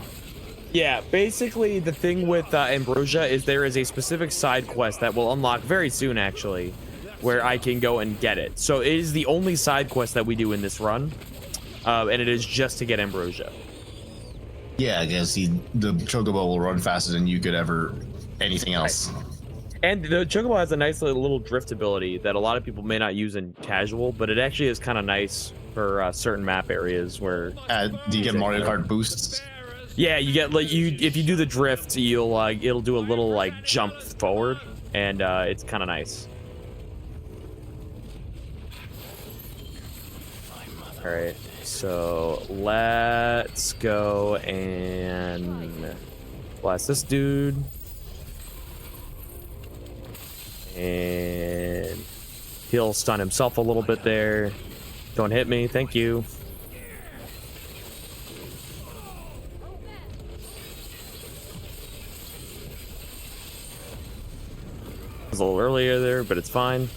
Yeah, basically the thing with ambrosia is there is a specific side quest that will unlock very soon, actually, where I can go and get it. So it is the only side quest that we do in this run, and it is just to get ambrosia. Yeah, I guess the chocobo will run faster than you could ever anything else. Right. And the chocobo has a nice little drift ability that a lot of people may not use in casual, but it actually is kind of nice for certain map areas where. Do you get Mario Kart boosts? Yeah, you get like if you do the drift, you'll it'll do a little like jump forward, and it's kind of nice. All right, so let's go and blast this dude. And he'll stun himself a little bit there. Don't hit me, thank you. It was a little earlier there, but it's fine.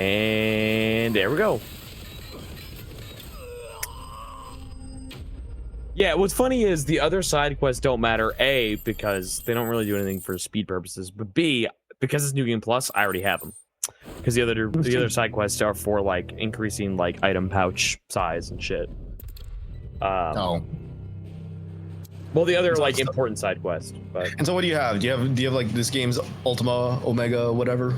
And there we go. Yeah, what's funny is the other side quests don't matter, A, because they don't really do anything for speed purposes, but B, because it's New Game Plus, I already have them. Because the other side quests are for like increasing like item pouch size and shit. Oh. Well, the other like important side quest, but. And so what do you have? Do you have like this game's Ultima, Omega, whatever?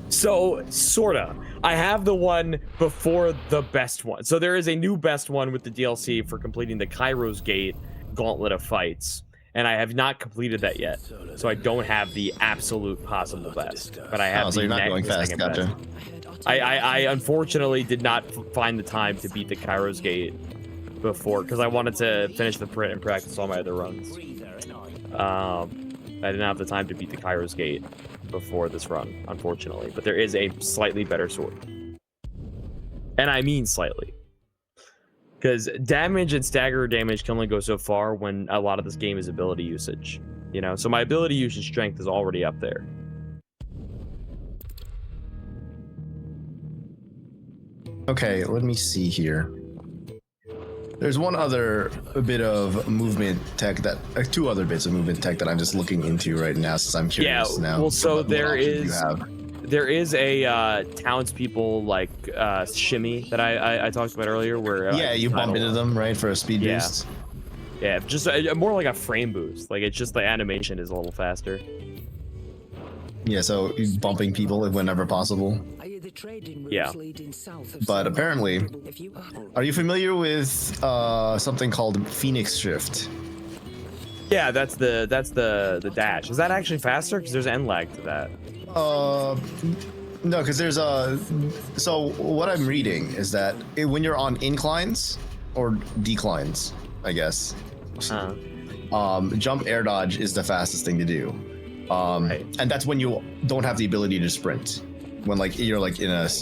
So, sorta. I have the one before the best one. So there is a new best one with the DLC for completing the Kairos Gate Gauntlet of Fights. And I have not completed that yet. So I don't have the absolute possible best. But I have so you're not going fast, gotcha. I unfortunately did not find the time to beat the Kairos Gate before, because I wanted to finish the print and practice all my other runs. I didn't have the time to beat the Kairos Gate before this run, unfortunately, but there is a slightly better sword, and I mean slightly, because damage and stagger damage can only go so far when a lot of this game is ability usage, you know. So my ability usage strength is already up there. Okay, let me see here. There's one other bit of movement tech that, two other bits of movement tech that I'm just looking into right now, since I'm curious now. Well, so there is a townspeople like shimmy that I talked about earlier, where you bump into them, right, for a speed boost. Yeah, just more like a frame boost. Like, it's just the animation is a little faster. Yeah, so bumping people whenever possible. Yeah. But apparently, are you familiar with something called Phoenix Shift? Yeah, that's the dash. Is that actually faster? Because there's end lag to that. No, because there's so what I'm reading is that when you're on inclines or declines, I guess, jump air dodge is the fastest thing to do. Right. And that's when you don't have the ability to sprint. When like you're like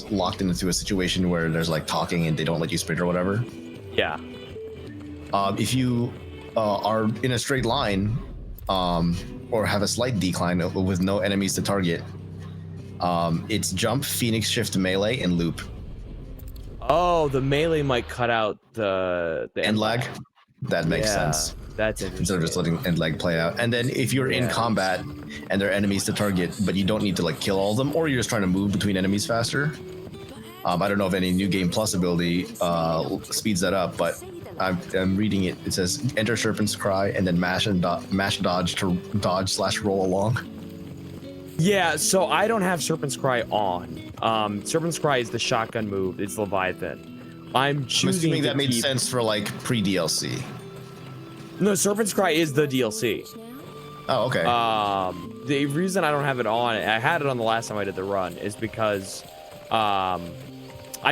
locked into a situation where there's like talking and they don't let you sprint or whatever. Yeah. If you are in a straight line, or have a slight decline with no enemies to target, it's jump, Phoenix Shift, melee, and loop. Oh, the melee might cut out the end lag. That makes sense. That's interesting. Instead of just letting end lag play out. And then if you're in combat and there are enemies to target, but you don't need to like kill all of them, or you're just trying to move between enemies faster. I don't know if any New Game Plus ability speeds that up, but I'm reading it. It says enter Serpent's Cry and then mash dodge to dodge / roll along. Yeah, so I don't have Serpent's Cry on. Serpent's Cry is the shotgun move. It's Leviathan. I'm assuming that made sense for like pre-DLC. No, Serpent's Cry is the DLC. Oh, okay. The reason I don't have it on, I had it on the last time I did the run, is because I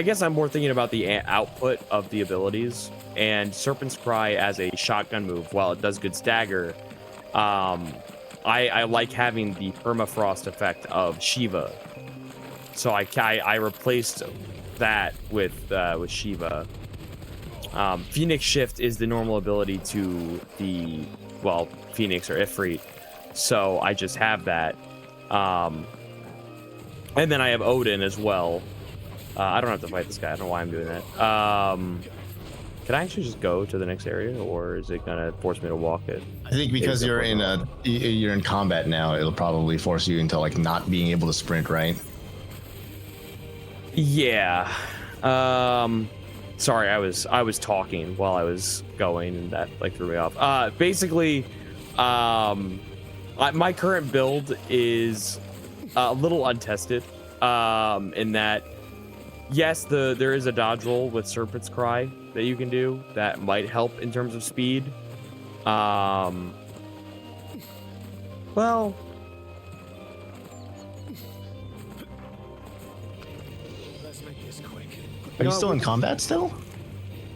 guess I'm more thinking about the output of the abilities. And Serpent's Cry as a shotgun move, while it does good stagger, I like having the permafrost effect of Shiva. So I replaced that with Shiva. Phoenix Shift is the normal ability to the, well, Phoenix or Ifrit. So I just have that. And then I have Odin as well. I don't have to fight this guy. I don't know why I'm doing that. Can I actually just go to the next area, or is it gonna force me to walk it? I think because you're in combat now, it'll probably force you into like not being able to sprint, right? Yeah. Sorry, I was talking while I was going, and that like threw me off. Basically, my current build is a little untested. In that, yes, there is a dodge roll with Serpent's Cry that you can do that might help in terms of speed. Well, Let's make this quick. Are you still in combat still?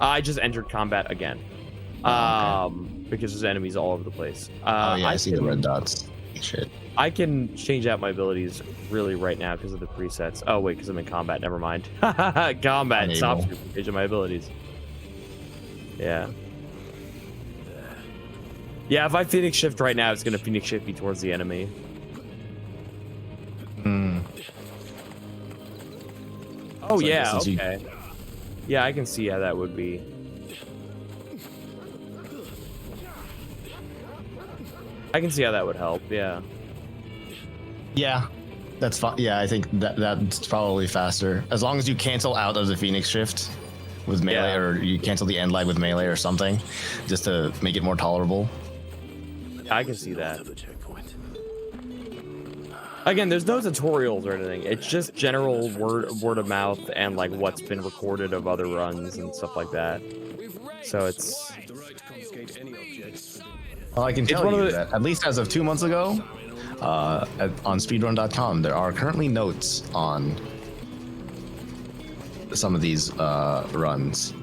I just entered combat again. Because there's enemies all over the place. Oh yeah, I see the red dots. Shit. I can change out my abilities really right now because of the presets. Oh wait, because I'm in combat. Never mind. Combat stops me from changing my abilities. Yeah. Yeah, if I Phoenix Shift right now, it's gonna Phoenix Shift me towards the enemy. Oh So yeah, since you- okay. Yeah, I can see how that would be. I can see how that would help, yeah. Yeah, that's fine. Yeah, I think that's probably faster. As long as you cancel out of the Phoenix Shift with melee, or you cancel the end lag with melee or something, just to make it more tolerable. I can see that. Again, there's no tutorials or anything. It's just general word of mouth and like what's been recorded of other runs and stuff like that. So it's. Well, I can tell you that at least as of 2 months ago, on speedrun.com, there are currently notes on some of these runs.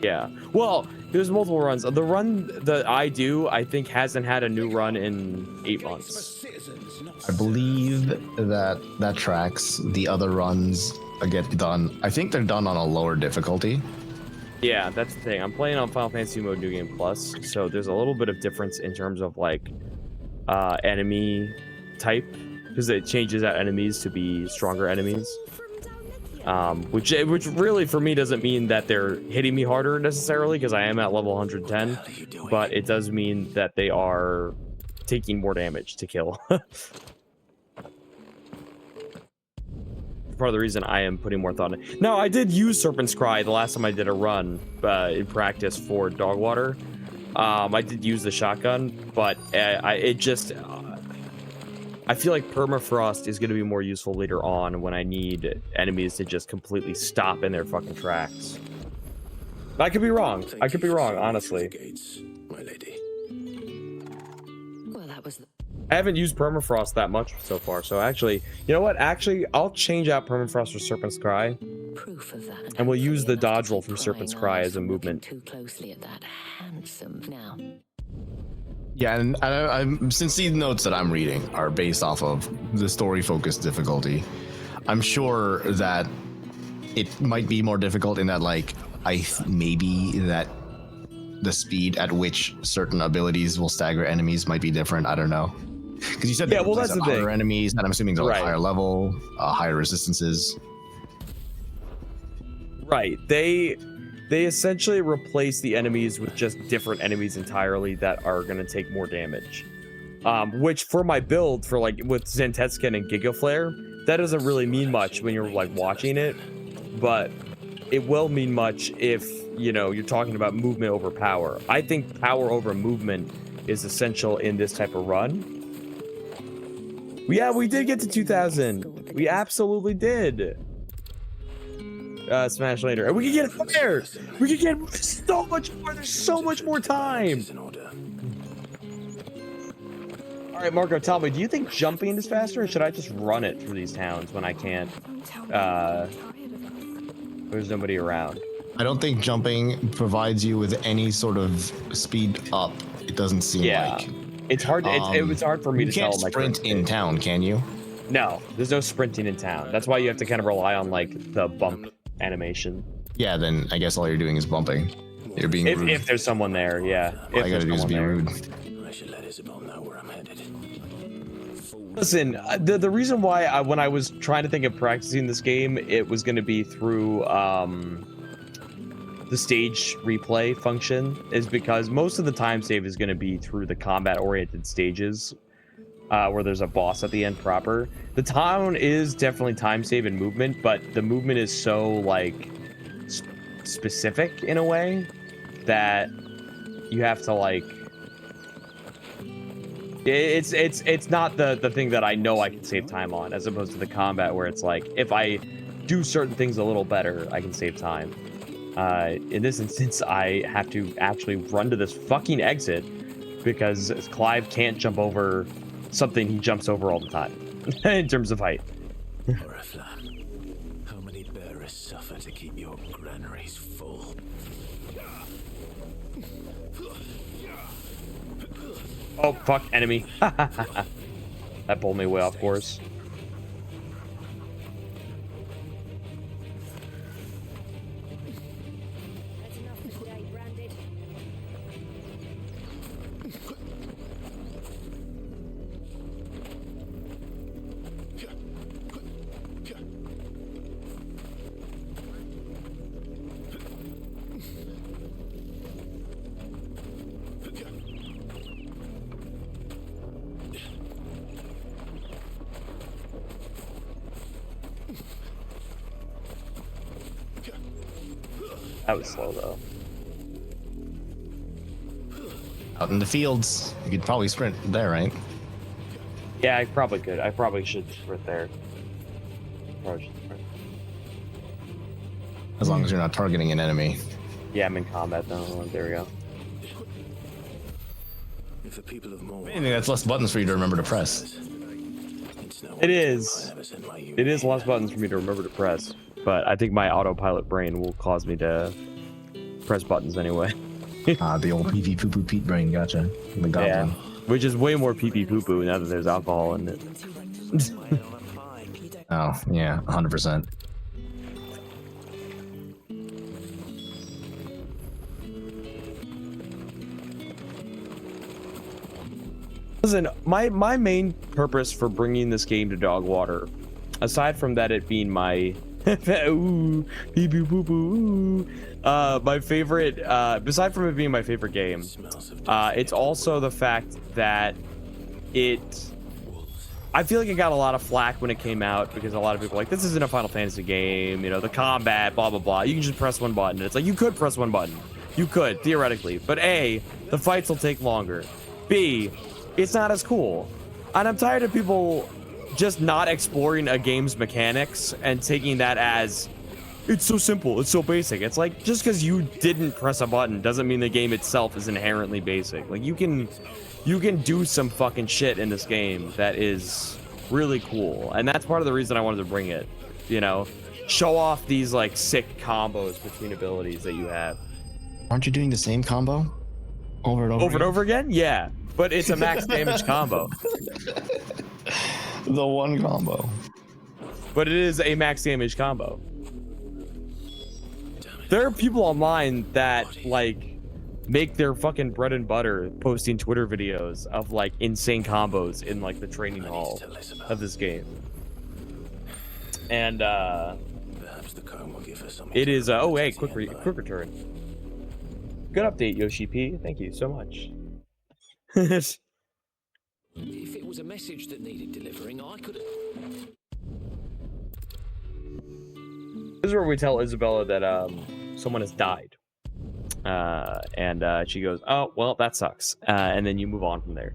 Yeah. Well, there's multiple runs. The run that I do, I think, hasn't had a new run in 8 months. I believe that tracks. The other runs get done. I think they're done on a lower difficulty. Yeah, that's the thing. I'm playing on Final Fantasy Mode New Game Plus, so there's a little bit of difference in terms of like enemy type, because it changes out enemies to be stronger enemies. Which really for me doesn't mean that they're hitting me harder necessarily, because I am at level 110, but it does mean that they are taking more damage to kill. Part of the reason I am putting more thought in it. Now, I did use Serpent's Cry the last time I did a run in practice for Dogwater. I did use the shotgun, but I feel like Permafrost is going to be more useful later on when I need enemies to just completely stop in their fucking tracks. I could be wrong. I could be wrong, honestly. Well, that was. I haven't used Permafrost that much so far, so actually, you know what? Actually, I'll change out Permafrost for Serpent's Cry. Proof of that. And we'll use the dodge roll from Serpent's Cry as a movement. Too closely at that handsome now. Yeah, and I'm since these notes that I'm reading are based off of the story-focused difficulty, I'm sure that it might be more difficult in that, like, maybe that the speed at which certain abilities will stagger enemies might be different. I don't know. Because you said that's the thing. enemies, and I'm assuming they're like higher level, higher resistances. Right. They essentially replace the enemies with just different enemies entirely that are going to take more damage. Which for my build, for like with Zentetskin and Giga Flare, that doesn't really mean much when you're like watching it, but it will mean much if, you know, you're talking about movement over power. I think power over movement is essential in this type of run. Yeah, we did get to 2,000. We absolutely did. Smash later. And we can get higher. We can get so much more. There's so much more time. All right, Marco, tell me, do you think jumping is faster, or should I just run it through these towns when I can't? There's nobody around. I don't think jumping provides you with any sort of speed up. It doesn't seem like. It's hard. It's hard for me to tell. You can't sprint in town, can you? No, there's no sprinting in town. That's why you have to kind of rely on like the bump animation. Yeah, then I guess all you're doing is bumping. You're being rude. If there's someone there, yeah. All you gotta do is be rude. I should let Isabel know where I'm headed. Listen, the reason why when I was trying to think of practicing this game, it was going to be through the stage replay function, is because most of the time save is going to be through the combat-oriented stages, where there's a boss at the end proper. The town is definitely time save and movement, but the movement is so like specific in a way that you have to like. It's not the thing that I know I can save time on, as opposed to the combat where it's like if I do certain things a little better, I can save time. In this instance, I have to actually run to this fucking exit because Clive can't jump over something he jumps over all the time in terms of height. Oriflamme, how many bearers suffer to keep your granaries full? Oh, fuck, enemy. That pulled me way off course. That's enough for today, Branded. That was slow though. Out in the fields, you could probably sprint there, right? Yeah, I probably could. I probably should sprint there. Probably should sprint. As long as you're not targeting an enemy. Yeah, I'm in combat though. There we go. If the people of Morn, I think that's less buttons for you to remember to press. it's no It wonder is. I never sent my It is unit less buttons for me to remember to press, but I think my autopilot brain will cause me to press buttons anyway. The old pee poo poo Pete brain, gotcha. The goblin. Yeah, which is way more pee pee poo poo now that there's alcohol in it. Oh, yeah, 100%. Listen, my main purpose for bringing this game to Dogwater, aside from that it being my ooh, pee pee poo poo, ooh, my favorite, aside from it being my favorite game, it's also the fact that I feel like it got a lot of flack when it came out because a lot of people were like, this isn't a Final Fantasy game, you know, the combat, blah blah blah. You can just press one button. It's like, you could press one button, you could theoretically, but A, the fights will take longer. B, it's not as cool. And I'm tired of people just not exploring a game's mechanics and taking that as, it's so simple, it's so basic. It's like, just because you didn't press a button doesn't mean the game itself is inherently basic. Like, you can do some fucking shit in this game that is really cool. And that's part of the reason I wanted to bring it, you know? Show off these, like, sick combos between abilities that you have. Aren't you doing the same combo? Over and over Over and over again? Yeah. But it's a max damage combo. The one combo. But it is a max damage combo. There are people online that, like, make their fucking bread and butter posting Twitter videos of, like, insane combos in, like, the training hall of this game. And, perhaps the comb will give her something it to is, oh, hey, remember quick to the end return. Good update, Yoshi P. Thank you so much. If it was a message that needed delivering, I could. This is where we tell Isabella that someone has died, and she goes, "Oh, well, that sucks," and then you move on from there.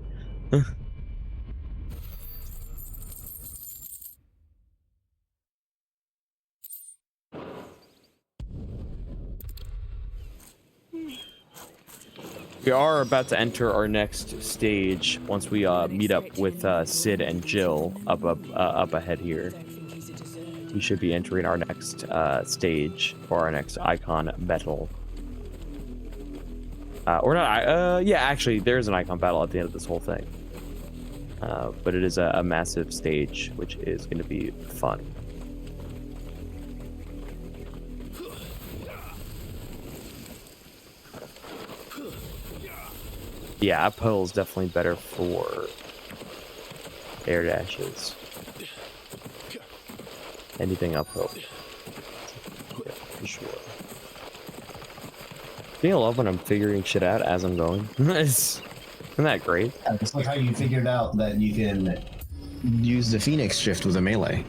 We are about to enter our next stage once we meet up with Sid and Jill up ahead here. We should be entering our next stage for our next icon battle. Or not, yeah, actually, there's an icon battle at the end of this whole thing. But it is a massive stage, which is going to be fun. Yeah, uphill is definitely better for air dashes. Anything uphill. Yeah, for sure. Do you love when I'm figuring shit out as I'm going? Isn't that great? It's like how you figured out that you can use the Phoenix shift with a melee.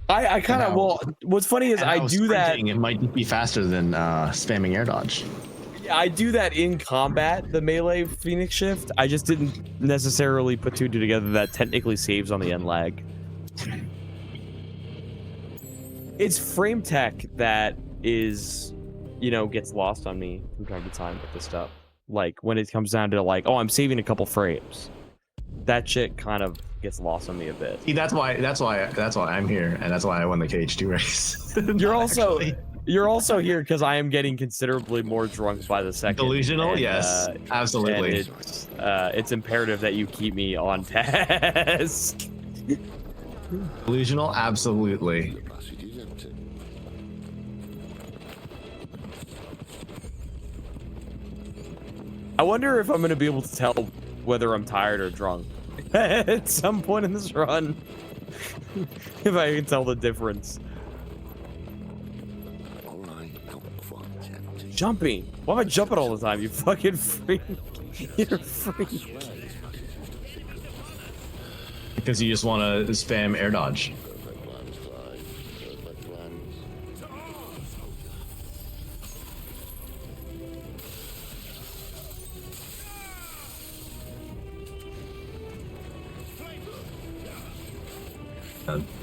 I kind of, well, what's funny is I do that. It might be faster than spamming air dodge. I do that in combat, the melee Phoenix shift. I just didn't necessarily put two together that technically saves on the end lag. It's frame tech that is, you know, gets lost on me from time to time with this stuff. Like, when it comes down to, like, oh, I'm saving a couple frames. that shit kind of gets lost on me a bit. See, that's why I'm here, and that's why I won the KH2 race. You're also here because I am getting considerably more drunk by the second. Delusional, and, yes, absolutely. And it's imperative that you keep me on task. Delusional, absolutely. Capacity is empty. I wonder if I'm gonna be able to tell whether I'm tired or drunk at some point in this run. If I can tell the difference. All right, comfort empty. Jumping. Why am I jumping all the time? You fucking freak. You're a freak. Because you just want to spam air dodge. Perfect plans, Clive. Perfect plans.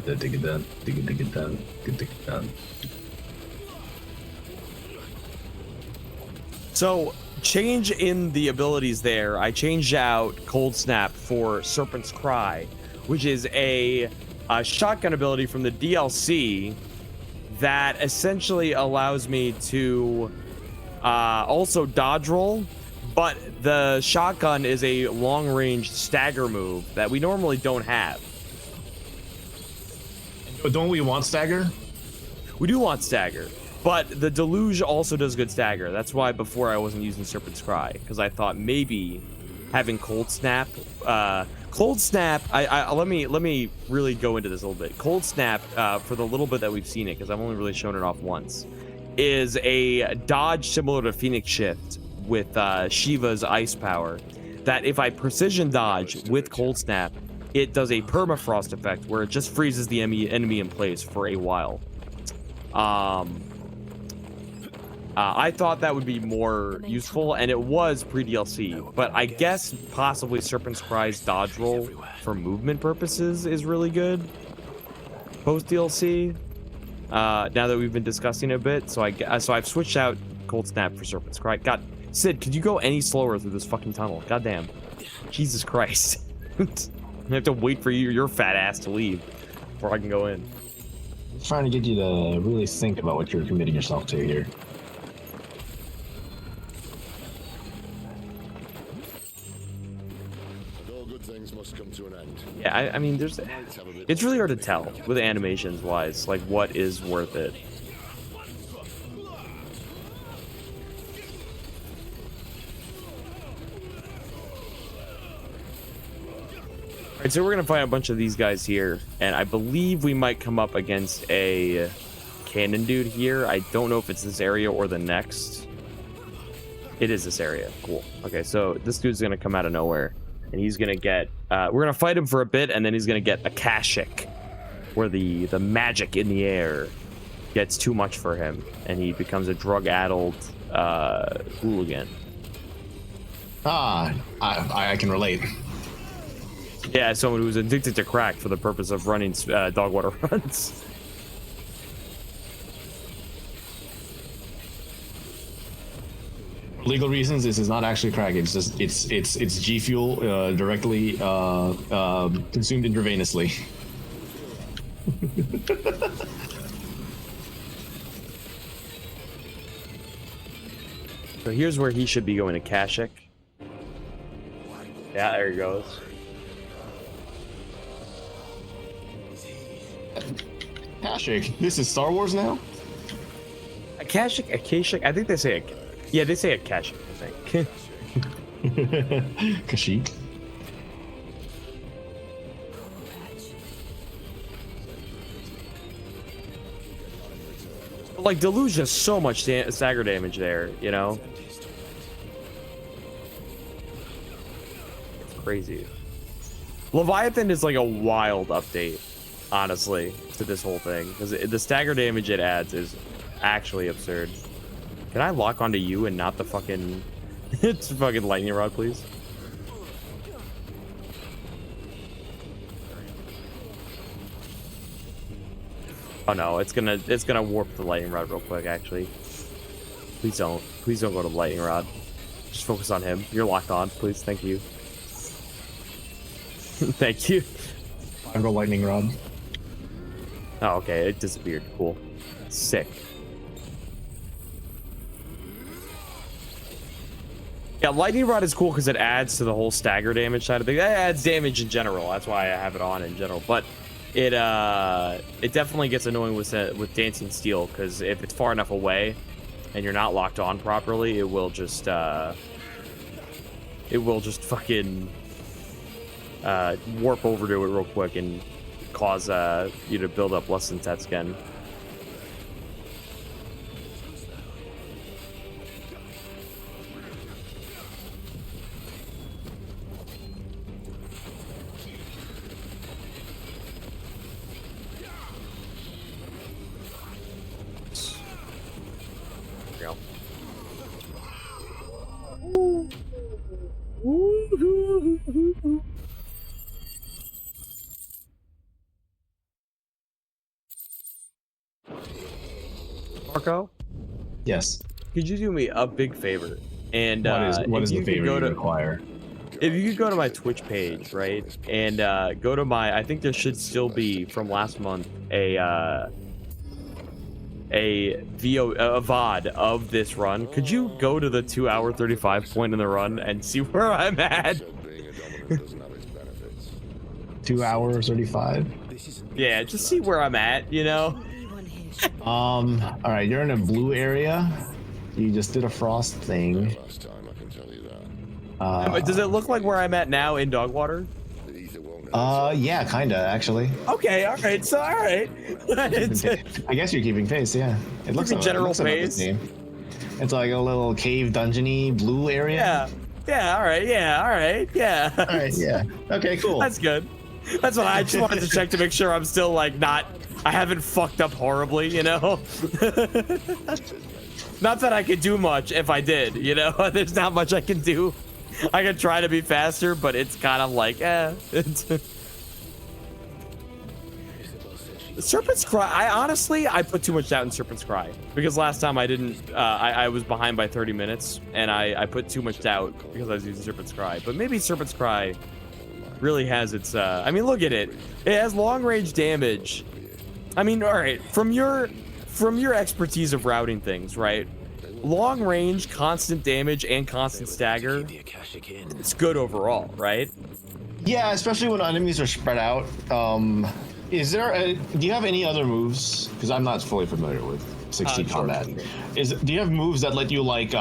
Dig it down. Dig it down. Dig it down. So, change in the abilities there. I changed out Cold Snap for Serpent's Cry, which is a shotgun ability from the DLC that essentially allows me to also dodge roll, but the shotgun is a long-range stagger move that we normally don't have. But don't we want stagger? We do want stagger, but the Deluge also does good stagger. That's why before I wasn't using Serpent's Cry, because I thought maybe having Cold Snap, let me really go into this a little bit. Cold Snap, for the little bit that we've seen it, because I've only really shown it off once, is a dodge similar to Phoenix Shift with Shiva's ice power, that if I precision dodge with Cold Snap, it does a permafrost effect where it just freezes the enemy in place for a while. I thought that would be more useful, and it was pre-DLC, but I guess possibly Serpent's Cry's dodge roll for movement purposes is really good post-DLC. Now that we've been discussing it a bit, so I've switched out Cold Snap for Serpent's Cry. God, Sid, could you go any slower through this fucking tunnel? Goddamn. Jesus Christ. I have to wait for your fat ass to leave before I can go in. I'm trying to get you to really think about what you're committing yourself to here. And all good things must come to an end. Yeah, I mean, it's really hard to tell with animations wise, like what is worth it. Alright, so we're gonna find a bunch of these guys here, and I believe we might come up against a cannon dude here. I don't know if it's this area or the next. It is this area. Cool. Okay, so this dude's gonna come out of nowhere, and he's gonna get we're gonna fight him for a bit, and then he's gonna get a Kashik, where the magic in the air gets too much for him, and he becomes a drug-addled hooligan. I can relate. Yeah, someone who's addicted to crack for the purpose of running Dogwater runs. For legal reasons, this is not actually crack. It's just it's G Fuel directly consumed intravenously. So here's where he should be going to Kashik. Yeah, there he goes. Kashik, this is Star Wars now? A Kashik? I think they say they say a Kashik, I think. Kashyyyk. But like Deluge does so much stagger damage there, you know? It's crazy. Leviathan is like a wild update, honestly, to this whole thing, because the stagger damage it adds is actually absurd. Can I lock onto you and not the fucking it's fucking lightning rod, please? Oh no, it's gonna warp the lightning rod real quick, actually. Please don't go to the lightning rod. Just focus on him. You're locked on, please. Thank you. Thank you. I go lightning rod. Oh, okay, it disappeared. Cool. Sick. Yeah, lightning rod is cool because it adds to the whole stagger damage side of things. It adds damage in general. That's why I have it on in general. But it definitely gets annoying with dancing steel because if it's far enough away and you're not locked on properly, it will just fucking warp over to it real quick and cause you to build up less than that skin. Marco? Yes. Could you do me a big favor? And what is if the you favor could go you to require? if you could go to my Twitch page, right, and go to my, I think there should still be from last month a VOD of this run. Could you go to the 2-hour 35 point in the run and see where I'm at? 2 hours 35. Yeah, just see where I'm at, you know. All right, you're in a blue area. You just did a frost thing. Does it look like where I'm at now in Dogwater? Yeah, kinda actually. Okay, all right, so all right. I guess you're keeping pace, yeah. It looks like general pace. It's like a little cave dungeony blue area. Yeah. Yeah, all right, yeah. All right, yeah. Okay, cool. That's good. That's what I just wanted to check to make sure I'm still like not, I haven't fucked up horribly, you know? Not that I could do much if I did, you know? There's not much I can do. I can try to be faster, but it's kind of like, Serpent's Cry, I put too much doubt in Serpent's Cry. Because last time I didn't, I was behind by 30 minutes, and I put too much doubt because I was using Serpent's Cry. But maybe Serpent's Cry really has its, I mean, look at it. It has long-range damage. I mean, all right, from your expertise of routing things, right? Long range, constant damage, and constant stagger. It's good overall, right? Yeah, especially when enemies are spread out. Do you have any other moves? Because I'm not fully familiar with 16 combat. Sure. Do you have moves that let you like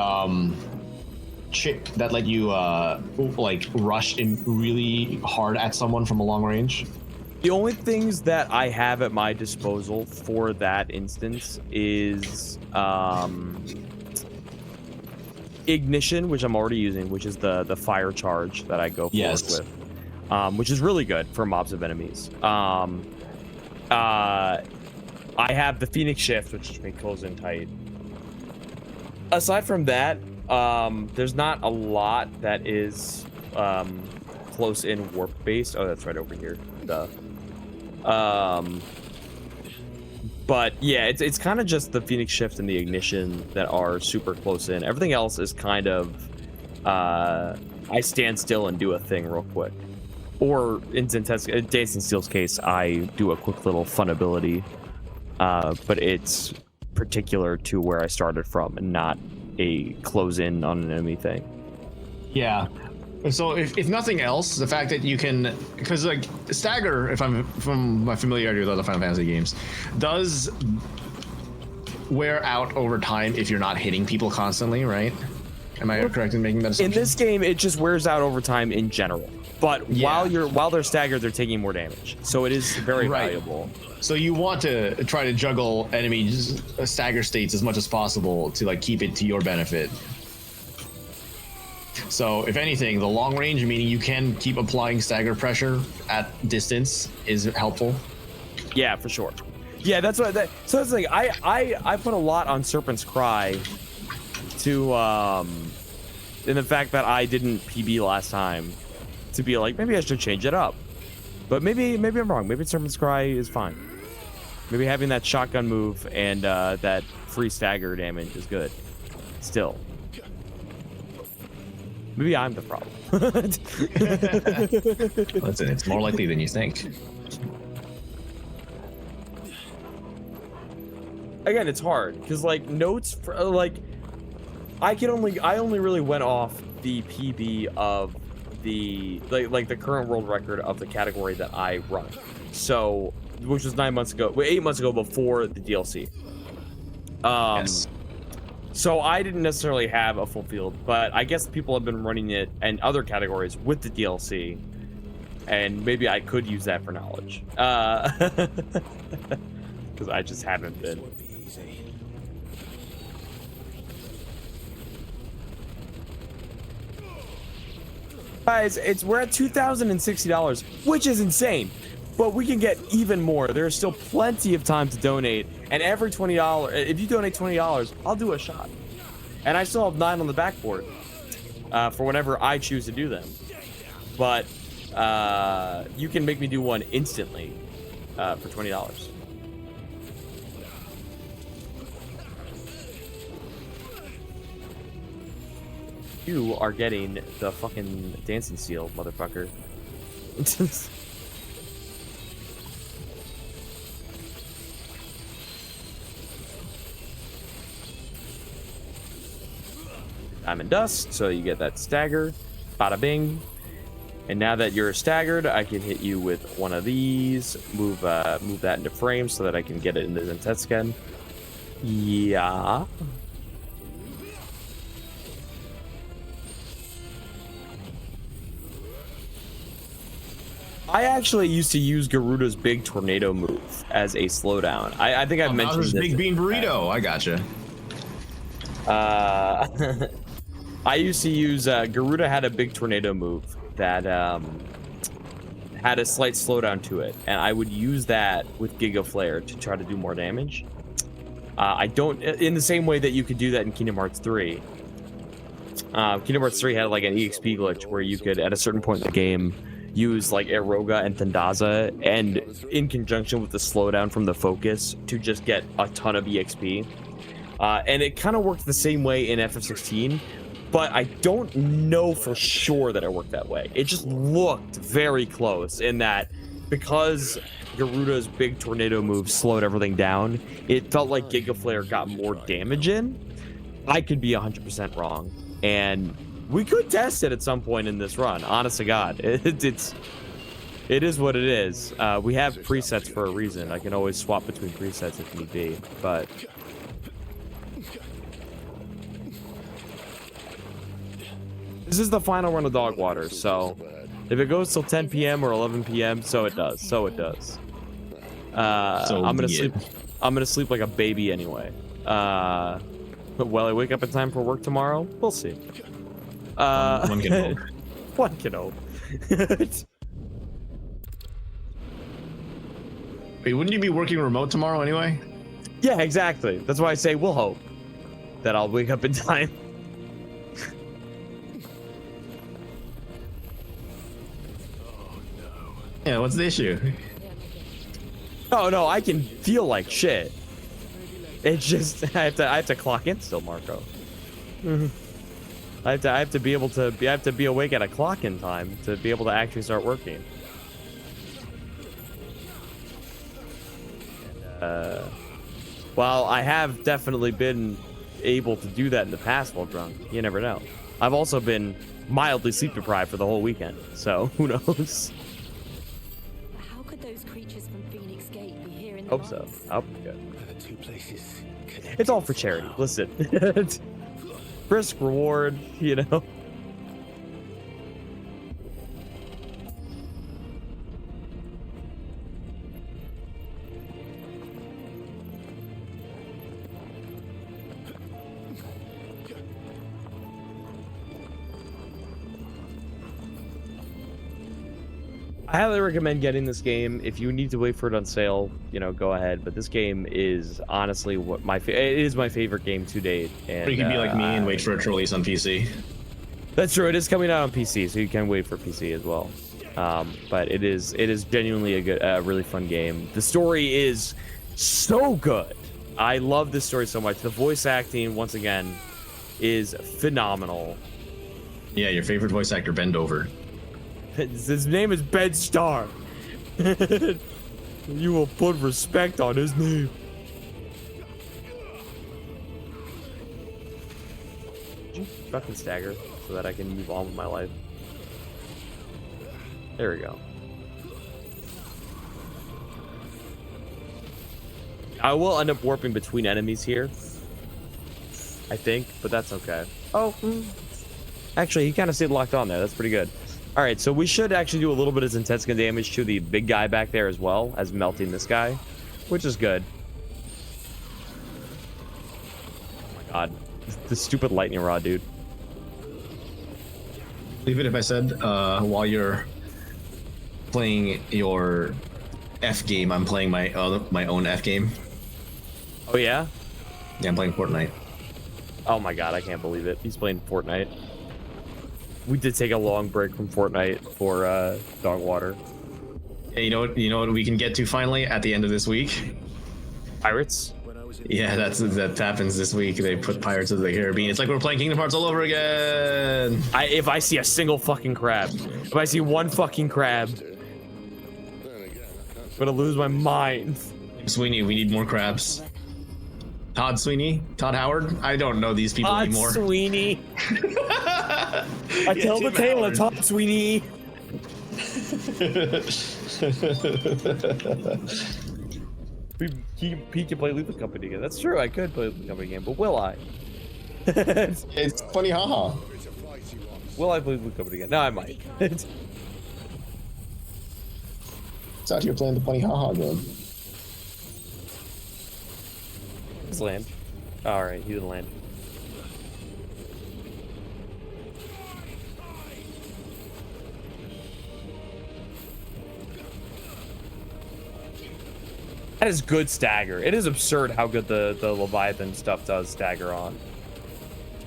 like rush in really hard at someone from a long range? The only things that I have at my disposal for that instance is Ignition, which I'm already using, which is the fire charge that I go forward with, which is really good for mobs of enemies. I have the Phoenix Shift, which may close in tight. Aside from that, there's not a lot that is close in warp based. Oh, that's right over here. Duh. But yeah, it's kind of just the Phoenix Shift and the Ignition that are super close in. Everything else is kind of I stand still and do a thing real quick. Or in Days and Steel's case, I do a quick little fun ability. But it's particular to where I started from and not a close in on an enemy thing. Yeah. So if nothing else, the fact that you can, because like stagger, if I'm from my familiarity with other Final Fantasy games, does wear out over time if you're not hitting people constantly, right? Am I correct in making that assumption? In this game, it just wears out over time in general. But while they're staggered, they're taking more damage, so it is very valuable. So you want to try to juggle enemies' stagger states as much as possible to like keep it to your benefit. So if anything, the long range, meaning you can keep applying stagger pressure at distance, is helpful. Yeah, for sure. Yeah, that's what. So it's like I put a lot on Serpent's Cry to in the fact that I didn't PB last time, to be like maybe I should change it up. But maybe I'm wrong. Maybe Serpent's Cry is fine. Maybe having that shotgun move and that free stagger damage is good. Still. Maybe I'm the problem. Listen, it's more likely than you think. Again, it's hard because like notes for like I only really went off the PB of the like the current world record of the category that I run. So, which was 8 months ago before the DLC. Yes. So I didn't necessarily have a full field, but I guess people have been running it and other categories with the DLC, and maybe I could use that for knowledge. Because I just haven't been. Won't be easy. Guys, we're at $2,060, which is insane, but we can get even more. There's still plenty of time to donate, and every $20, if you donate $20, I'll do a shot. And I still have 9 on the backboard for whenever I choose to do them. But you can make me do one instantly for $20. You are getting the fucking dancing seal, motherfucker. Diamond dust, so you get that stagger. Bada bing. And now that you're staggered, I can hit you with one of these. Move that into frame so that I can get it into the test scan. Yeah. I actually used to use Garuda's big tornado move as a slowdown. I think I've mentioned Bowser's this. Big Bean Burrito. I gotcha. I used to use Garuda had a big tornado move that had a slight slowdown to it, and I would use that with Giga Flare to try to do more damage. I don't in the same way that you could do that in Kingdom Hearts 3. Kingdom Hearts 3 had like an EXP glitch where you could at a certain point in the game use like Eroga and Thandaza, and in conjunction with the slowdown from the focus to just get a ton of EXP. And it kind of worked the same way in FF16, but I don't know for sure that it worked that way. It just looked very close in that because Garuda's big tornado move slowed everything down, it felt like Giga Flare got more damage in. I could be 100% wrong, and we could test it at some point in this run. Honest to God, it is what it is. We have presets for a reason. I can always swap between presets if need be, but this is the final run of Dogwater, so if it goes till 10 p.m. or 11 p.m., so it does. So it does. I'm gonna sleep. I'm gonna sleep like a baby anyway. Will I wake up in time for work tomorrow? We'll see. One can hope. One can hope. Wait, wouldn't you be working remote tomorrow anyway? Yeah, exactly. That's why I say we'll hope that I'll wake up in time. Yeah, what's the issue? Oh no, I can feel like shit. It's just I have to clock in still, Marco. I have to be able to be awake at a clock in time to be able to actually start working. While I have definitely been able to do that in the past while drunk, you never know. I've also been mildly sleep deprived for the whole weekend, so who knows? How could those creatures from Phoenix Gate be here in the Hope so. mines? Hope good. The two places. It's all for charity. Listen, risk reward, you know. I highly recommend getting this game. If you need to wait for it on sale, you know, go ahead. But this game is honestly what it is my favorite game to date. And Or you can be like me and wait for it to release on PC. That's true. It is coming out on PC, so you can wait for PC as well. But it is genuinely a really fun game. The story is so good. I love this story so much. The voice acting, once again, is phenomenal. Yeah, your favorite voice actor, bend over. His name is Ben Starr. You will put respect on his name. Fucking stagger so that I can move on with my life. There we go. I will end up warping between enemies here, I think, but that's okay. Oh, actually, he kind of stayed locked on there. That's pretty good. All right, so we should actually do a little bit of intense damage to the big guy back there as well as melting this guy, which is good. Oh my god, the stupid lightning rod, dude. Leave it if I said, while you're playing your F game, I'm playing my own F game. Oh yeah? Yeah, I'm playing Fortnite. Oh my god, I can't believe it. He's playing Fortnite. We did take a long break from Fortnite for Dogwater. Hey, you know what we can get to finally at the end of this week? Pirates? Yeah, that happens this week. They put Pirates of the Caribbean. It's like we're playing Kingdom Hearts all over again. If I see a single fucking crab, if I see one fucking crab, I'm gonna lose my mind. Sweeney, we need more crabs. Todd Sweeney? Todd Howard? I don't know these people Todd anymore. Sweeney. I tell the tale of Todd Sweeney. He can play Lethal Company again. That's true. I could play Lethal Company again, but will I? It's funny, haha. Will I play Lethal Company again? No, I might. It's out here playing the funny haha game. Let's land. All right, he didn't land. That is good stagger. It is absurd how good the Leviathan stuff does stagger on.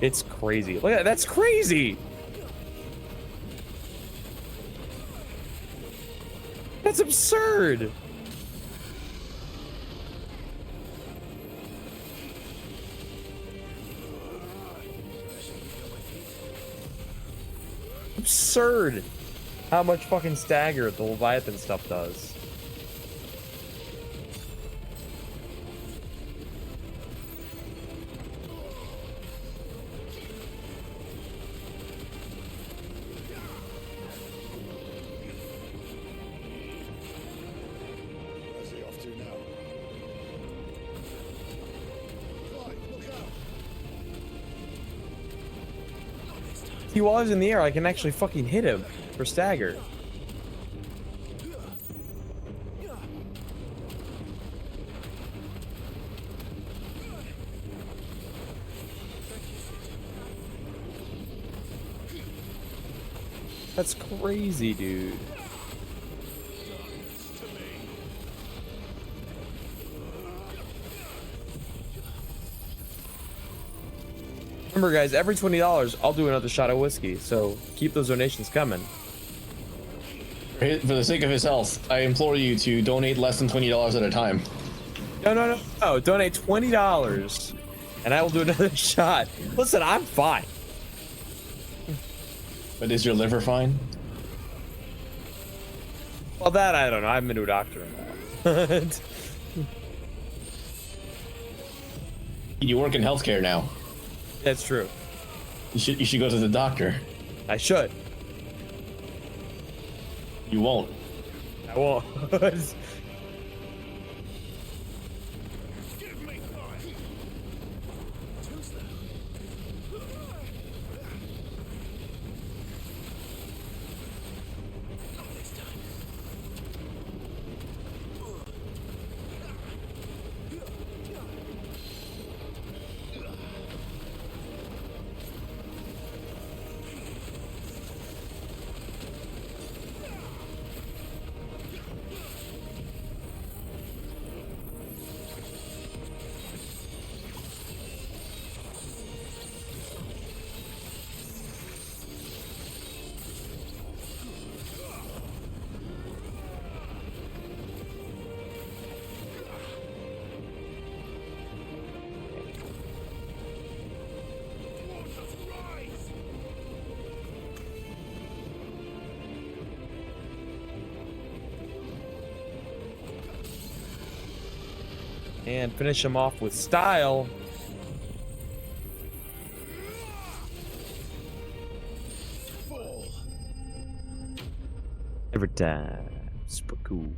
It's crazy. Look at that. That's crazy. That's absurd. Absurd how much fucking stagger the Leviathan stuff does. Where's he off to now? Right, look out! See, while he's in the air, I can actually fucking hit him for stagger. That's crazy, dude. Remember, guys, every $20, I'll do another shot of whiskey, so keep those donations coming. For the sake of his health, I implore you to donate less than $20 at a time. No, donate $20, and I will do another shot. Listen, I'm fine. But is your liver fine? Well, that I don't know. I haven't been to a doctor in a while. You work in healthcare now. That's true. You should go to the doctor. I should. You won't. I won't. and finish him off with style. Every time. Super cool.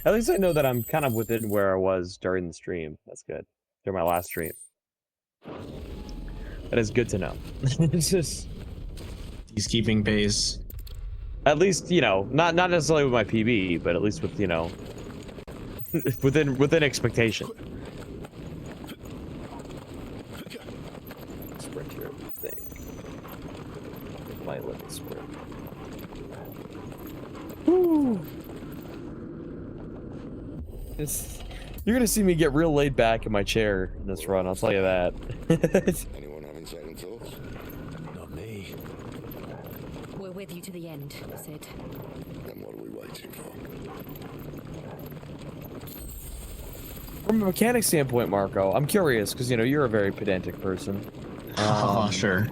At least I know that I'm kind of within where I was during the stream. That's good. During my last stream. That is good to know. It's just... He's keeping pace. At least, you know, not necessarily with my PB, but at least with, you know, within expectation. Sprint here, I think. It might let me sprint. Woo! You're gonna see me get real laid back in my chair in this run, I'll tell you that. Anyone having second thoughts? Not me. We're with you to the end, Sid. Then what are we waiting for? From a mechanic standpoint, Marco, I'm curious, because, you know, you're a very pedantic person. Sure.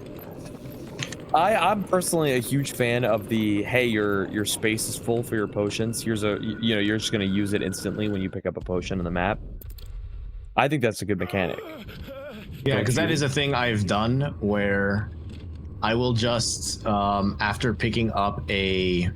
I'm personally a huge fan of the, hey, your space is full for your potions. Here's a, you know, you're just going to use it instantly when you pick up a potion on the map. I think that's a good mechanic. Yeah, because that is a thing I've done where I will just, after picking up if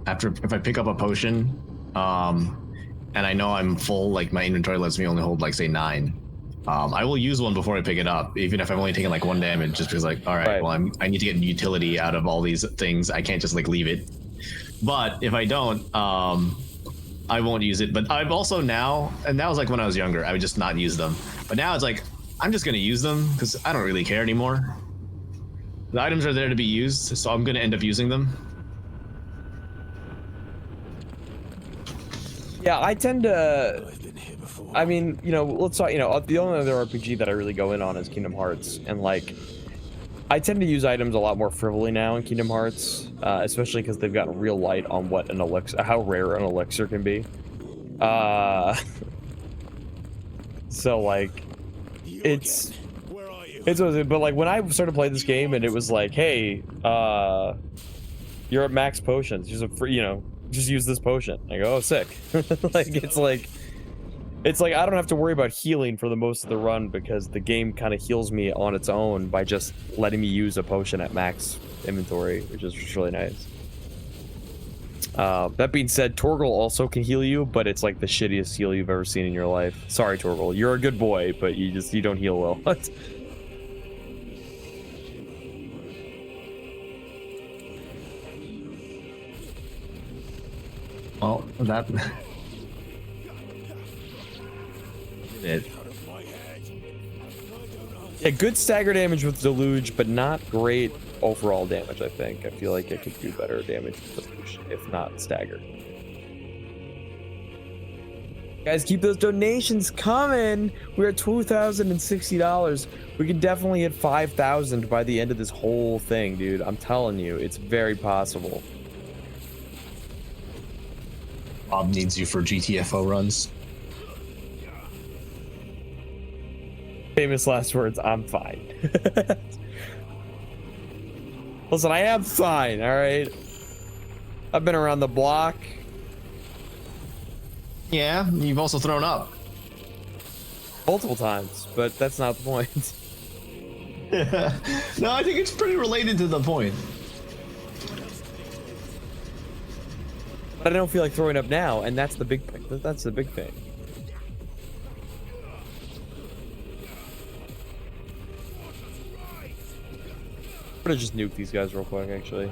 I pick up a potion, and I know I'm full, like my inventory lets me only hold like say 9. I will use one before I pick it up, even if I'm only taking like 1 damage, just because like, all right, well, I need to get utility out of all these things. I can't just like leave it. But if I don't, I won't use it. But I've also now, and that was like when I was younger, I would just not use them. But now it's like, I'm just gonna use them because I don't really care anymore. The items are there to be used, so I'm gonna end up using them. Yeah, I tend to... I mean, you know, let's talk, you know, the only other RPG that I really go in on is Kingdom Hearts, and like, I tend to use items a lot more frivolly now in Kingdom Hearts, especially because they've gotten real light on what an elixir, how rare an elixir can be. So like, it's but like when I started playing this game and it was like, hey, you're at max potions, just a free, you know, just use this potion. I go, oh, sick. Like it's like I don't have to worry about healing for the most of the run because the game kind of heals me on its own by just letting me use a potion at max inventory, which is really nice. That being said, Torgal also can heal you, but it's like the shittiest heal you've ever seen in your life. Sorry, Torgal, you're a good boy, but you don't heal well. Well, that... it. Yeah, good stagger damage with Deluge, but not great overall damage, I think. I feel like it could do better damage with Deluge, if not stagger. Guys, keep those donations coming! We're at $2,060. We can definitely hit 5,000 by the end of this whole thing, dude. I'm telling you, it's very possible. Bob needs you for GTFO runs. Famous last words, I'm fine. Listen, I am fine, alright? I've been around the block. Yeah, you've also thrown up. Multiple times, but that's not the point. No, I think it's pretty related to the point. But I don't feel like throwing up now, and that's the big thing. That's the big thing. I'm gonna just nuke these guys real quick, actually.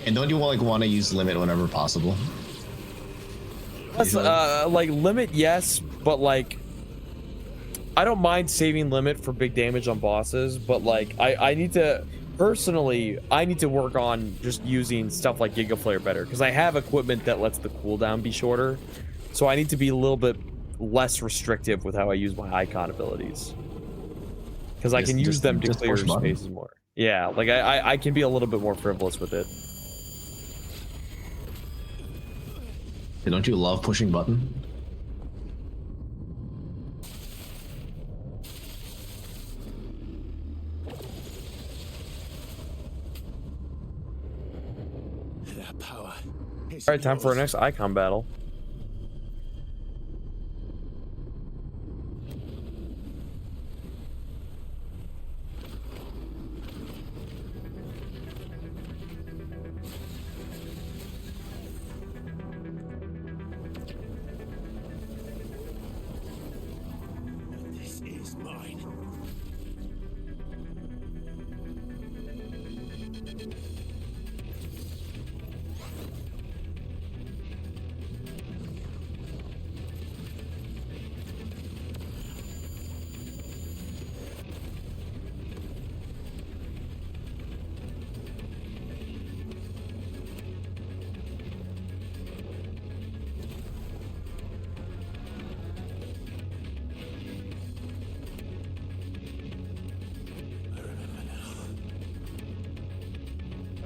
And don't you want to use limit whenever possible? Plus, like limit, yes, but like I don't mind saving limit for big damage on bosses, but like I need to personally work on just using stuff like Giga Flare better because I have equipment that lets the cooldown be shorter, so I need to be a little bit less restrictive with how I use my icon abilities because I can use them to clear spaces more. Yeah, like I can be a little bit more frivolous with it. Hey, don't you love pushing button? power. Is All right, time for our yours. next icon battle. This is mine.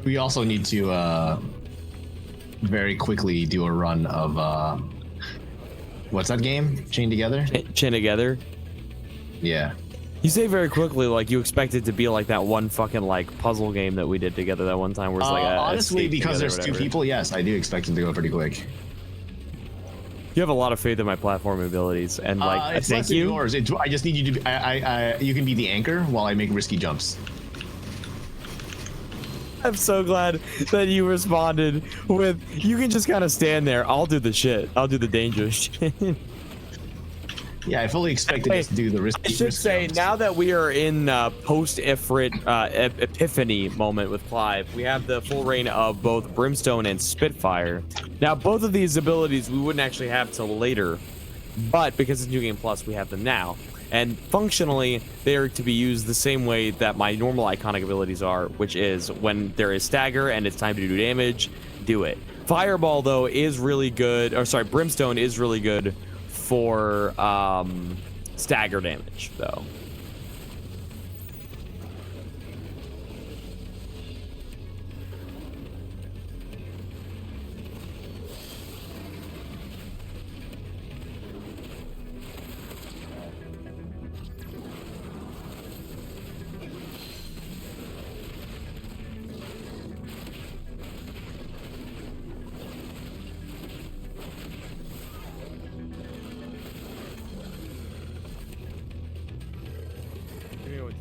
We also need to very quickly do a run of what's that game? Chain Together? Chin together. Yeah. You say very quickly, like you expect it to be like that one fucking like puzzle game that we did together that one time where it's like honestly, because there's two whatever. people, yes, I do expect it to go pretty quick. You have a lot of faith in my platform abilities, and like It's thank less than you. yours. I just need you to be, you can be the anchor while I make risky jumps. I'm so glad that you responded with, you can just kind of stand there. I'll do the shit. I'll do the dangerous shit. Yeah, I fully expected us to do the risky I should risk say, jumps. now that we are in post-Ifrit epiphany moment with Clive, we have the full reign of both Brimstone and Spitfire. Now, both of these abilities we wouldn't actually have till later, but because it's New Game Plus, we have them now. And functionally, they are to be used the same way that my normal iconic abilities are, which is when there is stagger and it's time to do damage, do it. Fireball, though, is really good, or sorry, Brimstone is really good for stagger damage, though.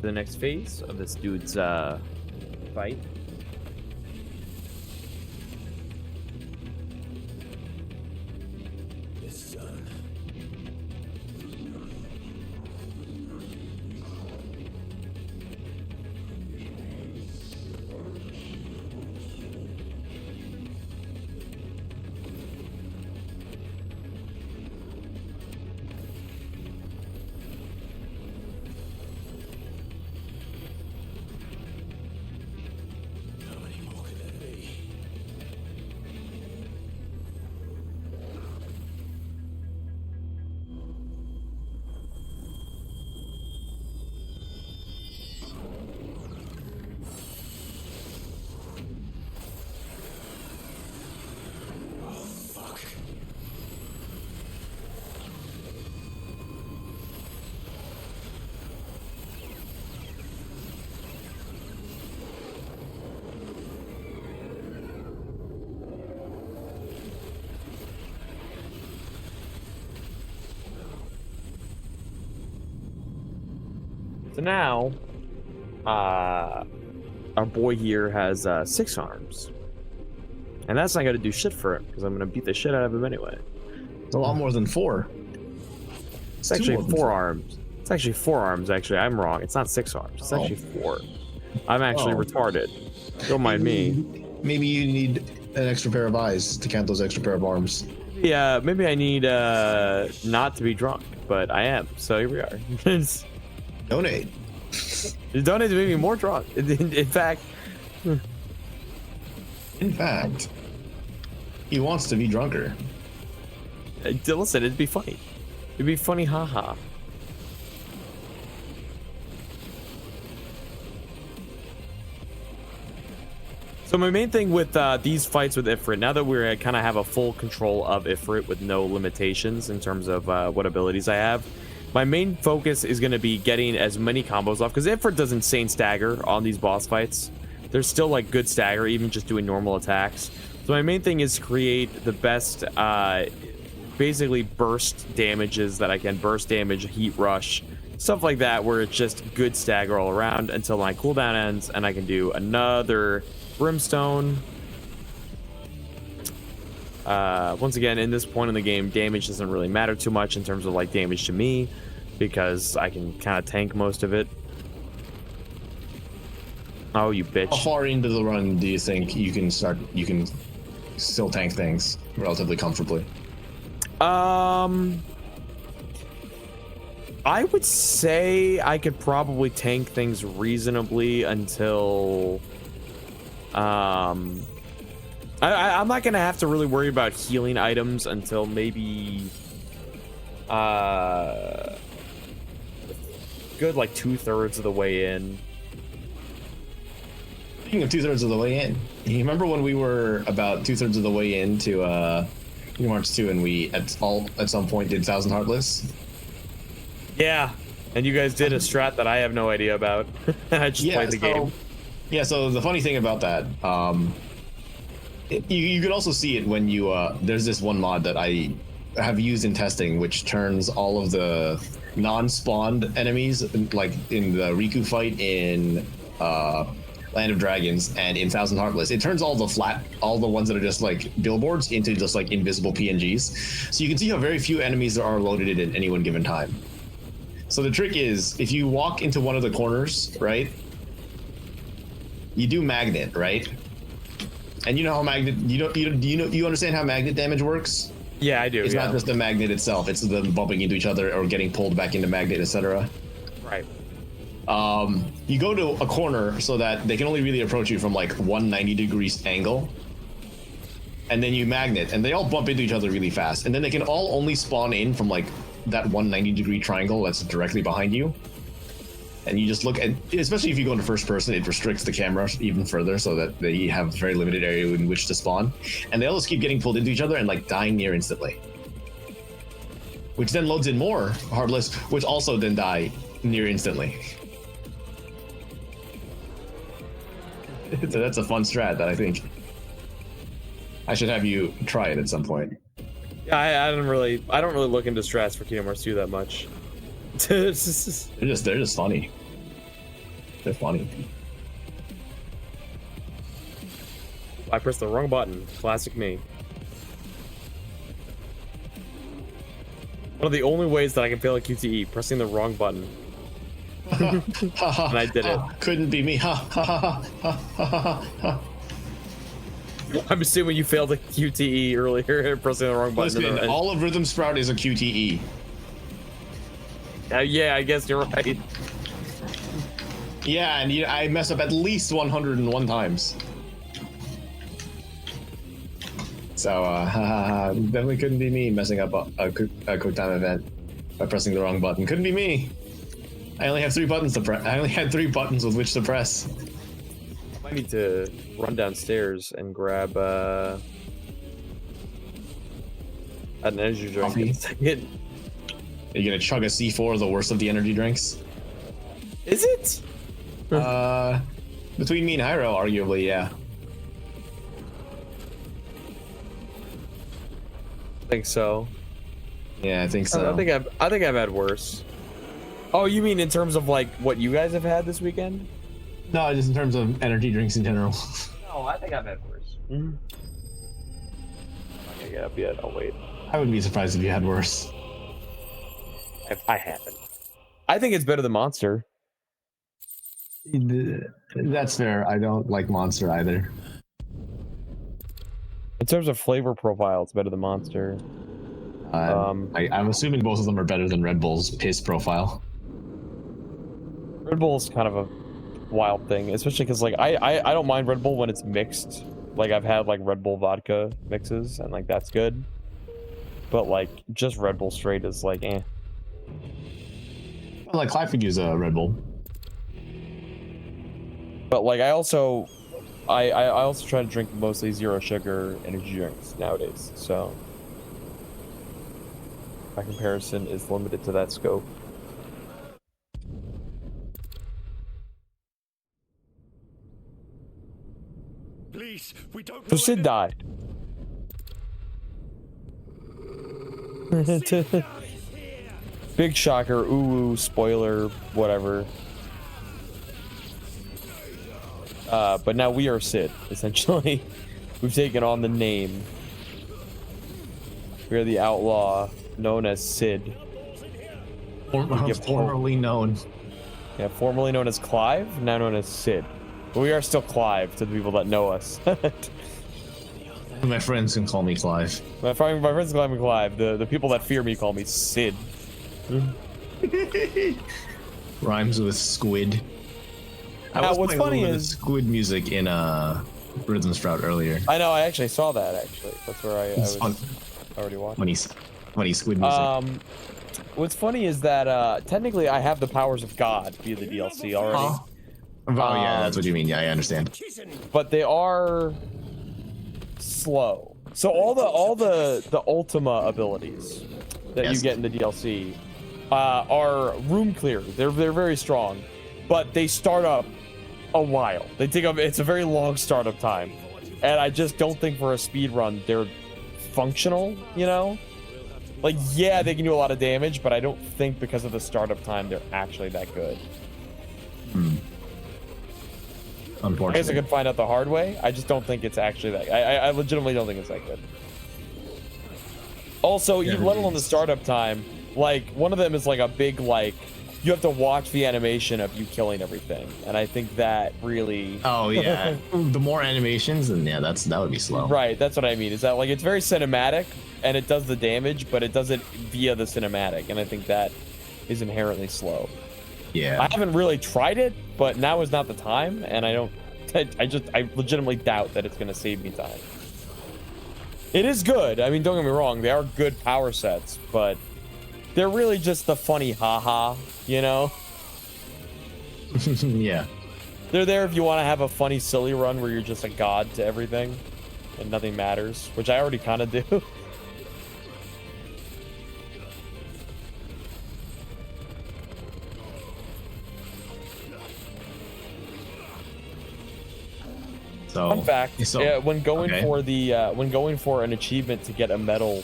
The next phase of this dude's fight. Yes, son. How many more could there be? Oh, fuck. So now, our boy here has 6 arms. And that's not going to do shit for him, because I'm going to beat the shit out of him anyway. It's a lot more than 4. It's actually more than 4 4. arms. It's actually 4 arms, actually. I'm wrong. It's not 6 arms. It's actually 4. I'm actually Oh. retarded. Don't mind me. Maybe you need an extra pair of eyes to count those extra pair of arms. Yeah, maybe I need not to be drunk, but I am. So here we are. Donate. Donate to make me more drunk. In fact, In fact, he wants to be drunker. listen, it'd be funny. It'd be funny, haha. So my main thing with these fights with Ifrit, now that we kind of have a full control of Ifrit with no limitations in terms of what abilities I have, my main focus is going to be getting as many combos off, because Ifrit does insane stagger on these boss fights. There's still like good stagger, even just doing normal attacks. So my main thing is create the best, basically burst damages that I can. Burst damage, heat rush, stuff like that, where it's just good stagger all around until my cooldown ends, and I can do another brimstone. Once again, in this point in the game, damage doesn't really matter too much in terms of like damage to me, because I can kind of tank most of it. Oh, you bitch. How far into the run do you think you can still tank things relatively comfortably? I would say I could probably tank things reasonably until I'm not gonna have to really worry about healing items until maybe good like 2/3 of the way in. Speaking of 2/3 of the way in, you remember when we were about 2/3 of the way into Kingdom Hearts 2 and we at some point did 1000 Heartless? Yeah, and you guys did a strat that I have no idea about. I just played the game. Yeah, so the funny thing about that, you can also see it when you there's this one mod that I have used in testing, which turns all of the non-spawned enemies, like in the Riku fight in Land of Dragons and in 1000 Heartless, it turns all the ones that are just like billboards into just like invisible PNGs. So you can see how very few enemies there are loaded in at any one given time. So the trick is, if you walk into one of the corners, right, you do magnet, right? And you know how magnet, you understand how magnet damage works? Yeah, I do. It's not just the magnet itself, it's them bumping into each other or getting pulled back into magnet, etc. Right. You go to a corner so that they can only really approach you from like 190 degrees angle. And then you magnet, and they all bump into each other really fast. And then they can all only spawn in from like that 190 degree triangle that's directly behind you. And you just look at, especially if you go into first person, it restricts the camera even further so that they have very limited area in which to spawn. And they all just keep getting pulled into each other and like dying near instantly. Which then loads in more Heartless, which also then die near instantly. So that's a fun strat that I think I should have you try it at some point. Yeah, I don't really look into strats for Kingdom Hearts 2 that much. They're just funny. They're funny. I pressed the wrong button. Classic me. One of the only ways that I can fail a QTE, pressing the wrong button. And I did it. Couldn't be me. I'm assuming you failed a QTE earlier, pressing the wrong button. Listen, all of Rhythm Sprout is a QTE. Yeah, I guess you're right. Yeah, and I mess up at least 101 times. So, definitely couldn't be me messing up a quick time event by pressing the wrong button. Couldn't be me. I only have 3 buttons to press. I only had 3 buttons with which to press. I might need to run downstairs and grab an energy drink in a second. Are you gonna chug a C4, the worst of the energy drinks? Is it? Between me and Hyro, arguably, yeah. I think so. Yeah, I think so. I think I've had worse. Oh, you mean in terms of like what you guys have had this weekend? No, just in terms of energy drinks in general. No, I think I've had worse. I'm not gonna get up yet. I'll wait. I wouldn't be surprised if you had worse. I haven't. I think it's better than Monster. That's fair. I don't like Monster either. In terms of flavor profile, it's better than Monster. I'm assuming both of them are better than Red Bull's piss profile. Red Bull's kind of a wild thing, especially because like I don't mind Red Bull when it's mixed. Like I've had like Red Bull vodka mixes and like that's good. But like just Red Bull straight is like eh. Well, like Clive could use a Red Bull. But like I also try to drink mostly zero sugar energy drinks nowadays, so my comparison is limited to that scope. Please, we don't So know Sid died. Big shocker. Ooh, spoiler, whatever. But now we are Sid, essentially. We've taken on the name. We are the outlaw known as Sid. Formerly known. Yeah, formerly known as Clive, now known as Sid. But we are still Clive to the people that know us. My friends can call me Clive. My friends call me Clive. The people that fear me call me Sid. Rhymes with squid. What's funny is squid music in Rhythm Sprout earlier. I know. I actually saw that. Actually, that's where I was already watching. When he's squid music. What's funny is that technically I have the powers of God via the DLC already. Huh? Oh yeah, that's what you mean. Yeah, I understand. But they are slow. So all the Ultima abilities that you get in the DLC are room clear. They're very strong, but they start up a while. They take up. It's a very long startup time, and I just don't think for a speed run they're functional. You know, like yeah, they can do a lot of damage, but I don't think because of the startup time they're actually that good. Unfortunately. I guess I could find out the hard way. I just don't think it's actually that. I legitimately don't think it's that good. Also, even let alone the startup time, like one of them is like a big like you have to watch the animation of you killing everything, and I think that really. Oh yeah, the more animations, then yeah, that would be slow. Right, that's what I mean. Is that like it's very cinematic and it does the damage, but it does it via the cinematic, and I think that is inherently slow. Yeah. I haven't really tried it, but now is not the time, and I legitimately doubt that it's gonna save me time. It is good. I mean, don't get me wrong, they are good power sets, but they're really just the funny haha, you know? Yeah. They're there if you want to have a funny, silly run where you're just a god to everything and nothing matters, which I already kind of do. So, fun fact: when going for an achievement to get a medal,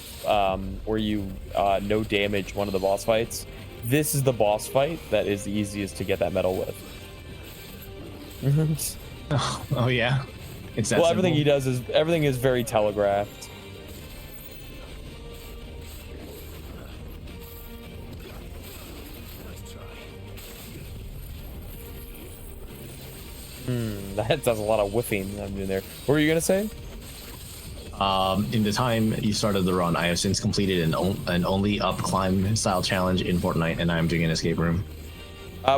where you no damage one of the boss fights, this is the boss fight that is the easiest to get that medal with. Oh yeah, it's that well, simple. everything is very telegraphed. That does a lot of whiffing I'm doing there. What were you gonna say? In the time you started the run, I have since completed an only up climb style challenge in Fortnite, and I am doing an escape room.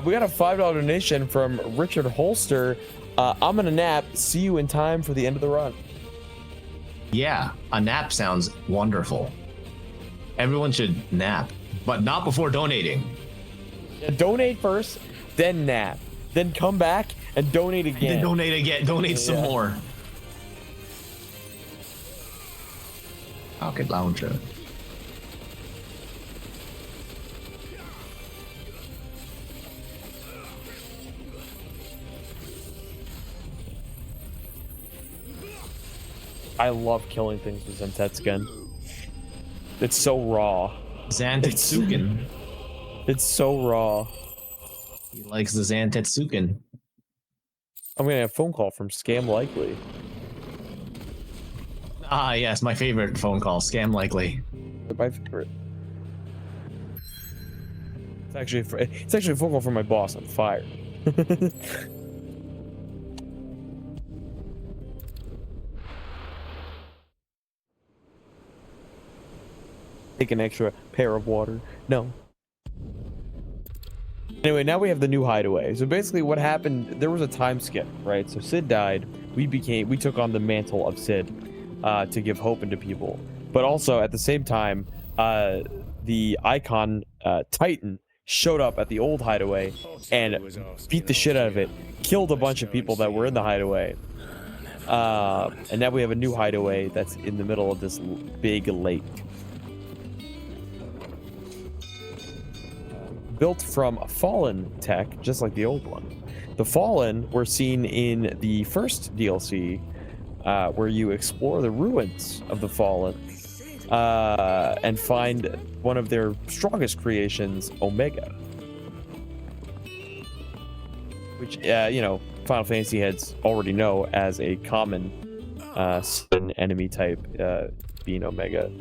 We got a $5 donation from Richard Holster. I'm gonna nap. See you in time for the end of the run. Yeah, a nap sounds wonderful. Everyone should nap, but not before donating. Yeah, donate first, then nap, then come back and donate again. Then donate again. Donate some more. Pocket launcher. I love killing things with Zentetsuken. It's so raw. Zantetsuken. It's so raw. He likes the Zantetsuken. I'm gonna have a phone call from Scam Likely. Ah, yes, my favorite phone call, Scam Likely. My favorite. It's actually a phone call from my boss. I'm fired. Take an extra pair of water. No. Anyway, now we have the new hideaway. So basically what happened, there was a time skip, right? So Sid died. We took on the mantle of Sid to give hope into people. But also at the same time, the icon Titan showed up at the old hideaway and beat the shit out of it, killed a bunch of people that were in the hideaway. And now we have a new hideaway that's in the middle of this big lake. Built from Fallen tech, just like the old one. The Fallen were seen in the first DLC, where you explore the ruins of the Fallen and find one of their strongest creations, Omega. Which, you know, Final Fantasy heads already know as a common enemy type, being Omega.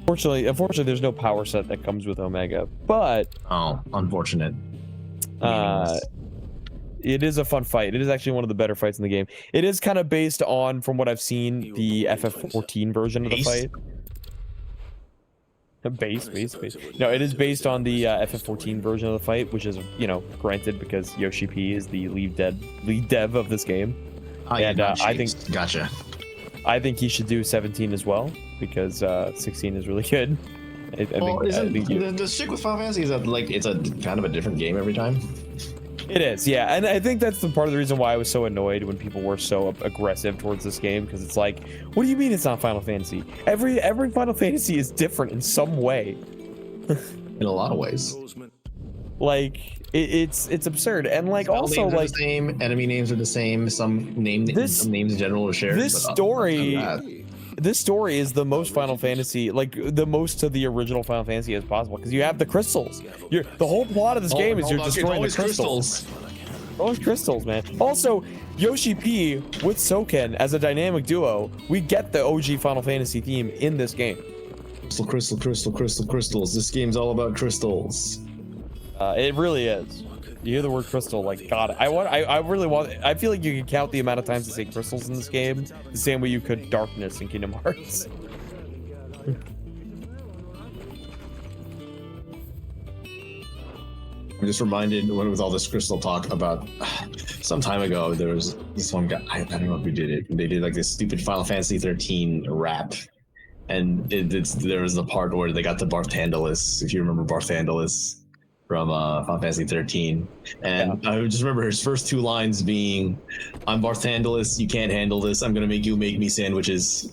Unfortunately, there's no power set that comes with Omega, but unfortunate. It is a fun fight. It is actually one of the better fights in the game. It is kind of based on, from what I've seen, the FF14 version of the fight. Base. No, it is based on the FF14 version of the fight, which is, you know, granted because Yoshi P is the lead dev of this game. I think he should do 17 as well, because 16 is really good. The stick with Final Fantasy is that like it's a kind of a different game every time. It is, yeah, and I think that's the part of the reason why I was so annoyed when people were so aggressive towards this game, because it's like, what do you mean it's not Final Fantasy? Every Final Fantasy is different in some way. In a lot of ways. Like it's absurd, and like also like the same enemy names are the same. Some names in general are shared. This story is the most Final Fantasy, like the most to the original Final Fantasy as possible, because you have the crystals. The whole plot of this game is you're destroying the crystals. Always crystals, man. Also, Yoshi P with Soken as a dynamic duo, we get the OG Final Fantasy theme in this game. Crystals. This game's all about crystals. It really is. You hear the word crystal, like, God, I feel like you can count the amount of times to say crystals in this game the same way you could darkness in Kingdom Hearts. I'm just reminded with all this crystal talk about some time ago, there was this one guy, I don't know who did it. They did like this stupid Final Fantasy 13 rap. And there was the part where they got to Barthandelus, if you remember Barthandelus from Final Fantasy 13, and I just remember his first two lines being, "I'm Barthandelus, you can't handle this. I'm gonna make you make me sandwiches."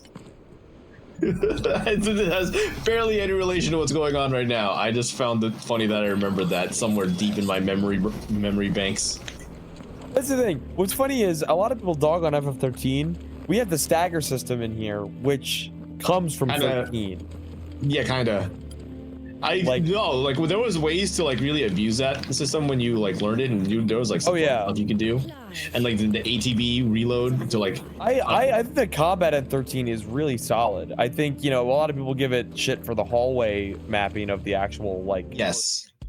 It has barely any relation to what's going on right now. I just found it funny that I remembered that somewhere deep in my memory banks. That's the thing. What's funny is a lot of people dog on FF13. We have the stagger system in here, which comes from 13. Yeah, kinda. There was ways to like really abuse that system when you like learned it, and there was like stuff you could do, and like the ATB reload to like. I think the combat at 13 is really solid. I think, you know, a lot of people give it shit for the hallway mapping of the actual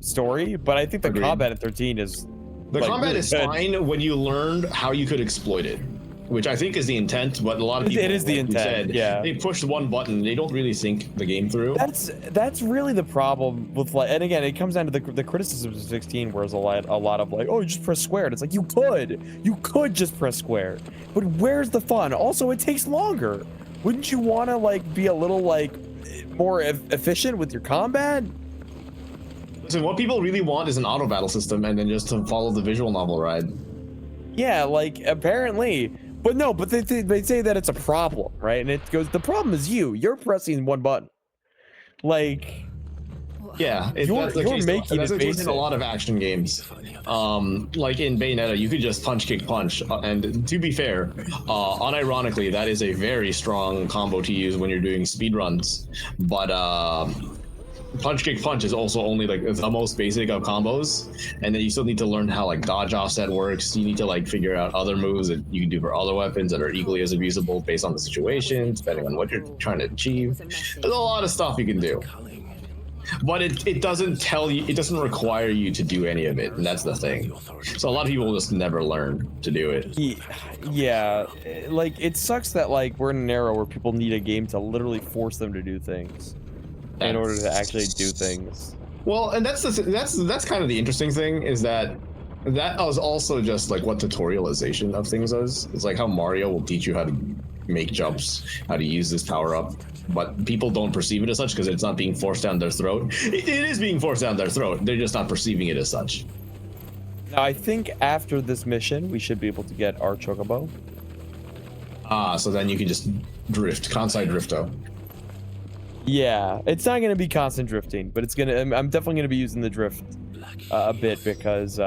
story, but I think the combat at 13 is combat is fine when you learned how you could exploit it. Which I think is the intent, but a lot of people, it is the intent. They push one button, they don't really think the game through. That's really the problem with and again, it comes down to the criticisms of 16, where there's a lot of like, oh, you just press square. And it's like, you could just press square, but where's the fun? Also, it takes longer. Wouldn't you want to like be a little like more efficient with your combat? Listen, what people really want is an auto battle system, and then just to follow the visual novel ride. Yeah, like apparently. But no, but they say that it's a problem, right? And it goes, the problem is you're pressing one button. Like, yeah, you're making it basic. In a lot of action games. Like in Bayonetta, you could just punch, kick, punch. And to be fair, unironically, that is a very strong combo to use when you're doing speedruns. But punch, kick, punch is also only like the most basic of combos, and then you still need to learn how like dodge offset works. You need to like figure out other moves that you can do for other weapons that are equally as abusable based on the situation, depending on what you're trying to achieve. There's a lot of stuff you can do, but it doesn't tell you, it doesn't require you to do any of it, and that's the thing. So a lot of people just never learn to do it. Yeah, like it sucks that like we're in an era where people need a game to literally force them to do things in order to actually do things. Well, and that's kind of the interesting thing, is that was also just like what tutorialization of things is. It's like how Mario will teach you how to make jumps, how to use this power up, but people don't perceive it as such because it's not being forced down their throat. It is being forced down their throat. They're just not perceiving it as such. Now, I think after this mission, we should be able to get our Chocobo. So then you can just drift, Kansai Drifto. Yeah, it's not going to be constant drifting, but I'm definitely going to be using the drift a bit, because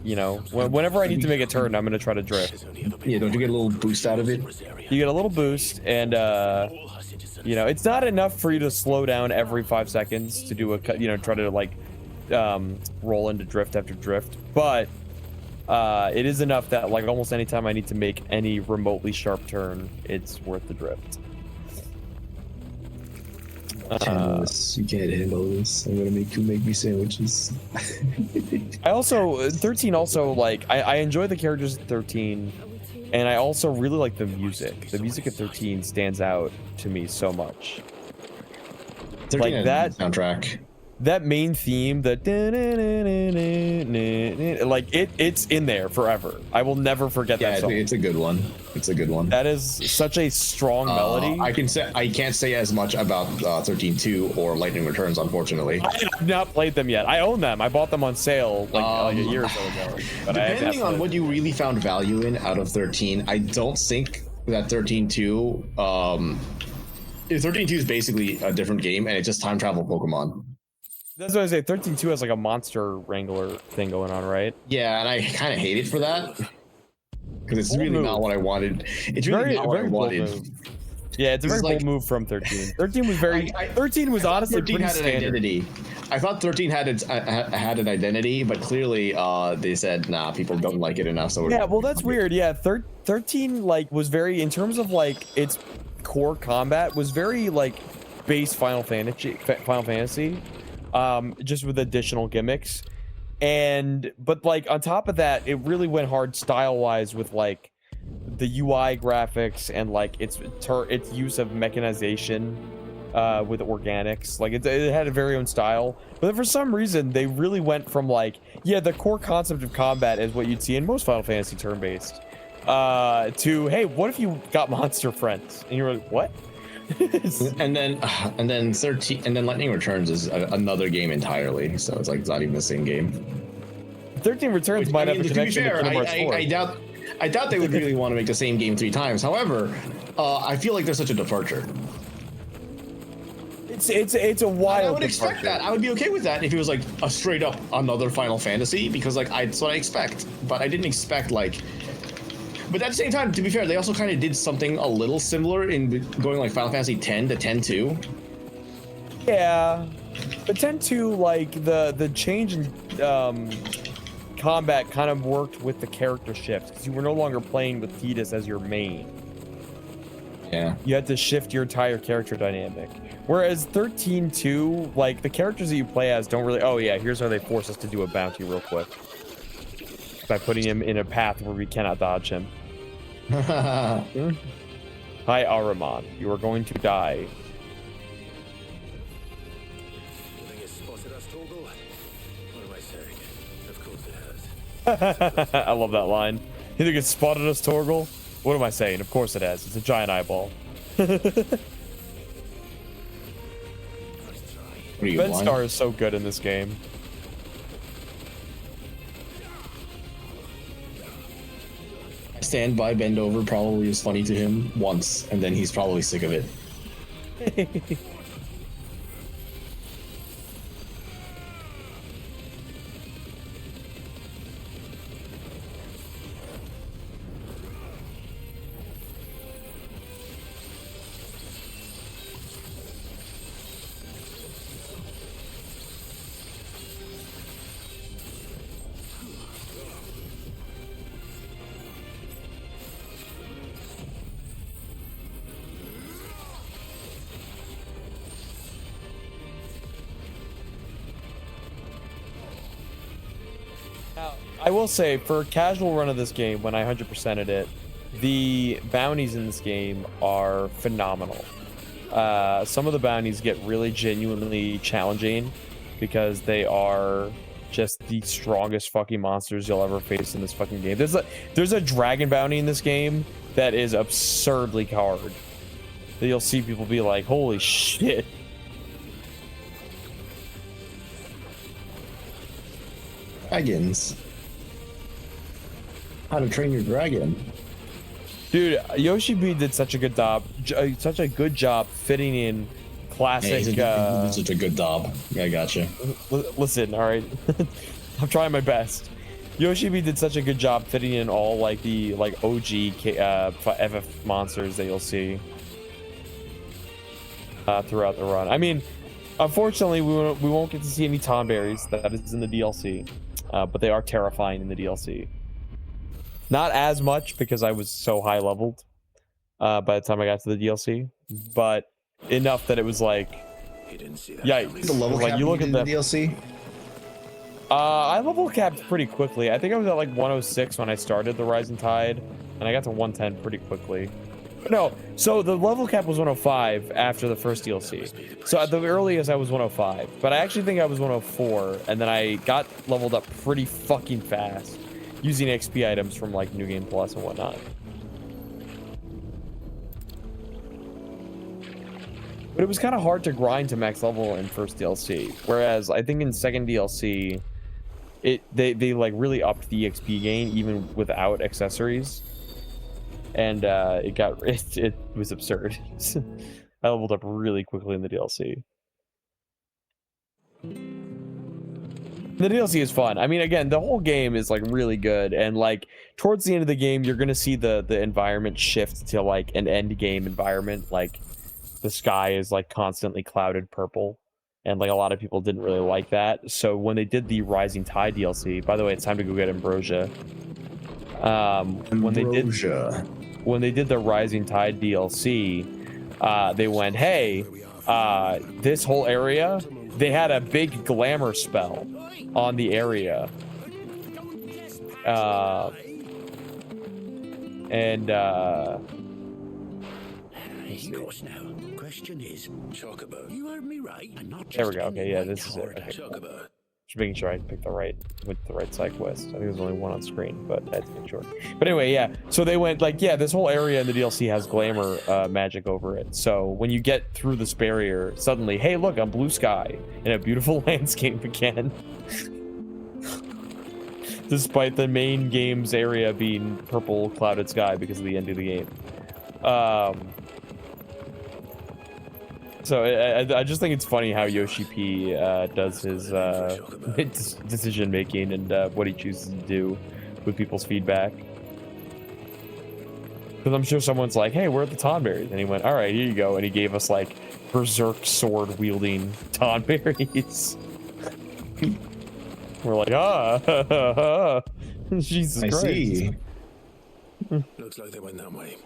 you know, whenever I need to make a turn, I'm gonna try to drift. Yeah, don't you get a little boost out of it? You get a little boost, and you know, it's not enough for you to slow down every 5 seconds to do a, you know, try to like roll into drift after drift, but it is enough that like almost anytime I need to make any remotely sharp turn, it's worth the drift. You can't handle this. I'm gonna make you make me sandwiches. I also 13 also like I enjoy the characters at 13, and I also really like the music. The music at 13 stands out to me so much. Like that soundtrack. That main theme, the like it's in there forever. I will never forget that song. It's a good one. It's a good one. That is such a strong melody. I can't say as much about 13.2 or Lightning Returns, unfortunately. I have not played them yet. I own them. I bought them on sale like a year or so ago. But depending on what you really found value in out of 13, I don't think that 13.2 13.2 is basically a different game, and it's just time travel Pokemon. That's what I say. 13.2 has like a monster wrangler thing going on, right? Yeah, and I kind of hate it for that because it's really not what I wanted. It's really not what I wanted. Yeah, it's a very bold move from 13. 13 was very. 13 was honestly 13 pretty had an standard. identity. I thought 13 had an identity, but clearly they said, nah, people don't like it enough. So yeah, well, that's weird. Yeah, 13 like was very, in terms of like its core combat, was very like base Final Fantasy. Just with additional gimmicks, but like on top of that, it really went hard style wise with like the UI graphics and like its use of mechanization with organics. Like it had a very own style, but for some reason they really went from like, yeah, the core concept of combat is what you'd see in most Final Fantasy turn-based to, hey, what if you got monster friends? And you're like, what? and then 13 and then Lightning Returns is another game entirely, so it's like it's not even the same game. 13 Returns might have a connection to Kingdom Hearts 4. I doubt they would really want to make the same game 3 times. However, I feel like there's such a departure. It's a wild. I would expect that. I would be okay with that if it was like a straight up another Final Fantasy, because like that's what I expect. But I didn't expect like. But at the same time, to be fair, they also kind of did something a little similar in going like Final Fantasy X to 10.2. Yeah, but 10.2, like the change in combat kind of worked with the character shifts because you were no longer playing with Tidus as your main. Yeah, you had to shift your entire character dynamic. Whereas 13.2, like the characters that you play as don't really. Oh yeah, here's how they force us to do a bounty real quick by putting him in a path where we cannot dodge him. Hi, Ahriman. You are going to die. I love that line. You think it spotted us, Torgal? What am I saying? Of course it has. It's a giant eyeball. Benstar is so good in this game. Stand by bend over probably is funny to him once, and then he's probably sick of it. I will say, for a casual run of this game, when I 100%ed it, the bounties in this game are phenomenal. Some of the bounties get really genuinely challenging because they are just the strongest fucking monsters you'll ever face in this fucking game. There's a dragon bounty in this game that is absurdly hard. That you'll see people be like, holy shit. Dragons. How to train your dragon. Dude, Yoshi B did such a good job fitting in classic. Yeah, he's such a good dob. Yeah, I gotcha. Listen, all right, I'm trying my best. Yoshi B did such a good job fitting in all like the OG FF monsters that you'll see throughout the run. I mean, unfortunately, we won't get to see any Tonberries. That is in the DLC, but they are terrifying in the DLC. Not as much because I was so high leveled by the time I got to the DLC, but enough that it was like, yikes. The level like cap you look at the the DLC. I level capped pretty quickly. I think I was at like 106 when I started the Rising Tide, and I got to 110 pretty quickly. No, so the level cap was 105 after the first DLC. So at the earliest I was 105, but I actually think I was 104, and then I got leveled up pretty fucking fast using XP items from like New Game Plus and whatnot. But it was kind of hard to grind to max level in first DLC, whereas I think in second DLC, they like really upped the XP gain even without accessories, and it was absurd. I leveled up really quickly in the DLC. The DLC is fun. I mean, again, the whole game is like really good, and like towards the end of the game, you're gonna see the environment shift to like an end game environment. Like the sky is like constantly clouded purple, and like a lot of people didn't really like that. So when they did the Rising Tide DLC, by the way, it's time to go get Ambrosia. When they did the Rising Tide DLC, they went, hey, this whole area, they had a big glamour spell on the area. Question is, Chocobo. You heard me right. I'm not There we go. Okay, yeah, this is it. Okay. Just making sure I picked the right side quest. I think there's only one on screen, but I had to make sure. But anyway, yeah. So they went like, yeah, this whole area in the DLC has glamour magic over it. So when you get through this barrier, suddenly, hey, look, I'm blue sky in a beautiful landscape again. Despite the main game's area being purple clouded sky because of the end of the game. So I just think it's funny how Yoshi P does his decision making and what he chooses to do with people's feedback. Because I'm sure someone's like, "Hey, where are the Tonberries?" And he went, "All right, here you go," and he gave us like berserk sword wielding Tonberries. We're like, Jesus Christ. I see. Looks like they went that way.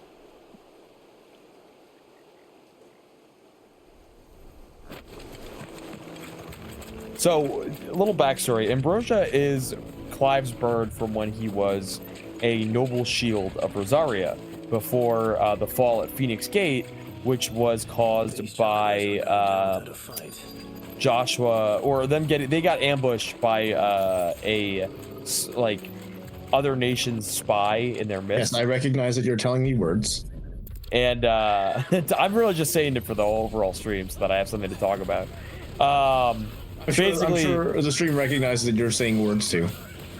So, a little backstory. Ambrosia is Clive's bird from when he was a noble shield of Rosaria before the fall at Phoenix Gate, which was caused by Joshua, or them getting, they got ambushed by a like other nation's spy in their midst. Yes, I recognize that you're telling me words. And I'm really just saying it for the overall stream so that I have something to talk about. I'm sure the stream recognizes that you're saying words too.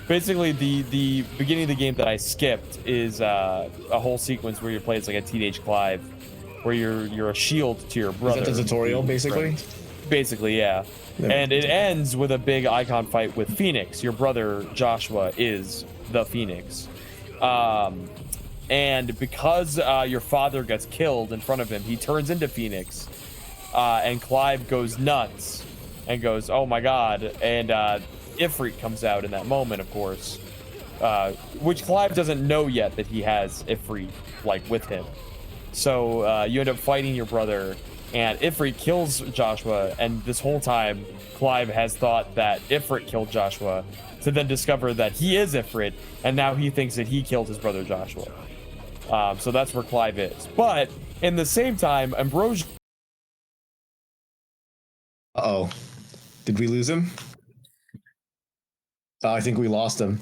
Basically, the beginning of the game that I skipped is a whole sequence where you play as like a teenage Clive, where you're a shield to your brother. Is that the tutorial, basically? Basically, yeah. And it ends with a big icon fight with Phoenix. Your brother Joshua is the Phoenix. And because your father gets killed in front of him, he turns into Phoenix. And Clive goes nuts and goes, "Oh my god." And Ifrit comes out in that moment, of course. Which Clive doesn't know yet that he has Ifrit, like, with him. So you end up fighting your brother, and Ifrit kills Joshua, and this whole time, Clive has thought that Ifrit killed Joshua, to then discover that he is Ifrit, and now he thinks that he killed his brother Joshua. So that's where Clive is. But, in the same time, Ambrosia... Uh-oh. Did we lose him? I think we lost him.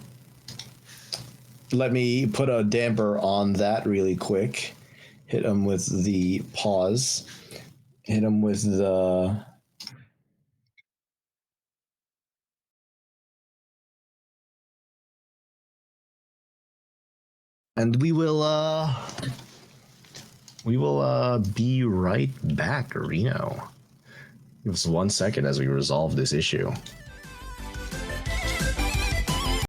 Let me put a damper on that really quick. Hit him with the pause. Hit him with the... And we will be right back, Reno. Give us 1 second as we resolve this issue.